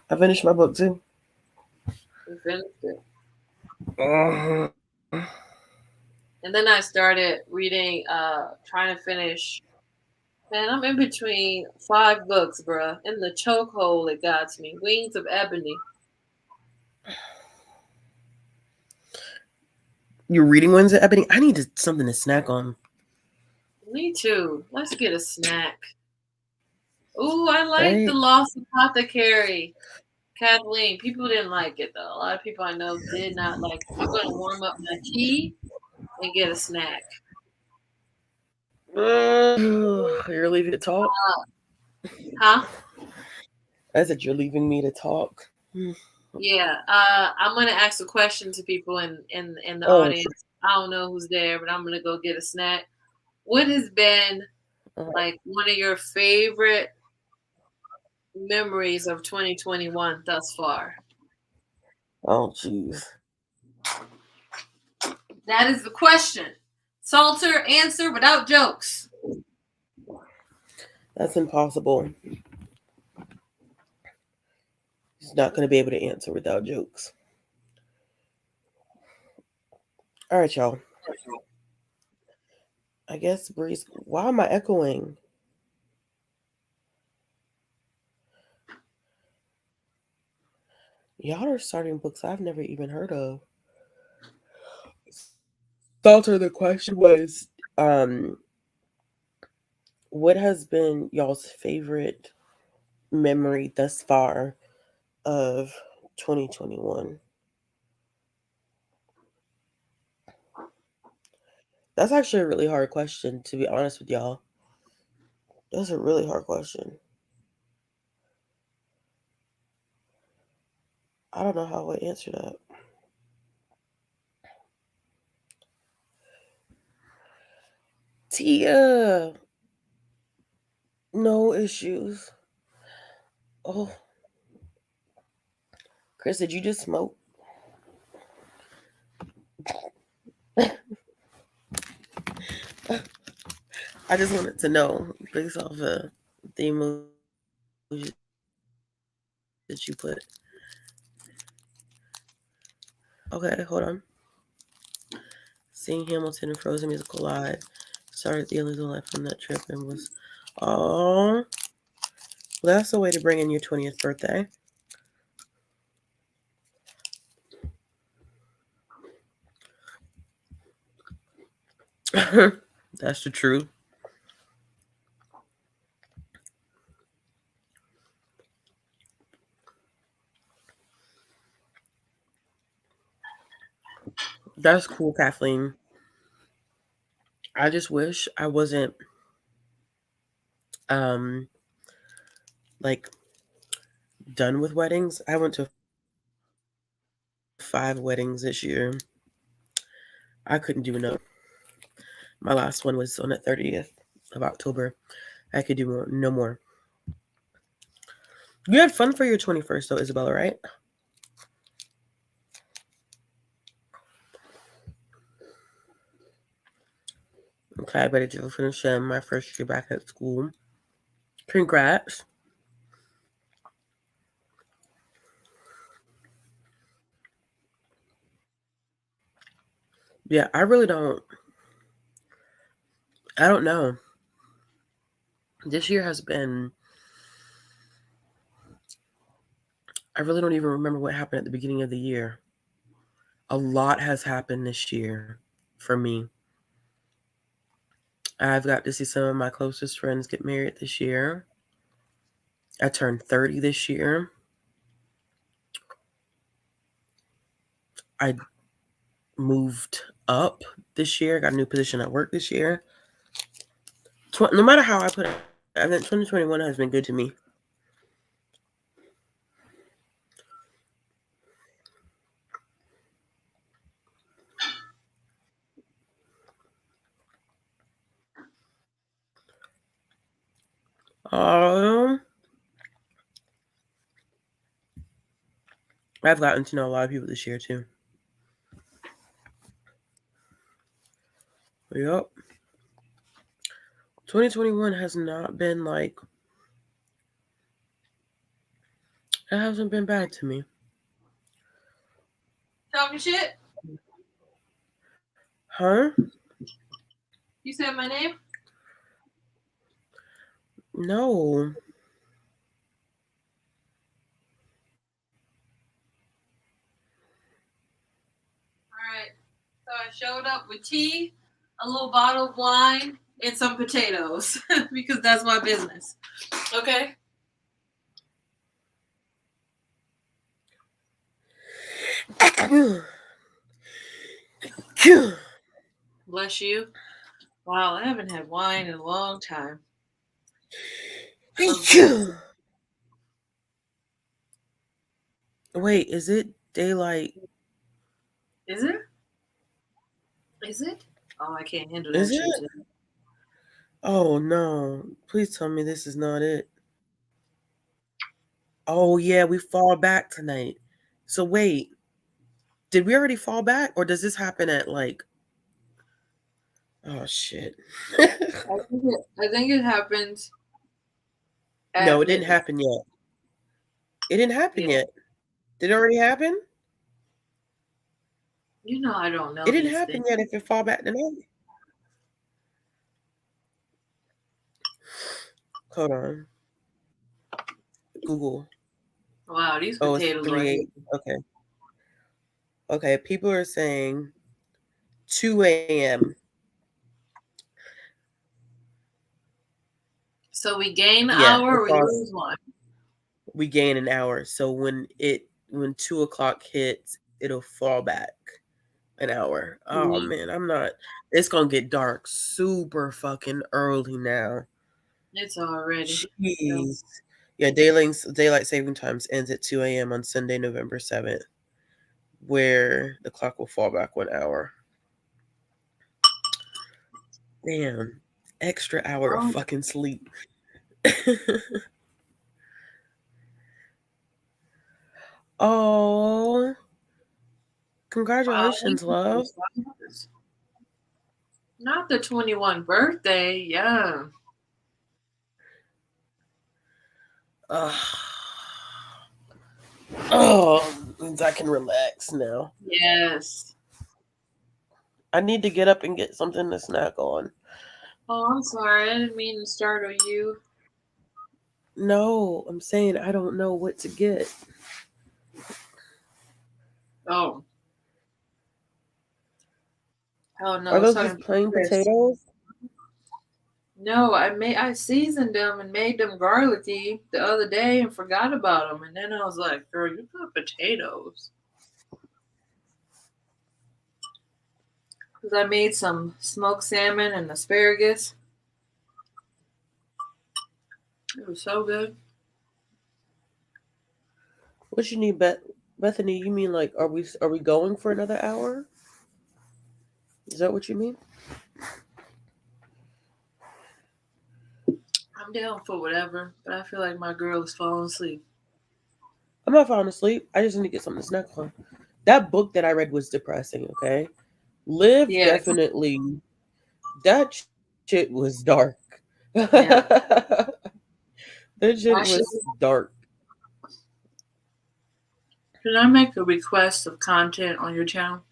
I finished my book too. I finished it. Uh, And then I started reading, trying to finish. Man, I'm in between 5 books, bruh. In the chokehold it got me. Wings of Ebony. you're reading Winds of Ebony? I need something to snack on. Me too. Let's get a snack. Ooh, I like The Right? Lost Apothecary. Kathleen. People didn't like it though. A lot of people I know did not like it. I'm gonna warm up my tea and get a snack. You're leaving to talk? Huh? I said you're leaving me to talk. Yeah. I'm gonna ask a question to people in the Oh, audience. I don't know who's there, but I'm gonna go get a snack. What has been like one of your favorite memories of 2021 thus far? oh, jeez. That is the question. Salter, answer without jokes. That's impossible. He's not going to be able to answer without jokes. All right, y'all. I guess Breeze. Why am I echoing? Y'all are starting books I've never even heard of. Salter, the question was, what has been y'all's favorite memory thus far of 2021? That's actually a really hard question, to be honest with y'all. That's a really hard question. I don't know how I would answer that. Tia, no issues. Oh, Chris, did you just smoke? I just wanted to know based off of the emojis that you put. Okay, hold on. Seeing Hamilton and Frozen musical live started the illegal life from that trip and was, oh, well, that's a way to bring in your 20th birthday. That's the truth. That's cool, Kathleen. I just wish I wasn't um like done with weddings. I went to 5 weddings this year. I couldn't do enough. My last one was on the 30th of October. I could do no more. You had fun for your 21st though, Isabella, right? Okay, I better just finish my first year back at school. Congrats. Yeah, I don't know. This year has been, I really don't even remember what happened at the beginning of the year. A lot has happened this year for me. I've got to see some of my closest friends get married this year. I turned 30 this year. I moved up this year. Got a new position at work this year. No matter how I put it, I think 2021 has been good to me. Um, I've gotten to know a lot of people this year too. Yep. 2021 has not been like, it hasn't been bad to me. Talking shit? Huh? You said my name? No. Alright. So I showed up with tea, a little bottle of wine, and some potatoes. Because that's my business. Okay? Bless you. Wow, I haven't had wine in a long time. Wait, is it daylight? Is it? Is it? Oh, I can't handle Is that shit it? today. Oh no. Please tell me this is not it. Oh yeah, we fall back tonight. So wait, did we already fall back or does this happen at like, oh shit. I think it happens No, at it didn't midnight. happen yet. It didn't happen Yeah. yet. Did it already happen? You know I don't It know didn't these happen things. yet if it fall back tonight. Hold on. Google. Wow, these Oh, it's potatoes right 3-8. here. Okay. Okay. People are saying 2 a.m. So we gain an Yeah, hour, we lose one. we gain an hour. So when 2 o'clock hits, it'll fall back an hour. Oh See? man, I'm not. It's gonna get dark super fucking early now. It's already. So, Jeez. Yeah, daylight saving times ends at 2 a.m. on Sunday, November 7th, where the clock will fall back 1 hour. Damn, extra hour of oh, fucking sleep. Oh, wow, thank congratulations, you for love. the flowers. Not the 21 birthday. Yeah. Uh, oh, means I can relax now. Yes. I need to get up and get something to snack on. Oh, I'm sorry. I didn't mean to startle you. No, I'm saying I don't know what to get. Oh. Oh no, Are I was those talking just about plain Chris. potatoes? No, I seasoned them and made them garlicky the other day and forgot about them. And then I was like, girl, you got potatoes. Because I made some smoked salmon and asparagus. It was so good. What you need, Bethany? You mean like are we going for another hour? Is that what you mean? I'm down for whatever, but I feel like my girl is falling asleep. I'm not falling asleep. I just need to get something to snack on. That book that I read was depressing. Okay, Live Yeah, definitely. That shit was dark. yeah. That shit I should. was dark. Can I make a request of content on your channel?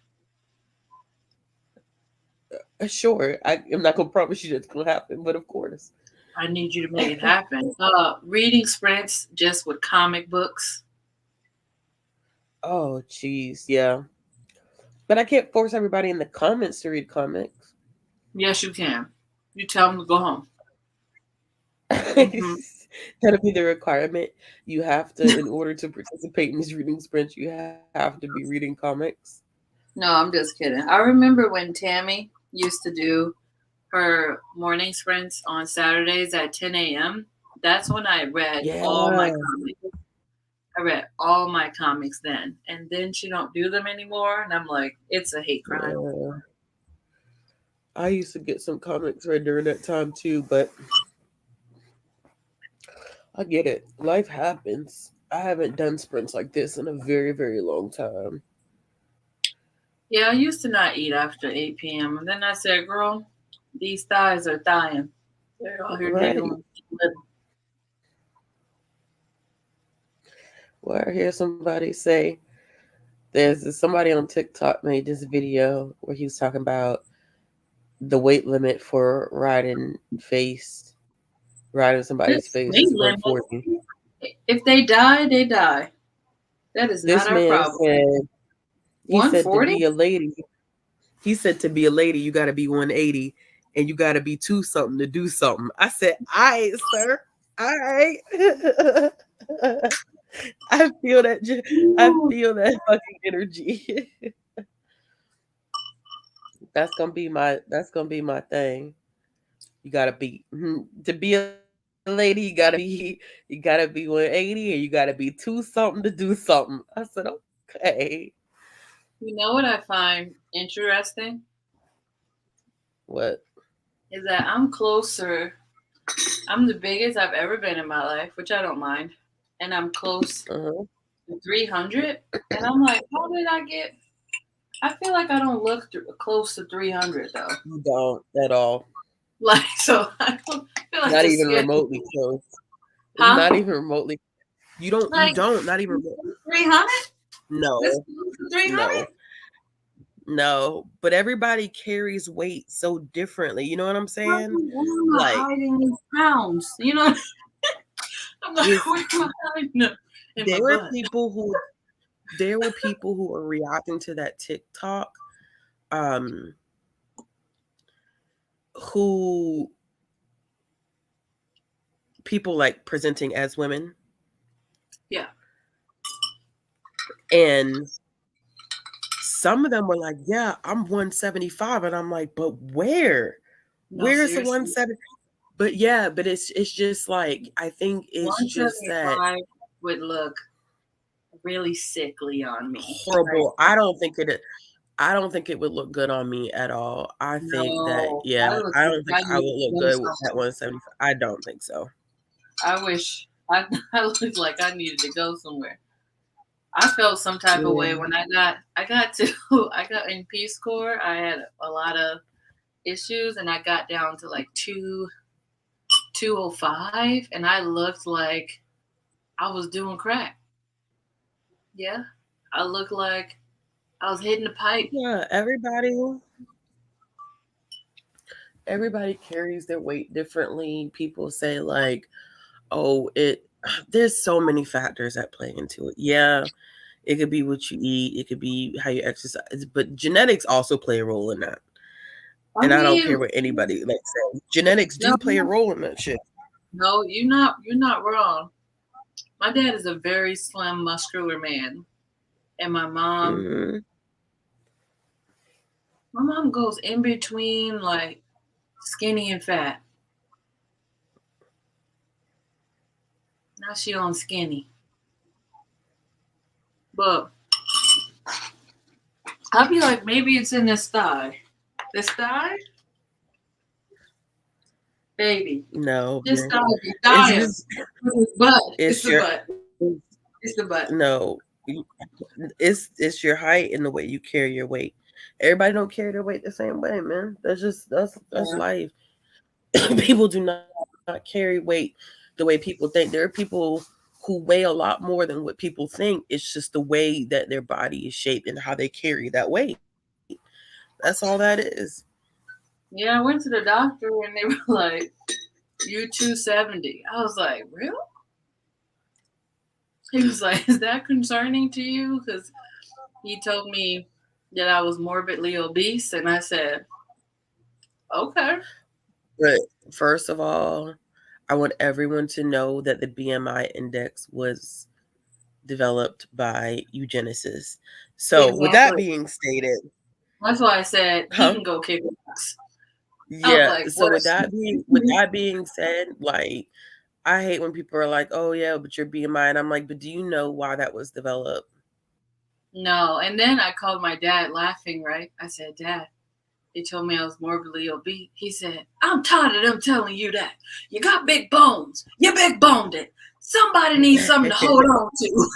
Sure, I am not gonna promise you that's gonna happen, but of course. I need you to make it happen. Reading sprints just with comic books. Oh, jeez, yeah. But I can't force everybody in the comments to read comics. Yes, you can. You tell them to go home. Hmm. That'll be the requirement. You have to, in order to participate in these reading sprints, you have to be reading comics. No, I'm just kidding. I remember when Tammy used to do her morning sprints on Saturdays at 10 a.m. That's when I read all my Yeah. comics. I read all my comics then, and then she don't do them anymore, and I'm like, it's a hate crime. Yeah. I used to get some comics read during that time too, but I get it. Life happens. I haven't done sprints like this in a very, very long time. Yeah, I used to not eat after 8 p.m., and then I said, girl, these thighs are dying. They're all here day Right. long. Well, I hear somebody say somebody on TikTok made this video where he was talking about the weight limit for riding somebody's This face weight is limit, 140. if they die, they die. That is not This our man problem. said he said to 140? be a lady, he said to be a lady, you got to be 180 and you got to be two something to do something. I said, all right, sir. All right. I feel that. I feel that fucking energy. That's gonna be my thing. You gotta be to be a lady. You gotta be 180, and you gotta be two something to do something. I said, okay. You know what I find interesting What? is that I'm closer. I'm the biggest I've ever been in my life, which I don't mind, and I'm close Uh-huh. to 300. And I'm like, how did I get? I feel like I don't look close to 300 though. You don't at all. Like, so I don't feel like Not the even scale, remotely close. huh? Not even remotely. You don't. You Like don't. Not even. 300? This No. close to 300? No. No. But everybody carries weight so differently. You know what I'm saying? Where am I Like hiding these pounds? You know, I'm like, it's where am I hiding them? In my there were butt. people who there were people who were reacting to that TikTok, um, who people like presenting as women, Yeah. and some of them were like, "Yeah, I'm 175," and I'm like, "But where? No, Where's the seriously. 170?" But yeah, but it's just like I think it's just that 175 would look really sickly on me. Like, horrible. I don't think it would look good on me at all. I think that no, yeah, I look I like don't think I I need would to look go good at somewhere. 175. I don't think so. I wish I looked like I needed to go somewhere. I felt some type of way Yeah. when I got to I got in Peace Corps. I had a lot of issues, and I got down to like 205, and I looked like I was doing crack. Yeah, I looked like I was hitting the pipe. Yeah, everybody carries their weight differently. People say like, "Oh, it there's so many factors that play into it." Yeah, it could be what you eat, it could be how you exercise, but genetics also play a role in that. I And I don't mean, care what anybody like says. Genetics no, do play a role in that shit. no, you're not wrong. My dad is a very slim, muscular man, and Mhm. my mom goes in between like skinny and fat. Now she on skinny, but I'll be like, maybe it's in this thigh. This thigh, baby. No, This man. thigh be It's dying. just It's the butt. It's it's the your butt. It's the butt. no. It's your height and the way you carry your weight. Everybody don't carry their weight the same way, man. That's Yeah. life. People do not carry weight the way people think. There are people who weigh a lot more than what people think. It's just the way that their body is shaped and how they carry that weight. That's all that is. Yeah, I went to the doctor and they were like, "You 270." I was like, "Real?" He was like, "Is that concerning to you?" Because he told me that I was morbidly obese, and I said, "Okay." But first of all, I want everyone to know that the BMI index was developed by eugenicists. So, with that Exactly. being stated, That's why I said he huh? can go kick rocks. I was Yeah. like, So what? with that being said, like I hate when people are like, "Oh yeah, but your BMI," and I'm like, "But do you know why that was developed?" No. And then I called my dad laughing, right? I said, Dad, they told me I was morbidly obese. He said, I'm tired of them telling you that. You got big bones. You big boned it. Somebody needs something to hold on to.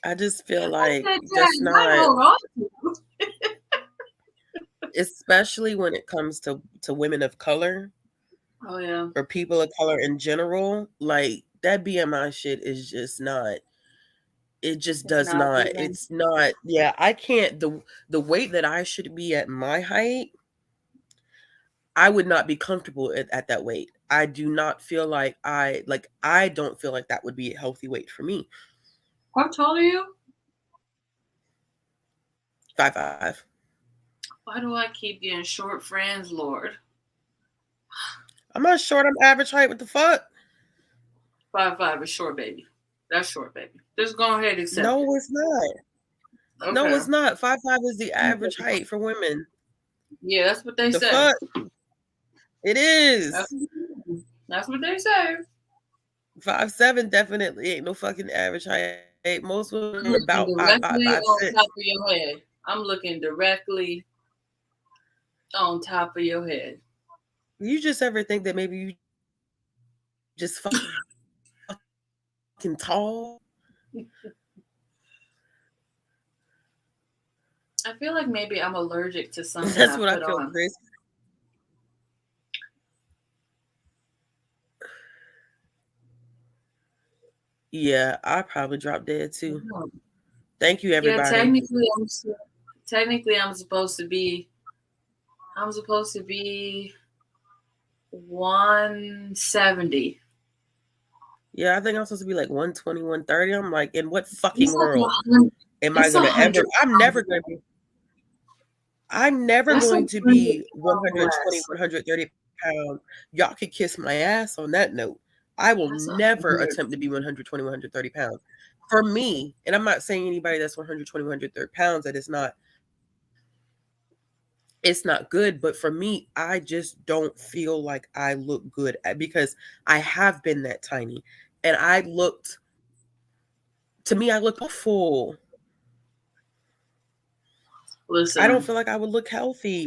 I just feel I like said, Dad, that's you might not, hold on to. especially when it comes to women of color Oh, yeah. or people of color in general. Like that BMI shit is just not. It just It's does not not. even. It's not. Yeah, I can't. The weight that I should be at my height, I would not be comfortable at that weight. I do not feel like I don't feel like that would be a healthy weight for me. How tall are you? 5'5". Why do I keep getting short friends, Lord? I'm not short. I'm average height. What the fuck? 5'5" is short, baby. That's short, baby. Just go ahead and accept it. No, it's not. No, Okay. it's not. 5'5" is the average height for women. Yeah, that's what they The say. fuck? It That's, is. that's what they say. 5'7" definitely ain't no fucking average height. Most women are I'm about looking 5'5", directly on 5'6". top of your head. I'm looking directly on top of your head. You just ever think that maybe you just fucking tall? I feel like maybe I'm allergic to something That's I what I put feel, on. Chris. Yeah, I probably dropped dead too. Thank you, Yeah, everybody. technically I'm supposed to be 170. Yeah, I think I'm supposed to be like 120, 130. I'm like, in what It's fucking like world am I it's a gonna ever? hundred pounds. I'm never That's a going to hundred be pounds 120, less. 130 pounds. Y'all could kiss my ass on that note. I will That's a never hundred. attempt to be 120, 130 pounds. For me, and I'm not saying anybody that's 120, 130 pounds that it's not good, but for me, I just don't feel like I look good because I have been that tiny. And to me, I looked awful. I don't Listen, feel like I would look healthy.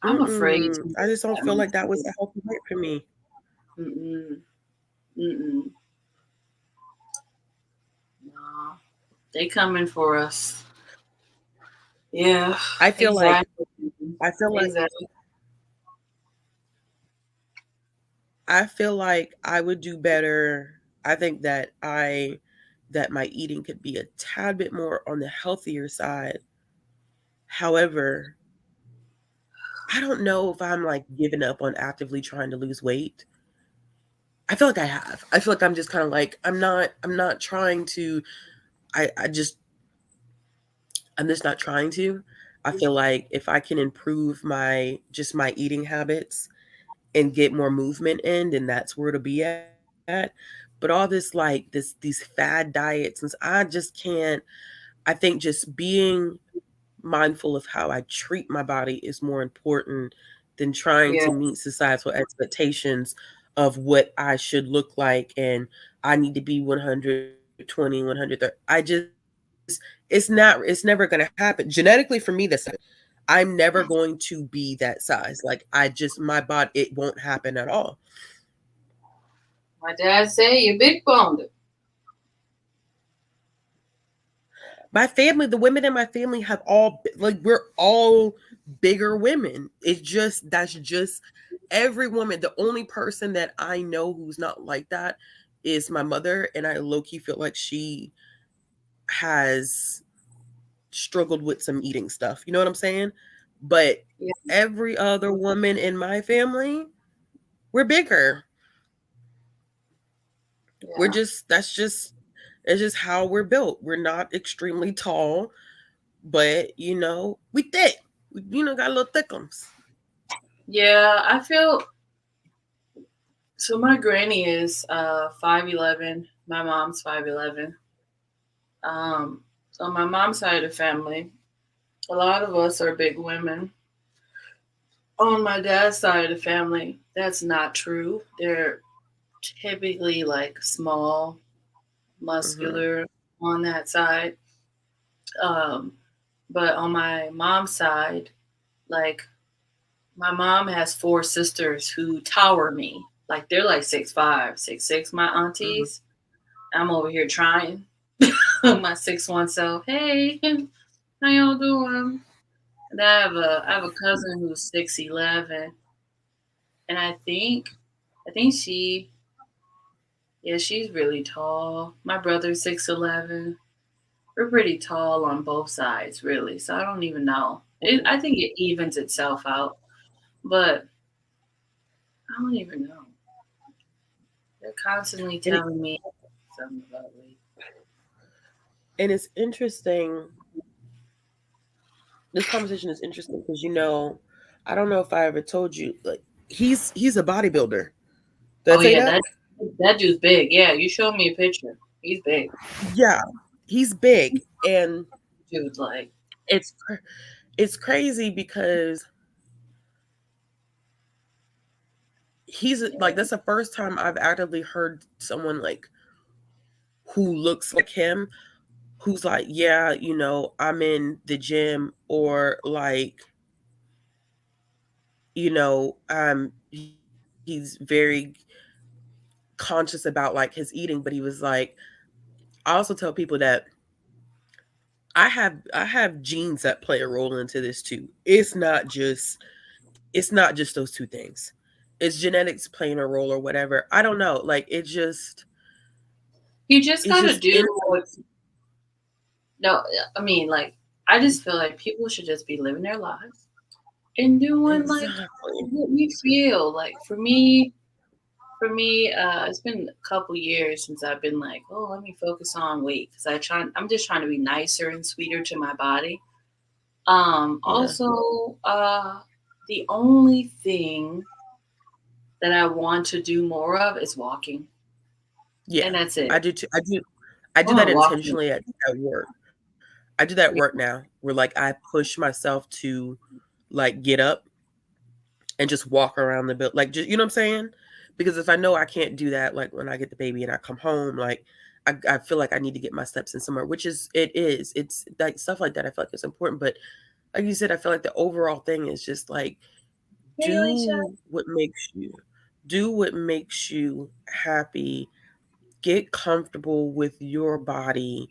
I'm afraid to I look just don't at feel like that was myself. a healthy weight for me. Mm-mm, mm-mm. No, they coming for us. Yeah, I feel like exactly. I feel like Exactly. I feel like I would do better. I think that my eating could be a tad bit more on the healthier side. However, I don't know if I'm like giving up on actively trying to lose weight. I feel like I have. I feel like I'm just kind of like I'm not trying to I just I'm just not trying to. I feel like if I can improve my eating habits and get more movement in, then that's where to be at. But all this like these fad diets, and I just can't. I think just being mindful of how I treat my body is more important than trying Yeah, to meet societal expectations of what I should look like and I need to be 120, 130. It's never going to happen. Genetically for me that's I'm never going to be that size. Like my body it won't happen at all. my dad say you big boned it. My family, the women in my family have all like we're all bigger women. It's just that's just every woman. The only person that I know who's not like that is my mother, and I low key feel like she has struggled with some eating stuff. You know what I'm saying? But Yeah, every other woman in my family, we're bigger. We're yeah, just it's just how we're built. We're not extremely tall, but we thick. We got a little thickums. Yeah, I feel so. My granny is 5'11". My mom's 5'11". So my mom's side of the family, a lot of us are big women. On my dad's side of the family, that's not true. They're typically like small, Mhm. muscular on that side. Um, but on my mom's side, like my mom has four sisters who tower me. Like they're like 6'5", 6'6", my Mhm. aunties. I'm over here trying my 6'1" self. Hey, how y'all doing? And I have a cousin who's 6'11", and I think she's really tall. My brother's 6'11". We're pretty tall on both sides, really. So I don't even know. Mhm. I think it evens itself out, but I don't even know. They're constantly And it, telling me something about weight. and it's interesting. This conversation is interesting because I don't know if I ever told you, like he's a bodybuilder. Did I Oh say yeah, that? that dude's big. Yeah, you showed me a picture. He's big. Yeah, he's big, and Dude's like, it's it's crazy because he's like yeah, that's the first time I've actively heard someone like who looks like him who's like, yeah, I'm in the gym or like, he's very conscious about like his eating, but he was like, I also tell people that I have genes that play a role into this too. It's not just those two things. It's genetics playing a role or whatever. I don't know. Like you just it's gotta just do in what. No, I mean, like, I just feel like people should just be living their lives and doing like exactly. what we feel. Like for me, it's been a couple years since I've been like, oh, let me focus on weight because I'm just trying to be nicer and sweeter to my body. Yeah. Also, the only thing that I want to do more of is walking, and Yeah. that's it. I do too. I do I want that to walk. intentionally at work. I do that at work now where like I push myself to like get up and just walk around the building. Like just you know what I'm saying? Because if I know I can't do that, like when I get the baby and I come home, like I feel like I need to get my steps in somewhere, which is. It's like stuff like that. I feel like it's important. But like you said, I feel like the overall thing is just like Hey, Alicia. do what makes you do what makes you happy. Get comfortable with your body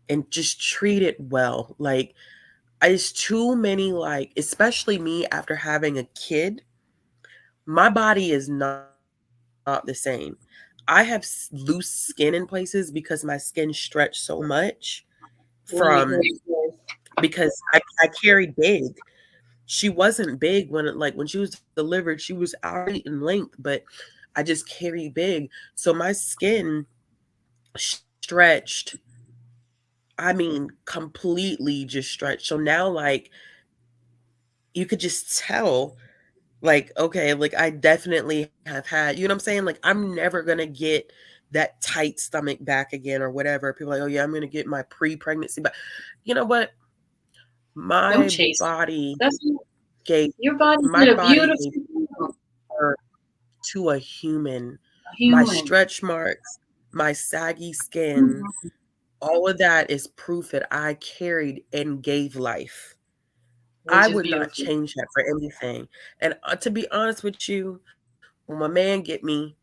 and just treat it well. Like it's too many like especially me after having a kid, my body is not the same. I have loose skin in places because my skin stretched so much from When you carry kids. because I carried big. She wasn't big when she was delivered, she was already in length, but I just carried big. So my skin stretched, I mean, completely just stretched. So now like you could just tell like, okay, like I definitely have had, you know what I'm saying? Like I'm never gonna get that tight stomach back again or whatever. People are like, oh yeah, I'm gonna get my pre-pregnancy back. You know what? Don't My chase. body That's gave your body my did a body beautiful gave thing. birth to a human. A My human, stretch marks, my saggy skin, mhm, all of that is proof that I carried and gave life. I which is would not beautiful. change that for anything. And to be honest with you, when my man get me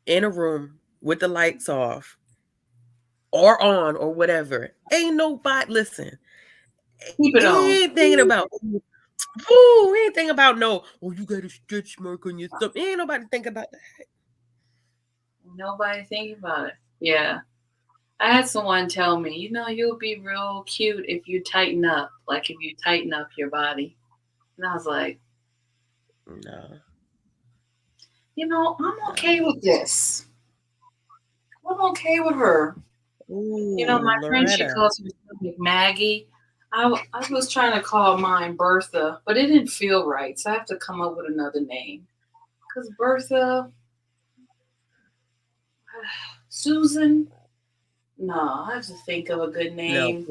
in a room with the lights off or on or whatever, ain't nobody listen. Keep it on. Ain't thinking about ooh, ain't thinking about no. Oh, you got a stretch mark on your stomach. Ain't nobody think about that. Nobody think about it. Yeah. I had someone tell me, you'll be real cute if you tighten up, like if you tighten up your body. And I was like, No, I'm no. okay with this. I'm okay with her. My Ooh, friend, she Loretta. calls herself Maggie. I was trying to call mine Bertha, but it didn't feel right, so I have to come up with another name. Cause Bertha, Susan. No, I have to think of a good No, name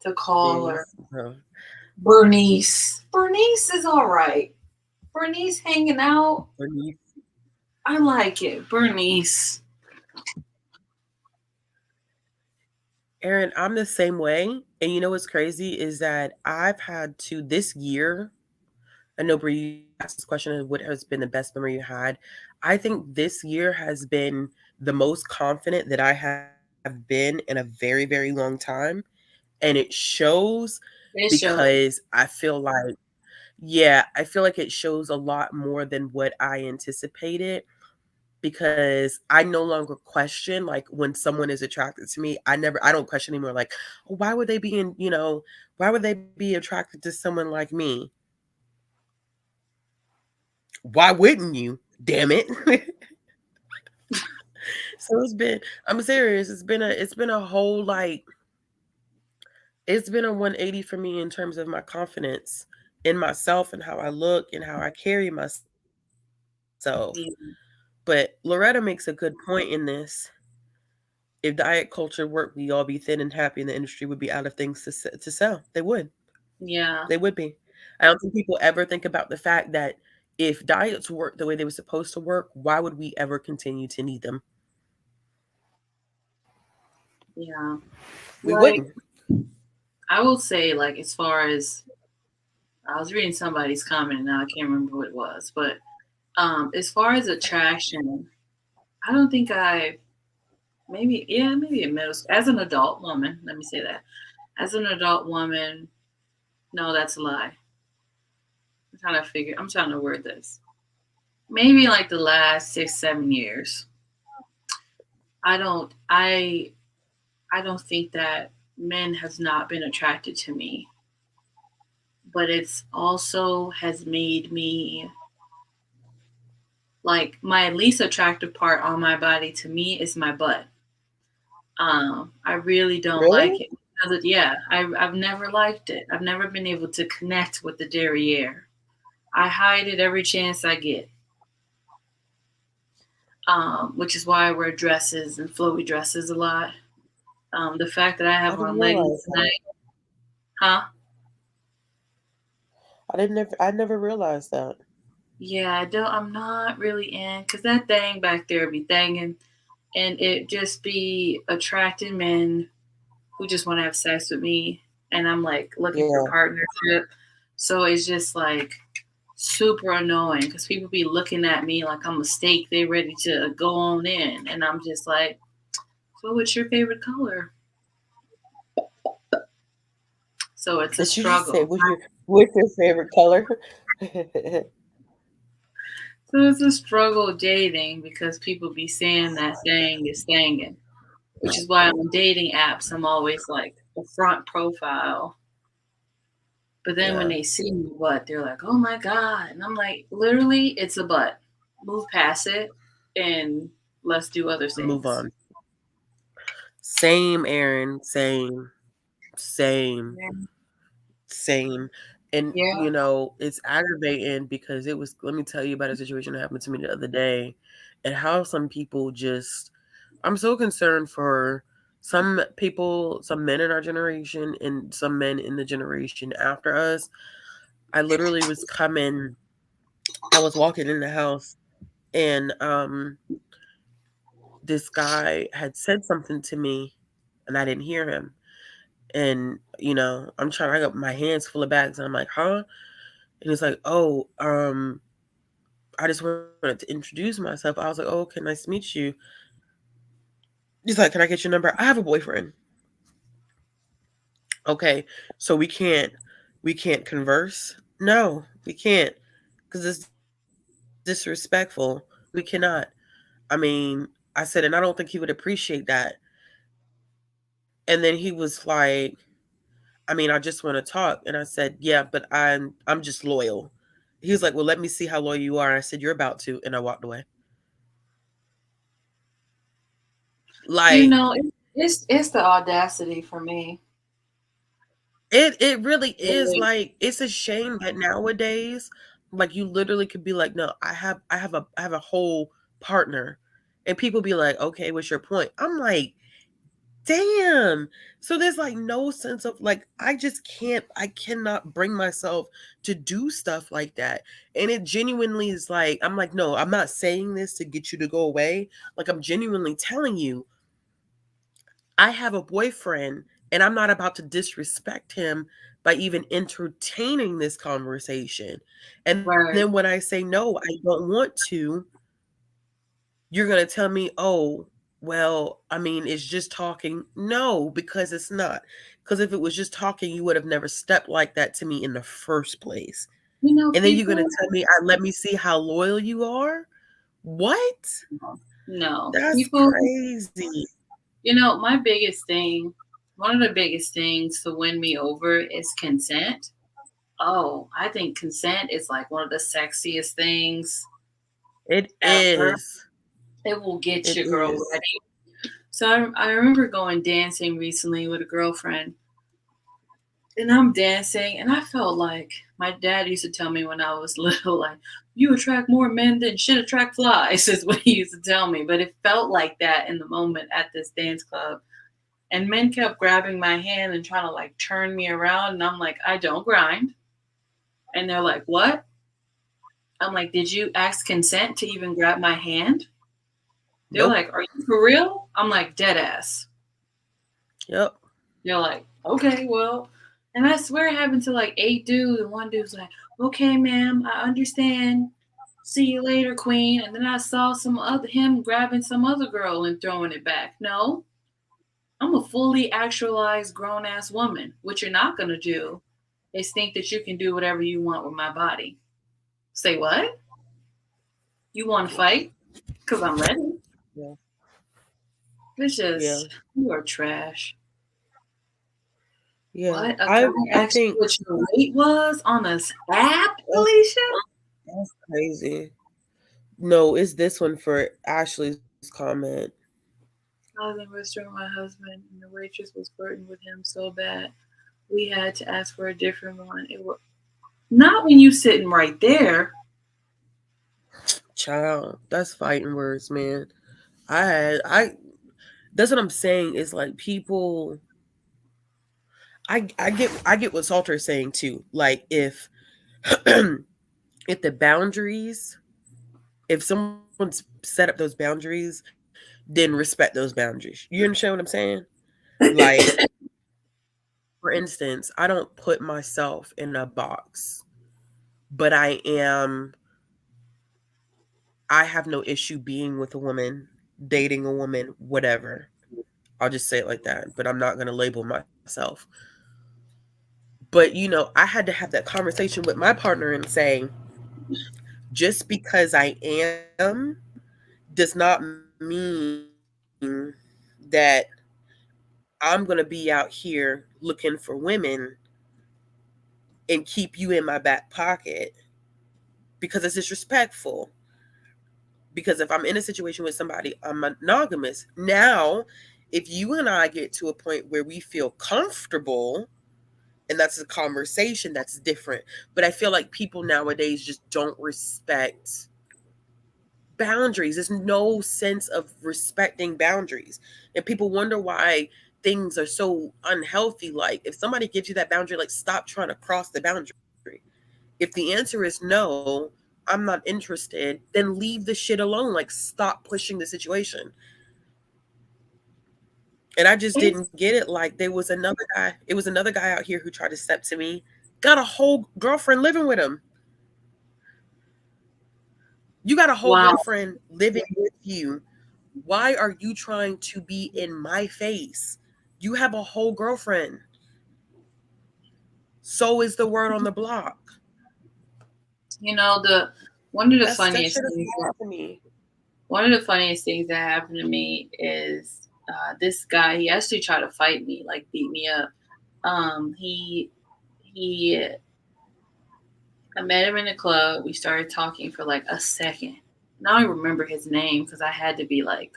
to call her. please. No. Bernice. Bernice is all right. Bernice hanging out. Bernice. I like it. Bernice. Aaron, I'm the same way. And you know what's crazy is that I've had to this year. I know, Brie, you asked this question of what has been the best memory you had. I think this year has been the most confident that I have been in a very, very long time. And it shows It shows. because I feel like, yeah, I feel like it shows a lot more than what I anticipated because I no longer question like when someone is attracted to me. I don't question anymore like, oh, why would they be in, why would they be attracted to someone like me? Why wouldn't you? Damn it. So I'm serious. It's been a whole like it's been a 180 for me in terms of my confidence in myself and how I look and how I carry myself. Yeah. But Loretta makes a good point in this. If diet culture worked, we'd all be thin and happy, and the industry would be out of things to sell. They would. Yeah. They would be. I don't think people ever think about the fact that if diets worked the way they were supposed to work, why would we ever continue to need them? Yeah. We Like wouldn't. I will say, like as far as I was reading somebody's comment and now I can't remember what it was, but as far as attraction, I don't think I maybe in middle school as an adult woman, let me say that. As an adult woman, no, that's a lie. I'm trying to word this. Maybe like the last 6, 7 years. I don't think that men has not been attracted to me, but it's also has made me like my least attractive part on my body to me is my butt. I really don't like Really? it. Yeah, I've never liked it. I've never been able to connect with the derriere. I hide it every chance I get, which is why I wear dresses and flowy dresses a lot. The fact that I I have didn't on leggings realize that. tonight, huh? I never realized that. Yeah, I don't. I'm not really in because that thing back there be thanging, and it just be attracting men who just want to have sex with me, and I'm like looking for Yeah. partnership. So it's just like super annoying because people be looking at me like I'm a steak. They ready to go on in, and I'm just like, so what's your favorite color? So it's a Did you just say struggle. what's your favorite color? So it's a struggle dating because people be saying that thing is thangin', which is why on dating apps I'm always like a front profile. But then when Yeah. they see me butt, they're like, "Oh my god!" And I'm like, "Literally, it's a butt. Move past it, and let's do other Move things." on. Same, Aaron. Same. Same. Yeah. Same. And Yeah. it's aggravating because let me tell you about a situation that happened to me the other day and how some people just I'm so concerned for some people, some men in our generation and some men in the generation after us. I literally I was walking in the house and this guy had said something to me and I didn't hear him. And, I got my hands full of bags and I'm like, huh? And he's like, oh, I just wanted to introduce myself. I was like, oh, okay, nice to meet you. He's like, can I get your number? I have a boyfriend. Okay, so we can't converse? No, we can't because it's disrespectful. We cannot. I mean, I said, and I don't think he would appreciate that. And then he was like, I mean, I just want to talk. And I said, yeah, but I'm just loyal. He was like, well, let me see how loyal you are. And I said, you're about to. And I walked away. You Like, know, it's the audacity for me. It really is like it's a shame that nowadays, like you literally could be like, no, I have a whole partner, and people be like, okay, what's your point? I'm like, damn. So there's like no sense of like I cannot bring myself to do stuff like that. And it genuinely is like I'm like, no, I'm not saying this to get you to go away. Like I'm genuinely telling you, I have a boyfriend and I'm not about to disrespect him by even entertaining this conversation. And Right. then when I say no, I don't want to, you're going to tell me, "Oh, well, I mean, it's just talking." No, because it's not. Because if it was just talking, you would have never stepped like that to me in the first place. You know, And then you're going people. to tell me, "Let me see how loyal you are." What? No, That's people. crazy. You know, my biggest thing, one of the biggest things to win me over is consent. Oh, I think consent is like one of the sexiest things It ever. is. It will get It your girl is. ready. So I remember going dancing recently with a girlfriend, and I'm dancing, and I felt like my dad used to tell me when I was little, like, you attract more men than shit attract flies, is what he used to tell me. But it felt like that in the moment at this dance club. And men kept grabbing my hand and trying to like turn me around. And I'm like, I don't grind. And they're like, what? I'm like, did you ask consent to even grab my hand? They're Nope. like, are you for real? I'm like, dead ass. Yep. They're like, okay, well. And I swear it happened to like 8 dudes. And one dude's like, okay, ma'am, I understand. See you later, queen. And then I saw him grabbing some other girl and throwing it back. No, I'm a fully actualized grown ass woman. What you're not gonna do is think that you can do whatever you want with my body. Say what? You want to fight? Because I'm ready. Yeah. It's Yeah. just, you are trash. Yeah. What? A I guy I asked you think what your weight was on this app, that's, Alicia? that's crazy. No, it's this one for Ashley's comment. I was in a restaurant with my husband, and the waitress was flirting with him so bad. We had to ask for a different one. It was not when you sitting right there. Child, that's fighting words, man. I that's what I'm saying is like people I get what Salter's saying too. Like if if the boundaries, if someone's set up those boundaries, then respect those boundaries. You understand what I'm saying? Like, for instance, I don't put myself in a box, but I have no issue being with a woman, dating a woman, whatever. I'll just say it like that, but I'm not going to label myself. But, I had to have that conversation with my partner and say, just because I am does not mean that I'm going to be out here looking for women and keep you in my back pocket because it's disrespectful. Because if I'm in a situation with somebody, I'm monogamous. Now, if you and I get to a point where we feel comfortable, and that's a conversation that's different. But I feel like people nowadays just don't respect boundaries. There's no sense of respecting boundaries. And people wonder why things are so unhealthy. Like, if somebody gives you that boundary, like, stop trying to cross the boundary. If the answer is no, I'm not interested, then leave the shit alone. Like, stop pushing the situation. And I just It's didn't get it. Like, there was another guy, it was another guy out here who tried to step to me, got a whole girlfriend living with him. You got a whole wow. girlfriend living with you. Why are you trying to be in my face? You have a whole girlfriend. So is the word on the block. You know, the one of the That funniest shit is things wild to me. one of the funniest things that happened to me is this guy. He actually tried to fight me, like beat me up. He I met him in the club. We started talking for like a second. Now I remember his name because I had to be like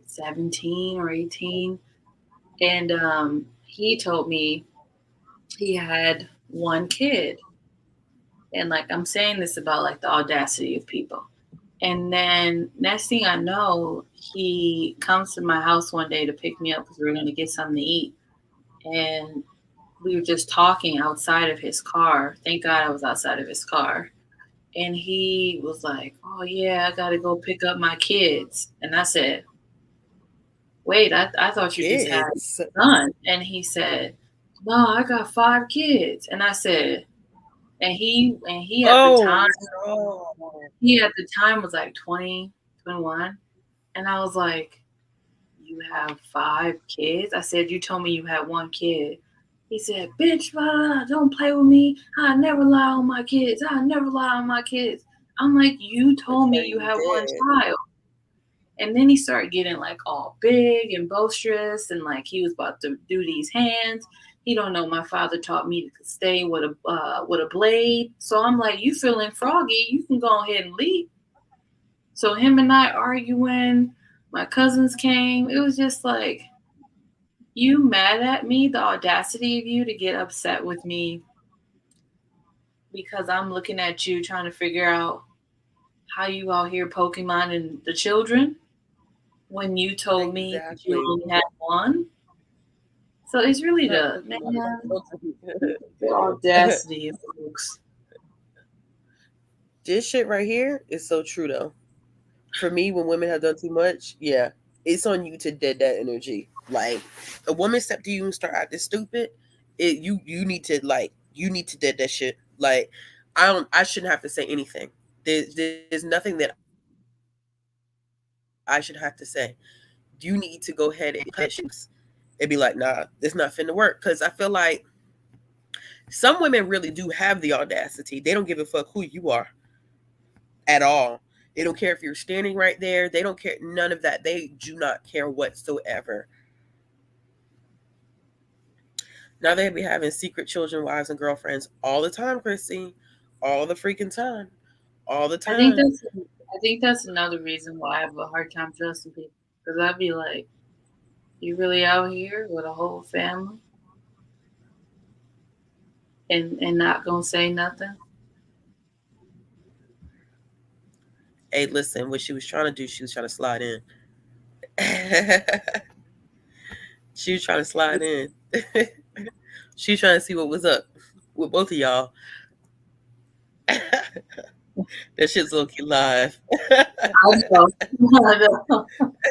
17 or 18. And he told me he had one kid. And like I'm saying this about like the audacity of people. And then next thing I know, he comes to my house one day to pick me up because we were going to get something to eat. And we were just talking outside of his car. Thank God I was outside of his car. And he was like, "Oh, yeah, I got to go pick up my kids." And I said, "Wait, I thought you just had Kids. a son." And he said, "No, I got 5 kids." And I said, and he at the Oh time, no. he at the time was like 20, 21. And I was like, "You have 5 kids?" I said, "You told me you had one kid." He said, "Bitch, blah, blah, blah, don't play with me. I never lie on my kids. I never lie on my kids." I'm like, "You told me Okay, you you had one did. child." And then he started getting like all big and boisterous, and like he was about to do these hands. He don't know my father taught me to stay with a blade. So I'm like, "You feeling froggy? You can go ahead and leave." So him and I arguing. My cousins came. It was just like, you mad at me? The audacity of you to get upset with me because I'm looking at you trying to figure out how you out here Pokemon and the children when you told me that you Exactly. only had one. So it's really Not the Pokemon, it's man, Pokemon. the audacity of folks. This shit right here is so true though. For me, when women have done too much, yeah, it's on you to dead that energy. Like a woman step to you and start acting stupid, you need to you need to dead that shit. Like I shouldn't have to say anything. There's nothing that I should have to say. You need to go ahead and cut shoes and be like, nah, it's not finna work. Because I feel like some women really do have the audacity. They don't give a fuck who you are at all. They don't care if you're standing right there. They don't care none of that. They do not care whatsoever. Now they be having secret children, wives, and girlfriends all the time, Chrissy. All the freaking time. All the I think time. that's I think that's another reason why I have a hard time trusting people. Because I'd be like, "You really out here with a whole family and not gonna say nothing?" Hey, listen, what she was trying to do, she was trying to slide in. She was trying to slide in. She was trying to see what was up with both of y'all. That shit's low key live. I know. I know.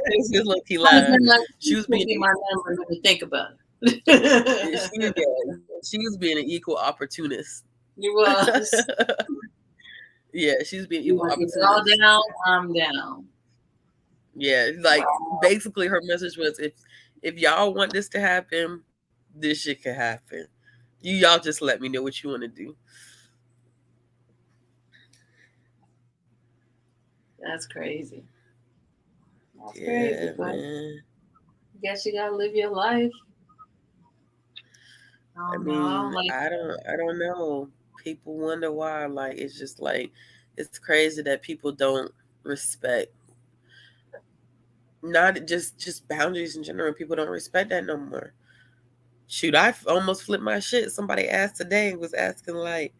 It's just low key I live. feel like She you was should being be my number when you think about she, it. yeah, she was being an equal opportunist. You was. Yeah, she was being You equal want to get all opportunist. down, I'm down. Yeah, like basically her message was if y'all want this to happen, this shit can happen. Y'all just let me know what you want to do. That's crazy. That's Yeah, crazy, but man. I guess you gotta live your life. I I don't know. I don't mean, like. I don't know. People wonder why. Like it's just like it's crazy that people don't respect not just boundaries in general. People don't respect that no more. Shoot, almost flipped my shit. Somebody asked today was asking like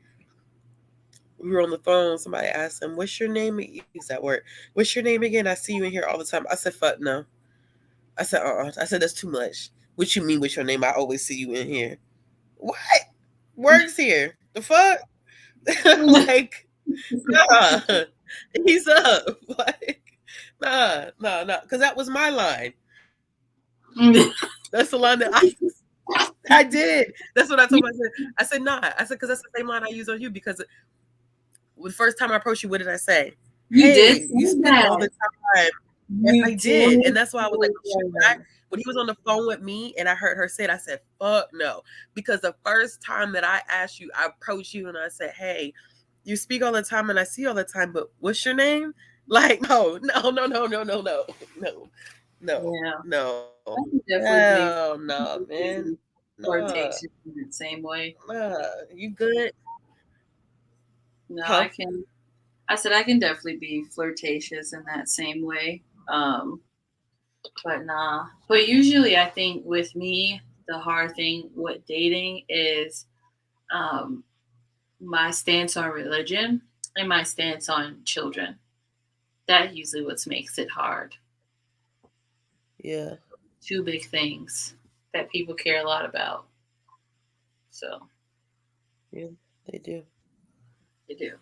we were on the phone. Somebody asked him, "What's your name?" He used that word. "What's your name again? I see you in here all the time." I said, "Fuck no." I said, I said, "That's too much." "What you mean? What's your name? I always see you in here." What works here? The fuck? Like, nah, he's up. Like, nah. Because that was my line. That's the line that I did. That's what I told myself. I said, nah. I said, because that's the same line I use on you. Because the first time I approached you, what did I say? You did Hey, say you speak all that. the time. Yes, You I did did. And that's why I was like, say oh, shit, that. when he was on the phone with me and I heard her say it, I said, fuck no. Because the first time that I asked you, I approached you and I said, hey, you speak all the time and I see you all the time, but what's your name? Like, no, Yeah, no. I can definitely be Hell no, man. Nah, flirtatious in the same way. you good? No, Huh? I can. I said I can definitely be flirtatious in that same way. But nah. But usually, I think with me, the hard thing with dating is um, my stance on religion and my stance on children. That usually what makes it hard. Yeah. Two big things that people care a lot about. So Yeah. They do. they do.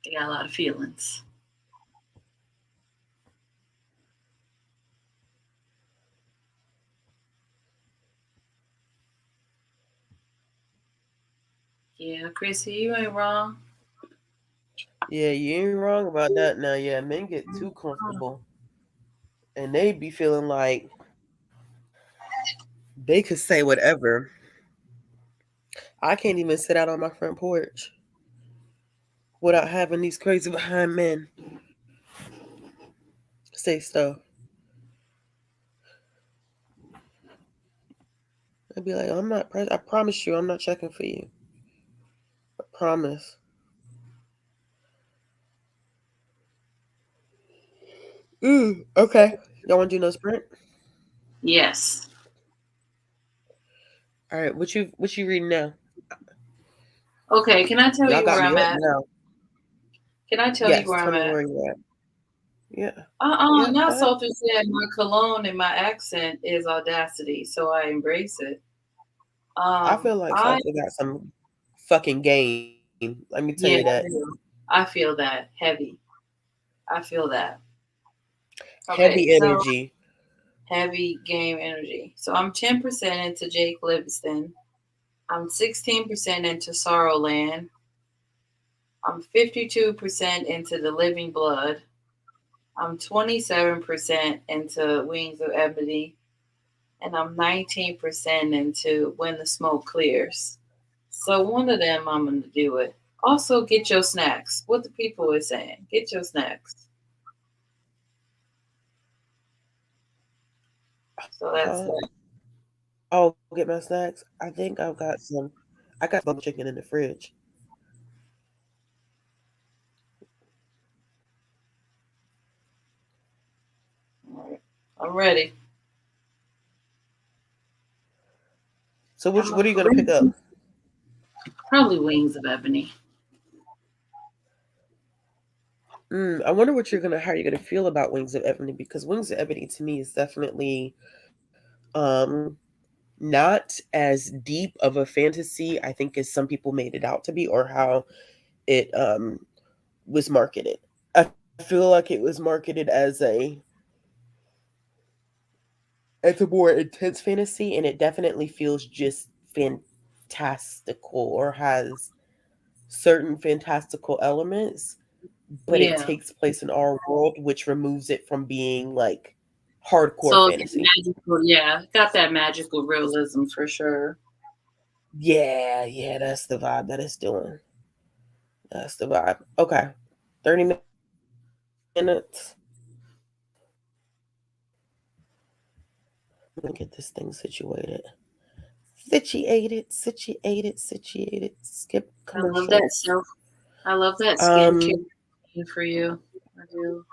They got a lot of feelings. Yeah, Chrissy, you ain't wrong. Yeah, you ain't wrong about that. Now, yeah, men get too comfortable, and they be feeling like they could say whatever. I can't even sit out on my front porch without having these crazy behind men say stuff. I'd be like, I'm not. I promise you, I'm not checking for you. I promise. Okay. Y'all want to do no sprint? Yes. All right. What you reading now? Okay, can I tell Y'all you got where me I'm up at? now. Can I tell you Yes. where Tell I'm me at? where you're at. Yeah. Yeah. Not Go ahead. salty said my cologne and my accent is audacity, so I embrace it. I feel like I Salsa got some fucking game. Let me tell you Yeah, that. I do. I feel that heavy. I feel that. Okay, Heavy so energy. heavy game energy. So I'm 10% into Jake Livingston. I'm 16% into Sorrowland. I'm 52% into The Living Blood. I'm 27% into Wings of Ebony. And I'm 19% into When the Smoke Clears. So one of them I'm going to do it. Also, get your snacks. What the people is saying. Get your snacks. So that's Huh? that. Oh, get my snacks. I think I've got some. I got bubble chicken in the fridge. All right. I'm ready. So I'm what are you gonna pick up? probably Wings of Ebony. I wonder how you're gonna feel about Wings of Ebony, because Wings of Ebony to me is definitely um not as deep of a fantasy, I think, as some people made it out to be, or how it was marketed. I feel like it was marketed as a more intense fantasy, and it definitely feels just fantastical, or has certain fantastical elements, but it Yeah. takes place in our world, which removes it from being like hardcore So fantasy. magical, yeah, got that magical realism for sure. Yeah, yeah, that's the vibe that it's doing. That's the vibe. Okay. 30 minutes. I'm gonna get this thing situated. Situated. Skip I love that commercials. self. I love that skincare Um, for you. I do.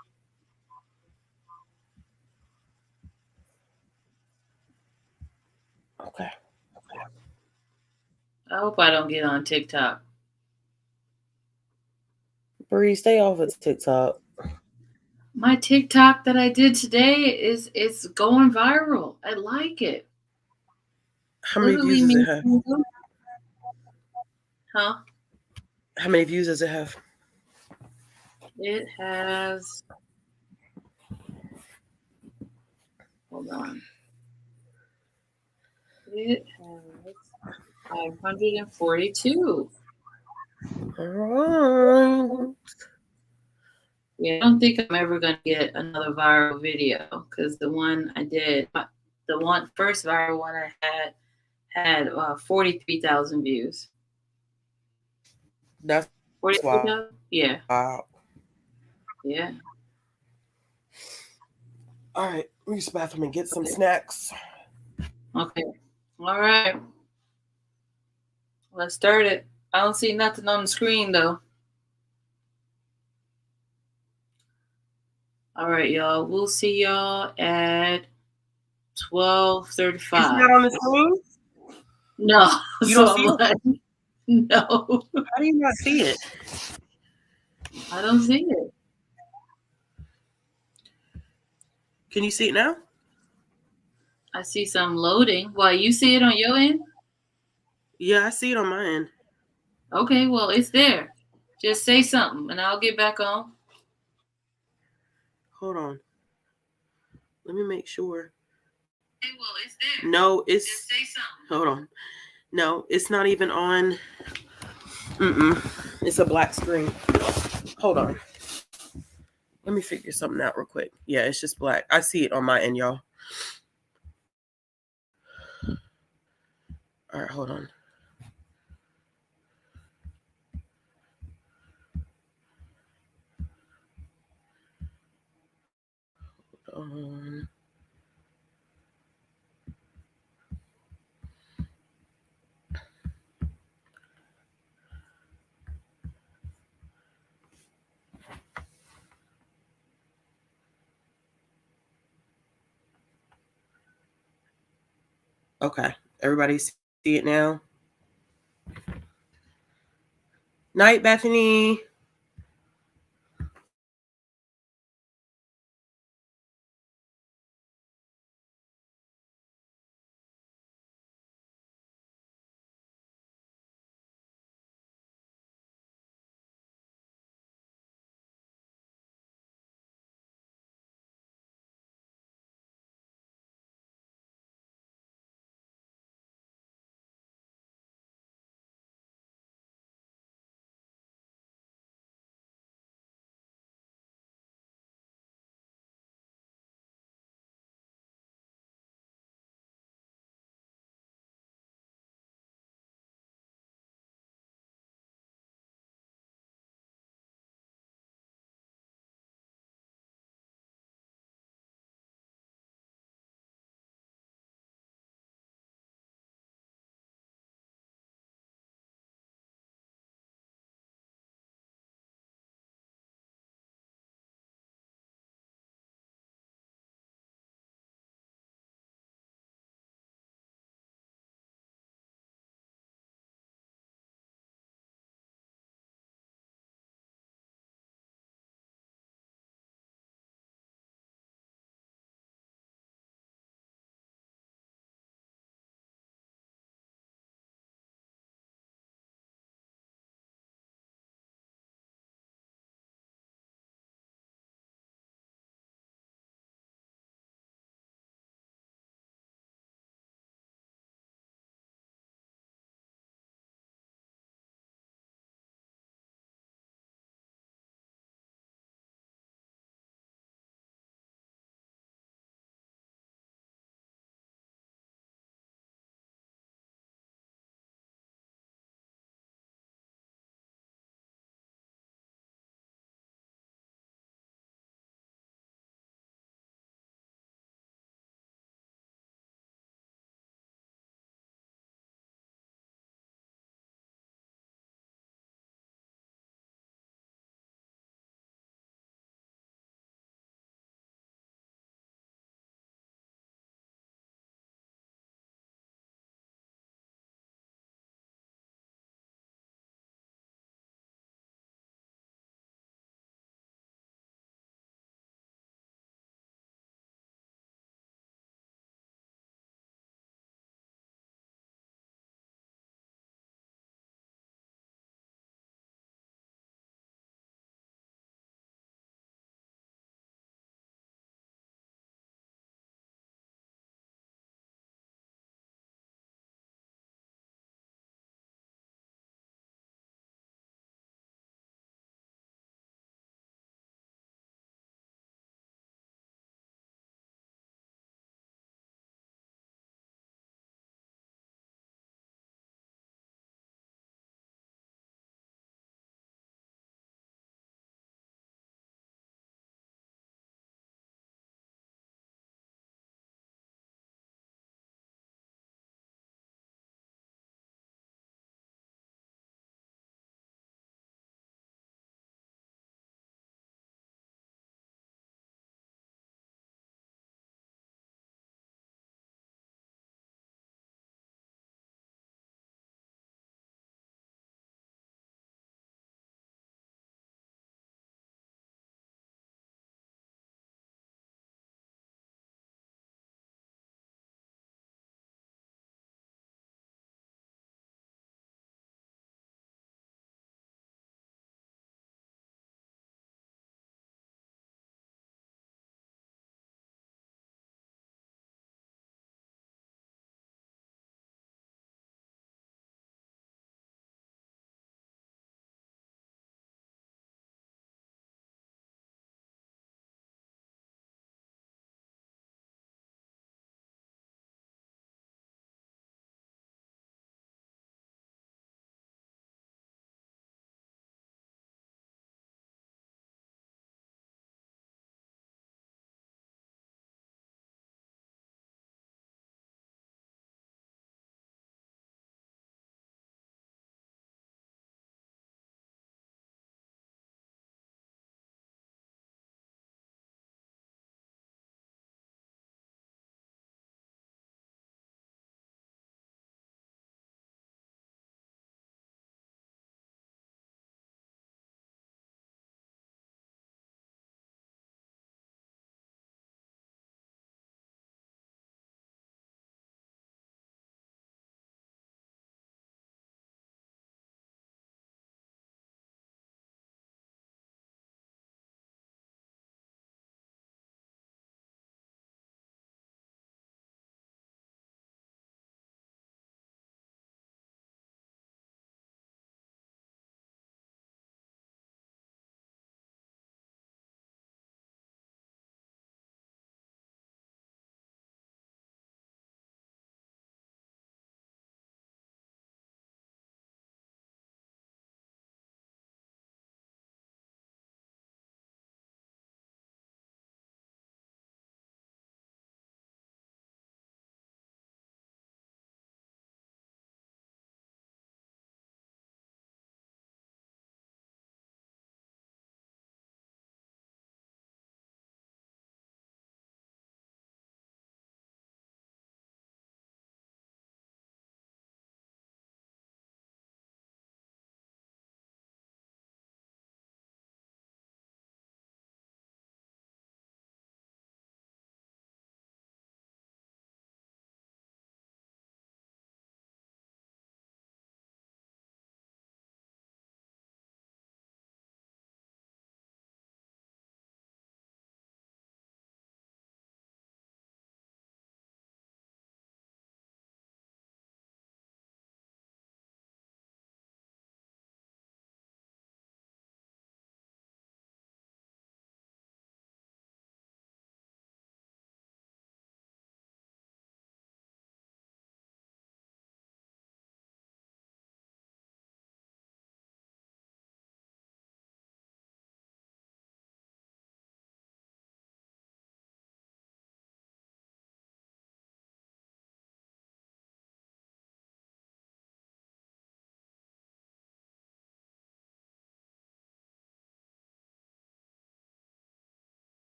okay. I hope I don't get on TikTok. Bree, stay off of TikTok. My TikTok that I did today is it's going viral. I like it. How many Literally views does it me. have? Huh? How many views does it have? It has. Hold on. It has 542. Alright. Yeah, I don't think I'm ever gonna get another viral video because the one I did, the one first viral one I had 43,000 views. That's wild. 43,000? Yeah, yeah. Alright, we use the bathroom and get some snacks. Okay. All right. Let's start it. I don't see nothing on the screen though. All right, y'all. We'll see y'all at It's not 12:35. on the screen? No. You So don't I'm see it? like, no, How do you not see it? I don't see it. Can you see it now? I see some loading. Why, you see it on your end? Yeah, I see it on my end. Okay, well, it's there. Just say something and I'll get back on. Hold on. Let me make sure. Okay, well, it's there. No, it's. Just say something. Hold on. No, it's not even on. It's a black screen. Hold on. Let me figure something out real quick. Yeah, it's just black. I see it on my end, y'all. All right, hold on. Okay, everybody see it now? Night, Bethany.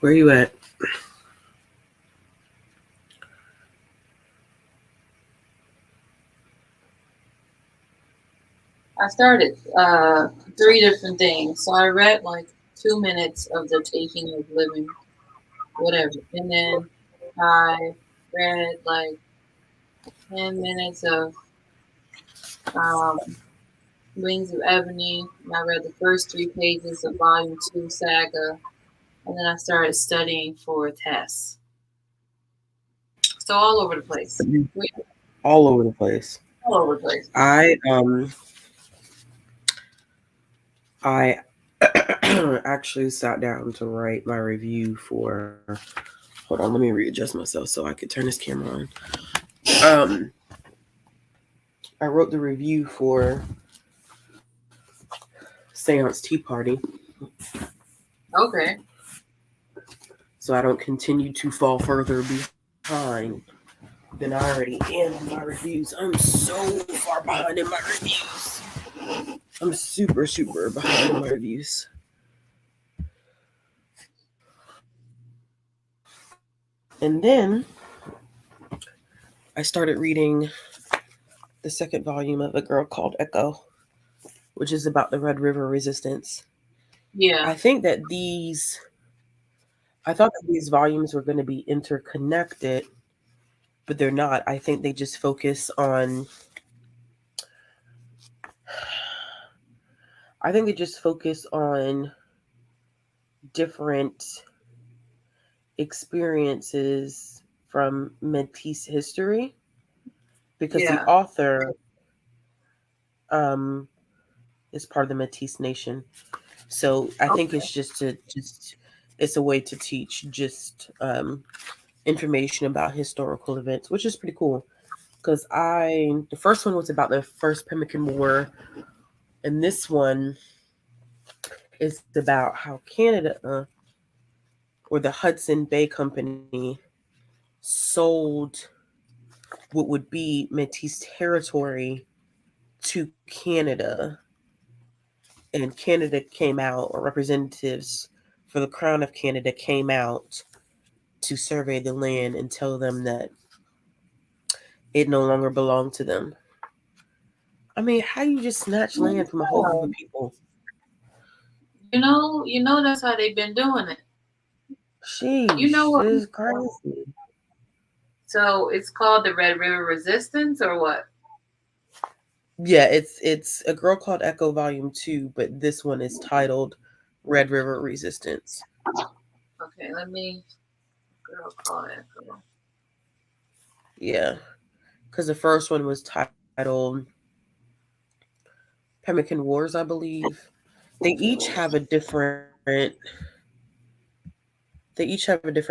Where you at? I started 3 different things. So I read like 2 minutes of the taking of living, whatever, and then I read like 10 minutes of um, Wings of Ebony, and I read the first 3 pages of Volume 2 Saga, and then I started studying for a test. So all over the place. All over the place. All over the place. I actually sat down to write my review for. Hold on, let me readjust myself so I could turn this camera on. I wrote the review for Seance Tea Party. Okay. So I don't continue to fall further behind than I already am in my reviews. I'm so far behind in my reviews. I'm super, super behind in my reviews. And then I started reading the second volume of A Girl Called Echo, which is about the Red River Resistance. Yeah. I thought that these volumes were going to be interconnected, but they're not. I think they just focus on different experiences from Métis history, because the author is part of the Métis Nation. So I think it's it's a way to teach just information about historical events, which is pretty cool. Because the first one was about the first Pemmican War, and this one is about how Canada or the Hudson Bay Company sold what would be Métis territory to Canada, and Canada came out, or representatives for the Crown of Canada came out to survey the land and tell them that it no longer belonged to them. I mean, how you just snatch land from a whole group of people? You know that's how they've been doing it. Sheesh, You know what? this is crazy. So it's called the Red River Resistance, or what? Yeah, it's A Girl Called Echo Volume 2, but this one is titled Red River Resistance. Okay, let me Girl Called Echo. Yeah, because the first one was titled Pemmican Wars, I believe. They each have a different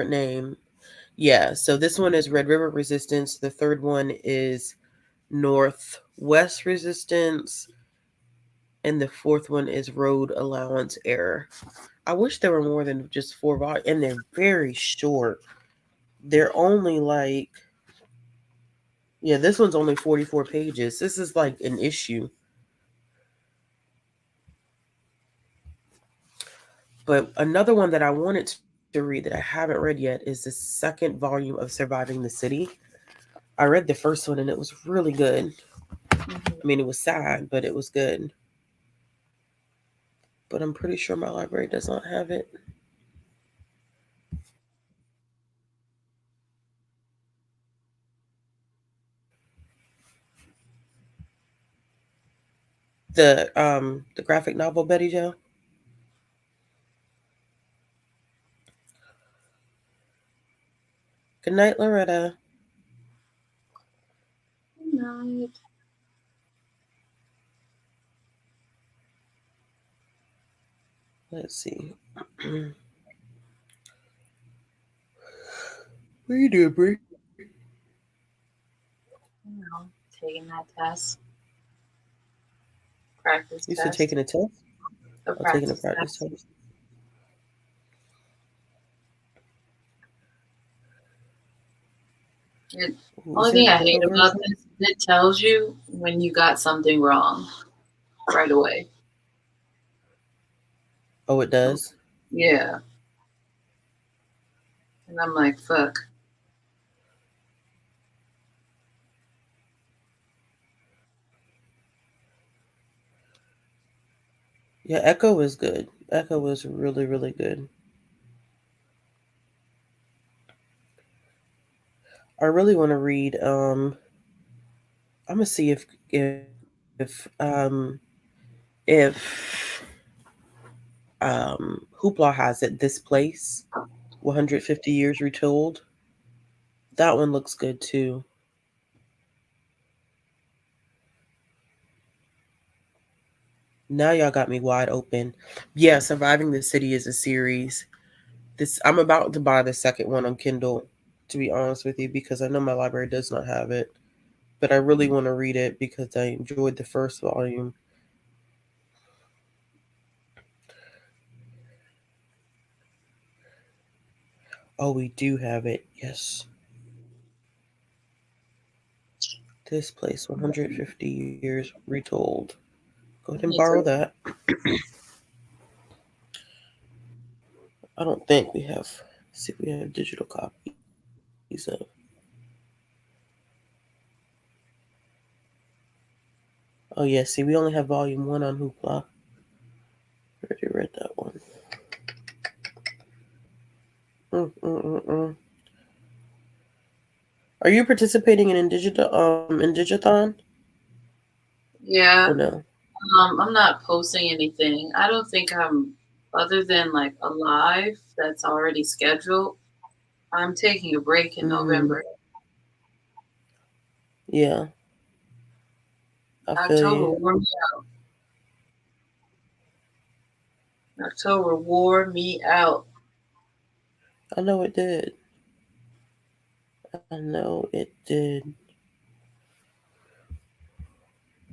name. Yeah, so this one is Red River Resistance. The third one is Northwest Resistance. And the fourth one is Road Allowance Error. I wish there were more than just 4 volumes, and they're very short. They're only like, yeah, this one's only 44 pages. This is like an issue. But another one that I wanted to read that I haven't read yet is the second volume of Surviving the City. I read the first one and it was really good. I mean, it was sad, but it was good. But I'm pretty sure my library does not have it. The graphic novel, Betty Jo. Good night, Loretta. Good night. Let's see. What are you doing, Brie? You know, taking that test. Practice You test. said taking a test? Taking a practice test. Only thing I hate about this, it tells you when you got something wrong right away. Oh, it does? Yeah. And I'm like, fuck. Yeah, Echo is good. Echo was really, really good. I really want to read. I'm gonna see if Hoopla has it. This place, 150 years retold. That one looks good too. Now y'all got me wide open. Yeah, Surviving the City is a series. This I'm about to buy the second one on Kindle, to be honest with you, because I know my library does not have it. But I really want to read it because I enjoyed the first volume. Oh, we do have it. Yes. This place, 150 years retold. Go ahead I and need borrow to. that. I don't think we have. See, we have digital copies of. Oh yeah, see, we only have volume one on Hoopla. Already read that one. Mm. Are you participating in Digitathon Yeah. or no? I'm not posting anything. I don't think I'm, other than like a live that's already scheduled. I'm taking a break in Mm, November. yeah, I feel October you. wore me October wore me out. I know it did. I know it did.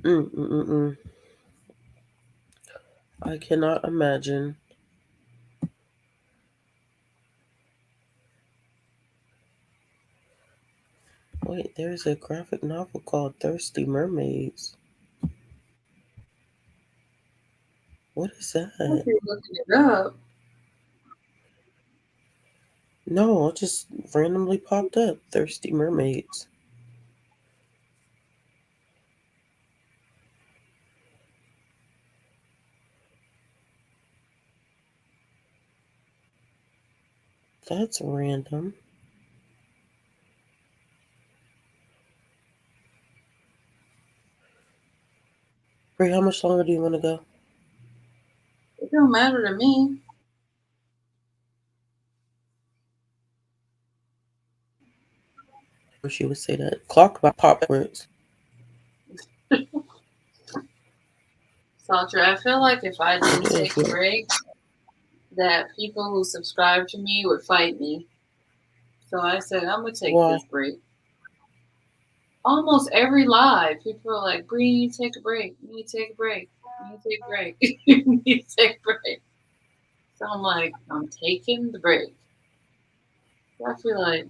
Mm. I cannot imagine. Wait, there's a graphic novel called Thirsty Mermaids. What is I'll that? be looking it up. No, it just randomly popped up. Thirsty Mermaids. That's random. Brie, how much longer do you want to go? It don't matter to me. Or she would say that. Clock by pop backwards. Salter, I feel like if I It didn't is. take a Yeah. break, that people who subscribe to me would fight me. So I said, I'm gonna take Why? this break. Almost every live, people are like, Bree, you need to take a break. You need to take a break. You need to take a break. You need to take a break. So I'm like, I'm taking the break. I feel like,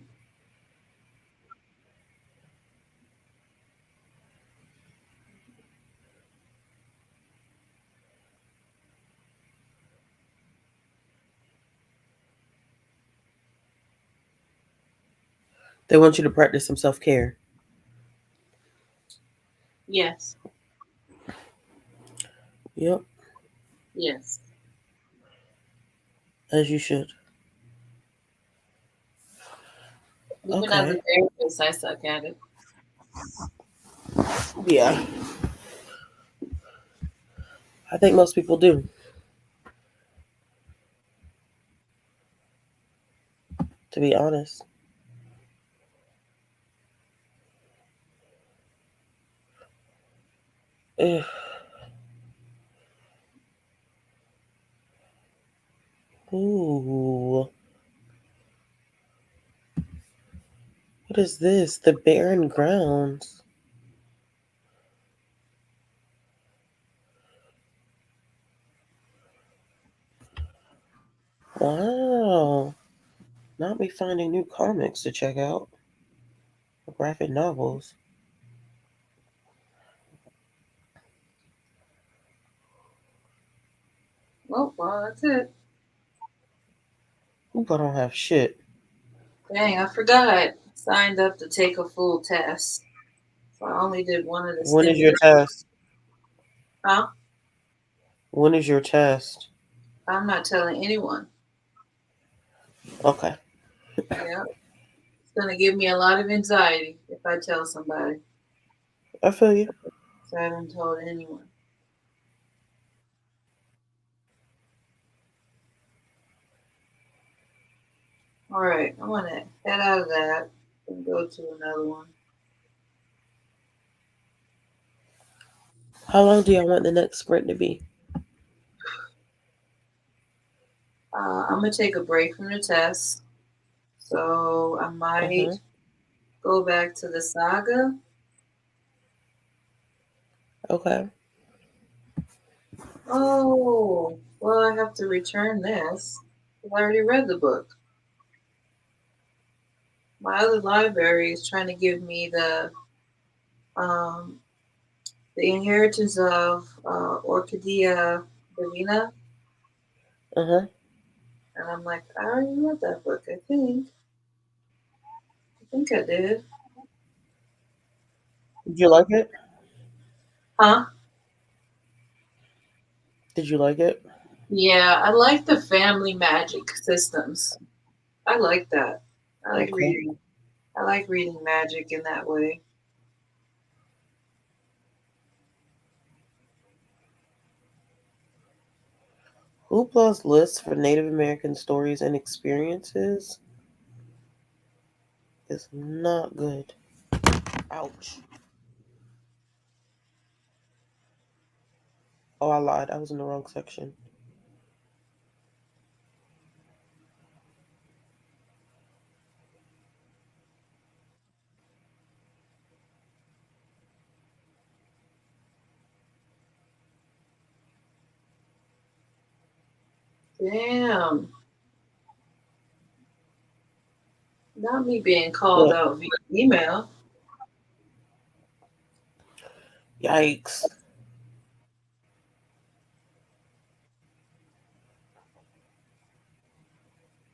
They want you to practice some self care. yes, Yep, yes. as you should. Even as a Okay. therapist, I suck at it. Yeah, I think most people do, to be honest. Ugh. Ooh. What is this? The Barren Grounds. Wow. Not me finding new comics to check out. Graphic novels. Oh, well, that's it. Oop, I don't have shit. Dang, I forgot. Signed up to take a full test. So I only did one of the When is your stimulus. test? Huh? When is your test? I'm not telling anyone. Okay. Yeah. It's gonna give me a lot of anxiety if I tell somebody. I feel you. So I haven't told anyone. All right, I want to head out of that and go to another one. How long do y'all want the next sprint to be? I'm gonna take a break from the test, so I Uh-huh. might go back to the saga. Okay. Oh, well, I have to return this. I already read the book. My other library is trying to give me um, the inheritance of Orchidea Divina, Uh-huh. and I'm like, I already read that book. I think I did. Did you like it? Huh? Did you like it? Yeah, I like the family magic systems. I like that. I like Okay. reading. I like reading magic in that way. Hoopla's list for Native American stories and experiences is not good. Ouch. Oh, I lied. I was in the wrong section. Damn, not me being called What? out via email. Yikes.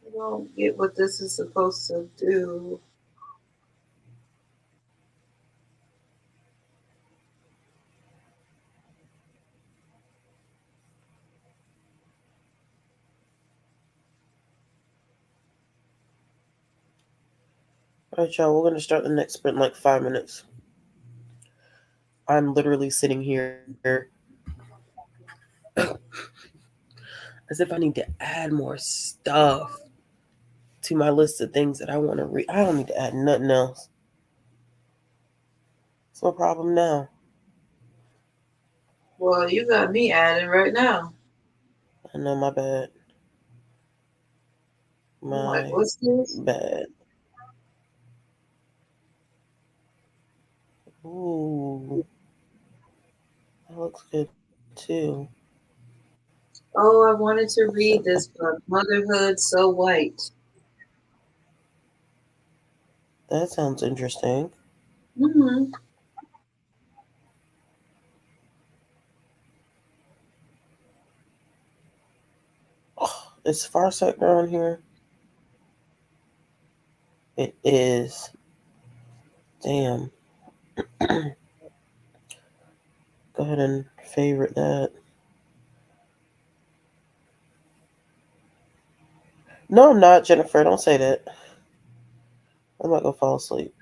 I don't get what this is supposed to do. All right, y'all. We're going to start the next sprint in like 5 minutes. I'm literally sitting here as if I need to add more stuff to my list of things that I want to read. I don't need to add nothing else. What's my problem now? Well, you got me adding right now. I know, my bad. I'm like, My what's this? bad. Ooh, that looks good too. Oh, I wanted to read this book, Motherhood So White. That sounds interesting. Hmm. Oh, is Farsight on here? It is. Damn. Go ahead and favorite that. No, I'm not, Jennifer. Don't say that. I'm not gonna fall asleep.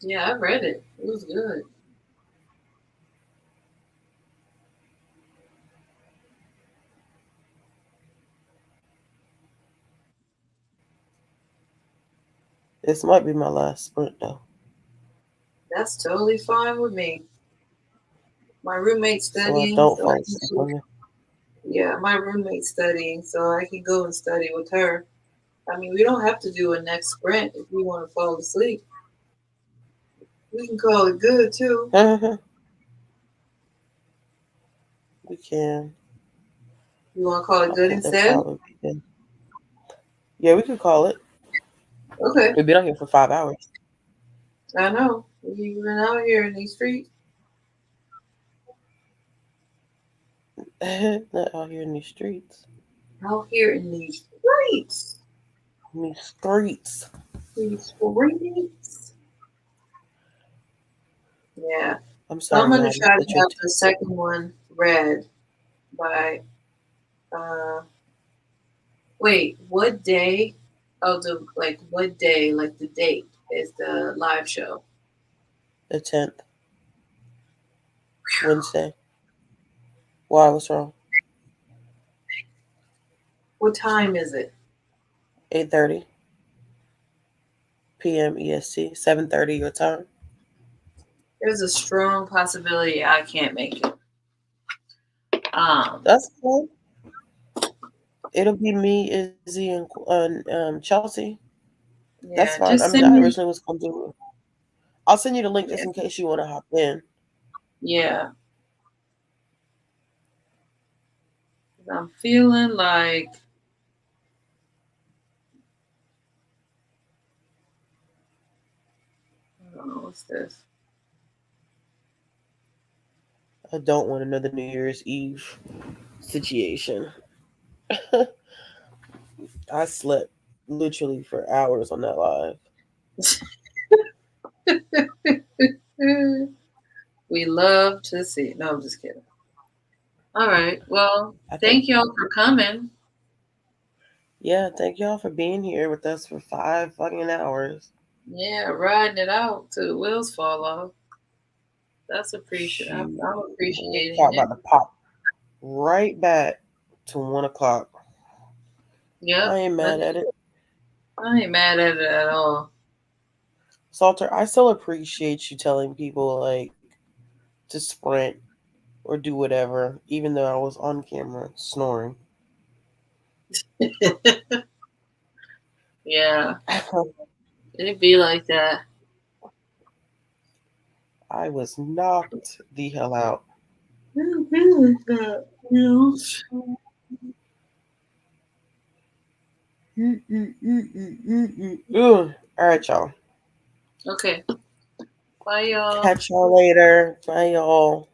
Yeah, I read it. It was good. This might be my last sprint though. That's totally fine with me. My roommate's So I studying, don't so I fall can. asleep on you. Yeah, my roommate's studying, so I can go and study with her. I mean, we don't have to do a next sprint if we want to fall asleep. We can call it good too. We can. You want to call it I good think that instead? probably be good. Yeah, we could call it. Okay, We've been on here for 5 hours. I know. We've been out here in these streets. Not out here in these streets. Out here in these. streets. Me streets. These streets. Yeah. I'm So I'm sorry, gonna y'all. My try to picture. have the second one read by uh wait, what day? Oh, the like what day, like the date is the live show. The 10th, Wednesday. Why? What's wrong? What time is it? 8:30 p.m. EST. 7:30 your time. There's a strong possibility I can't make it. Um, That's cool. It'll be me, Izzy, and Chelsea. That's yeah, fine. I just mean, send I me. originally was gonna do it. I'll send you the link just Yeah, in case you want to hop in. yeah. I'm feeling like I don't know what's this. I don't want another New Year's Eve situation. I slept literally for hours on that live. We love to see. No, I'm just kidding. All right. Well, I think, thank y'all for coming. yeah, thank y'all for being here with us for 5 fucking hours. Yeah, riding it out till the wheels fall off. That's appreciative. I'm Shoot. appreciating Clock it. about to pop right back to 1 o'clock. Yep. I ain't mad at it. I ain't mad at it at all. Salter, I still appreciate you telling people like to sprint or do whatever, even though I was on camera snoring. Yeah, it'd be like that. I was knocked the hell out. It'd be like that. You Ugh. All right, y'all. know? Okay. Bye, y'all. Catch y'all later. Bye, y'all.